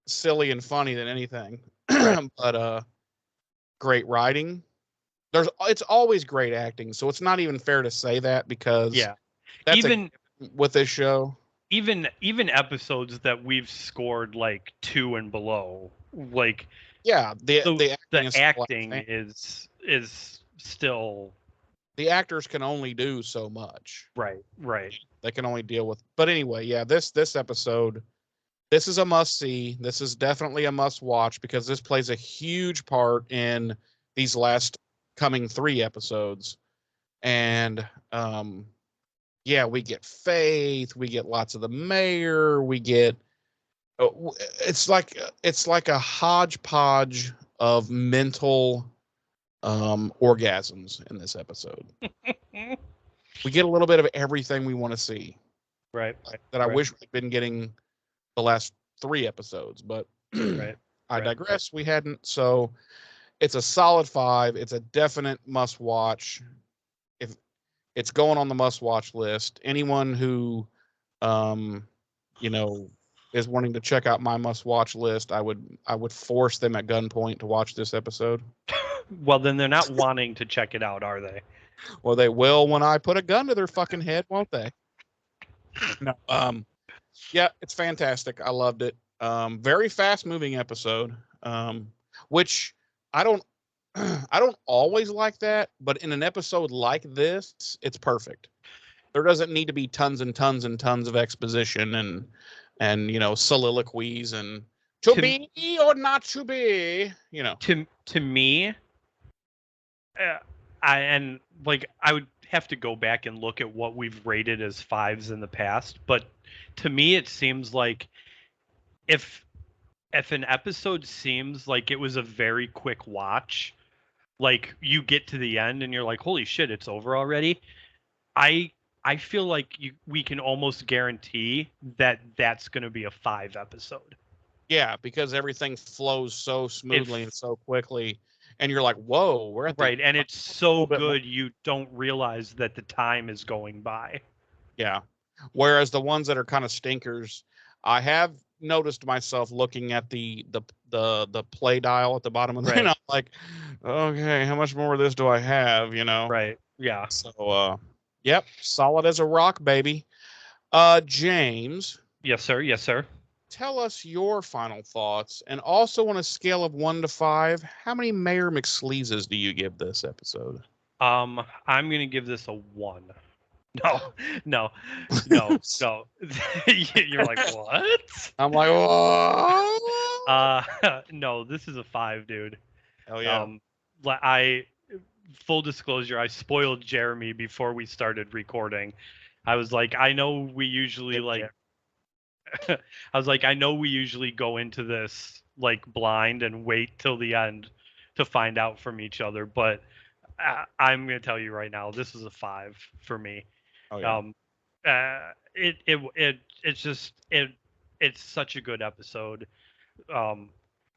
silly and funny than anything. Right. But great writing. It's always great acting, so it's not even fair to say that, because that's even with this show, even episodes that we've scored like 2 and below, like the acting is still, the actors can only do so much. Right. They can only deal with. But anyway, this episode, this is a must see. This is definitely a must watch, because this plays a huge part in these last coming 3 episodes. And we get Faith, we get lots of the mayor, we get it's like a hodgepodge of mental orgasms in this episode. We get a little bit of everything we want to see. Right. That I wish we'd been getting the last 3 episodes, but I digress. We hadn't. So it's a solid 5. It's a definite must watch. If it's going on the must watch list, anyone who, is wanting to check out my must watch list, I would force them at gunpoint to watch this episode. Well, then they're not wanting to check it out, are they? Well, they will when I put a gun to their fucking head, won't they? No. It's fantastic. I loved it. Very fast moving episode. Which I don't always like that, but in an episode like this, it's perfect. There doesn't need to be tons and tons and tons of exposition and soliloquies and to be or not to be, To me, I would have to go back and look at what we've rated as 5s in the past, but to me it seems like if an episode seems like it was a very quick watch, like you get to the end and you're like, holy shit, it's over already. I feel like we can almost guarantee that that's going to be a 5 episode. Yeah, because everything flows so smoothly and so quickly, and you're like, whoa, we're at the right, and it's so good you don't realize that the time is going by. Yeah. Whereas the ones that are kind of stinkers, I have noticed myself looking at the play dial at the bottom of the thing. I'm like, okay, how much more of this do I have? Right. Yeah. So yep, solid as a rock, baby. James. Yes, sir. Tell us your final thoughts, and also on a scale of 1 to 5, how many Mayor McSleezes do you give this episode? I'm gonna give this a 1. No. You're like, what? I'm like, what? No, this is a 5, dude. Hell yeah. Full disclosure, I spoiled Jeremy before we started recording. I was like, I know we usually I know we usually go into this like blind and wait till the end to find out from each other, but I'm gonna tell you right now, this is a 5 for me. Oh, yeah. It's such a good episode.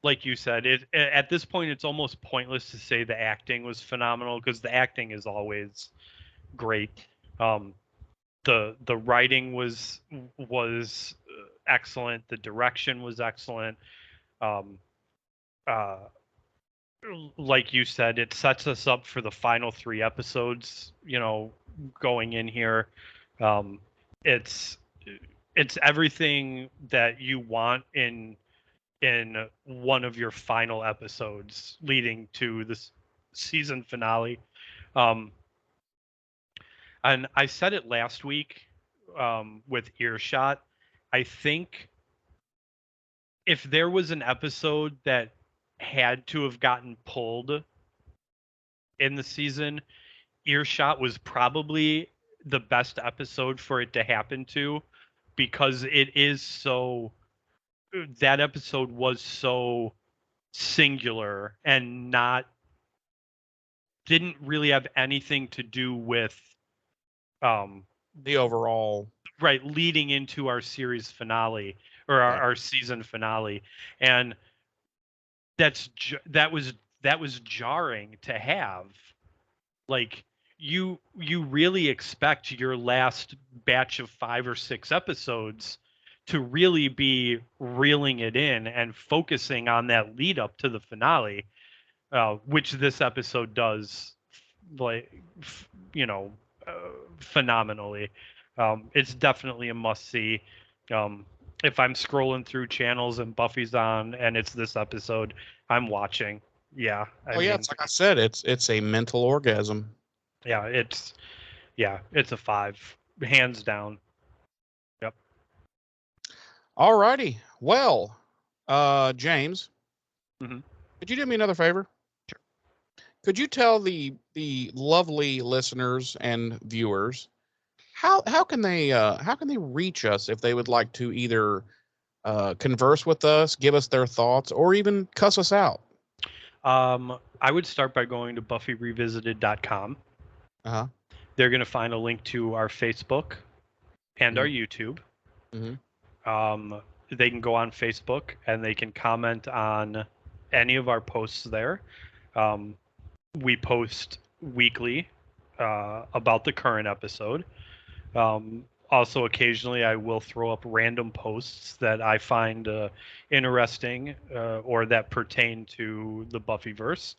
Like you said, at this point it's almost pointless to say the acting was phenomenal, because the acting is always great. The writing was excellent. The direction was excellent. Like you said, it sets us up for the final 3 episodes. Going in here, it's everything that you want in in one of your final episodes leading to this season finale. And I said it last week with Earshot. I think if there was an episode that had to have gotten pulled in the season, Earshot was probably the best episode for it to happen to, because it is so, that episode was so singular and didn't really have anything to do with The overall. right, leading into our series finale or our season finale. And that was jarring to have. Like, you really expect your last batch of 5 or 6 episodes to really be reeling it in and focusing on that lead up to the finale, which this episode does, like, phenomenally. It's definitely a must see. If I'm scrolling through channels and Buffy's on and it's this episode, I'm watching. Yeah. I mean, It's like I said, it's a mental orgasm. yeah, it's a 5, hands down. Yep. Alrighty. Well, James, Mhm. could you do me another favor? Sure. Could you tell the lovely listeners and viewers how can they reach us if they would like to either converse with us, give us their thoughts, or even cuss us out? I would start by going to BuffyRevisited.com. Uh-huh. They're going to find a link to our Facebook and our YouTube. Mhm. They can go on Facebook and they can comment on any of our posts there. We post weekly about the current episode. Also, occasionally I will throw up random posts that I find interesting or that pertain to the Buffyverse.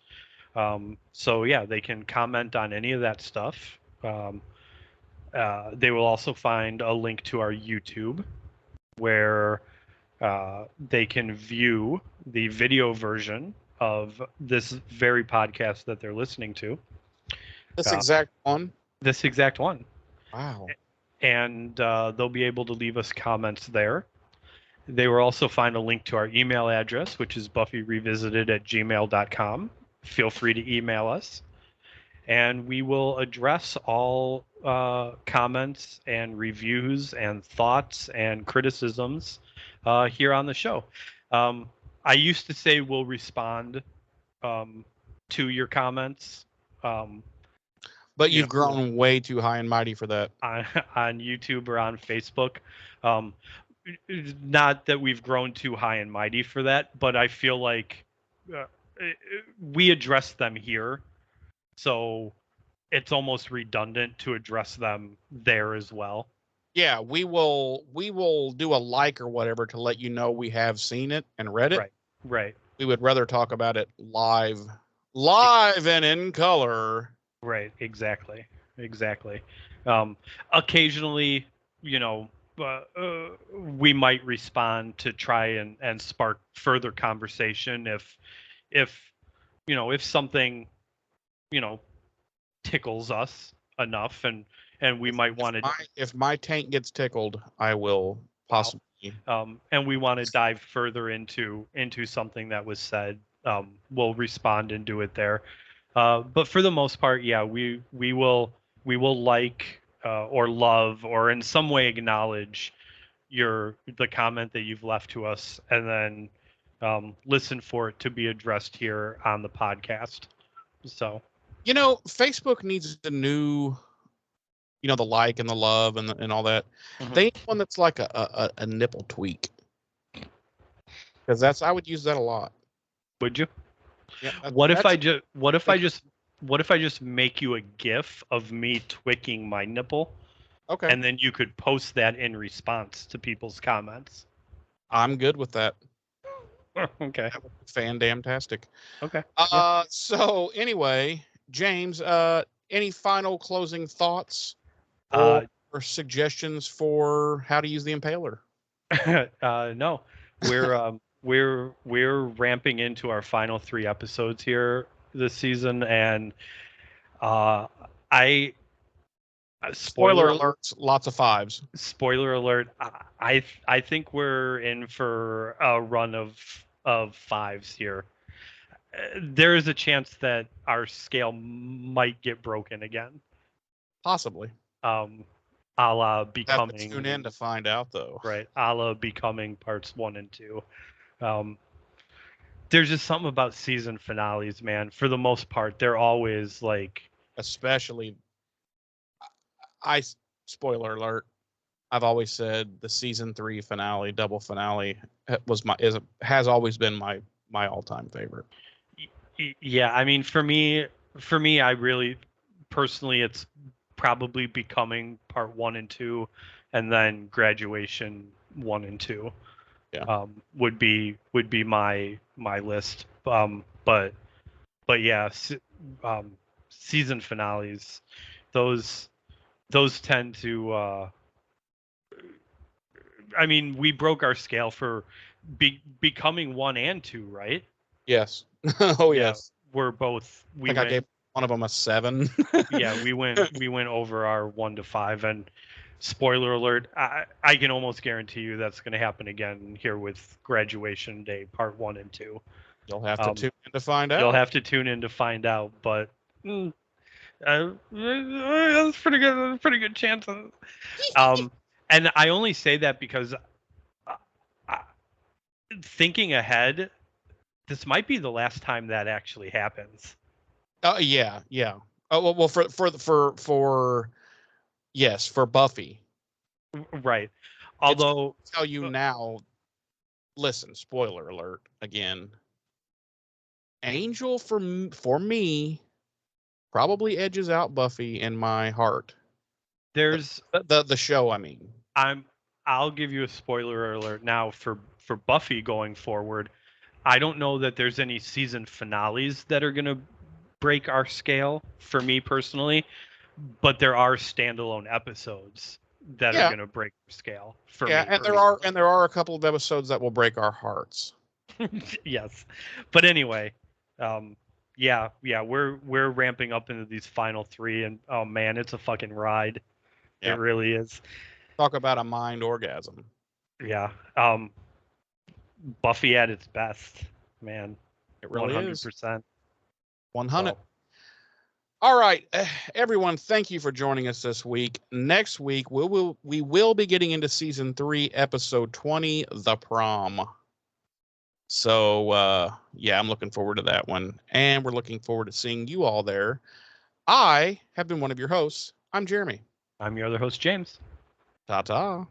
So yeah, they can comment on any of that stuff. They will also find a link to our YouTube where they can view the video version of this very podcast that they're listening to. This exact one? This exact one. Wow. And they'll be able to leave us comments there. They will also find a link to our email address, which is buffyrevisited@gmail.com. Feel free to email us. And we will address all comments and reviews and thoughts and criticisms here on the show. I used to say we'll respond to your comments. But you've grown way too high and mighty for that. On YouTube or on Facebook. Not that we've grown too high and mighty for that, but I feel like we address them here. So it's almost redundant to address them there as well. Yeah, we will do a like or whatever to let you know we have seen it and read it. Right. We would rather talk about it live and in color. Right, exactly. Occasionally, we might respond to try and spark further conversation if something, tickles us enough and we might want to. If my tank gets tickled, I will possibly. And we want to dive further into something that was said. We'll respond and do it there. But for the most part, yeah, we will like or love or in some way acknowledge the comment that you've left to us, and then listen for it to be addressed here on the podcast. So, Facebook needs the new, the like and the love and all that. Mhm. They need one that's like a nipple tweak, because I would use that a lot. Would you? Yeah, What if I just make you a GIF of me twicking my nipple? Okay. And then you could post that in response to people's comments. I'm good with that. Okay. Fan-damtastic. Okay. So anyway, James, any final closing thoughts or suggestions for how to use the impaler? No. we're ramping into our final 3 episodes here this season, and I Spoiler alerts, lots of 5s. Spoiler alert! I think we're in for a run of 5s here. There is a chance that our scale might get broken again. Possibly. A la Have Becoming. to tune in to find out, though. Right, a la Becoming parts 1 and 2. There's just something about season finales, man. For the most part, they're always like. Especially, spoiler alert. I've always said the season 3 finale, double finale, has always been my all-time favorite. Yeah, I mean, for me, I really personally, it's probably Becoming part 1 and 2, and then Graduation 1 and 2. Yeah. Would be my list. But yeah, season finales, those tend to. I mean, we broke our scale for Becoming 1 and 2, right? Yes. Oh Yeah, yes. we're both. I think I gave one of them a 7. Yeah, we went over our 1 to 5, and spoiler alert, I can almost guarantee you that's going to happen again here with Graduation Day part 1 and 2. You'll have to tune in to find out. You'll have to tune in to find out, but that's pretty good. Pretty good chance. And I only say that because thinking ahead, this might be the last time that actually happens. Yeah. Oh well, for yes, for Buffy. Right. Although I'll tell you now, listen, spoiler alert again. Angel for me probably edges out Buffy in my heart. There's the show, I mean. I'll give you a spoiler alert now for Buffy going forward. I don't know that there's any season finales that are going to break our scale for me personally, but there are standalone episodes that are going to break the scale for me. Yeah, and there are a couple of episodes that will break our hearts. Yes. But anyway, yeah, we're ramping up into these final 3, and oh man, it's a fucking ride. Yeah. It really is. Talk about a mind orgasm. Yeah. Buffy at its best, man. It really 100%. is. 100. So. All right, everyone, thank you for joining us this week. Next week, we will be getting into season 3, episode 20, The Prom. So, yeah, I'm looking forward to that one. And we're looking forward to seeing you all there. I have been one of your hosts. I'm Jeremy. I'm your other host, James. Ta-ta.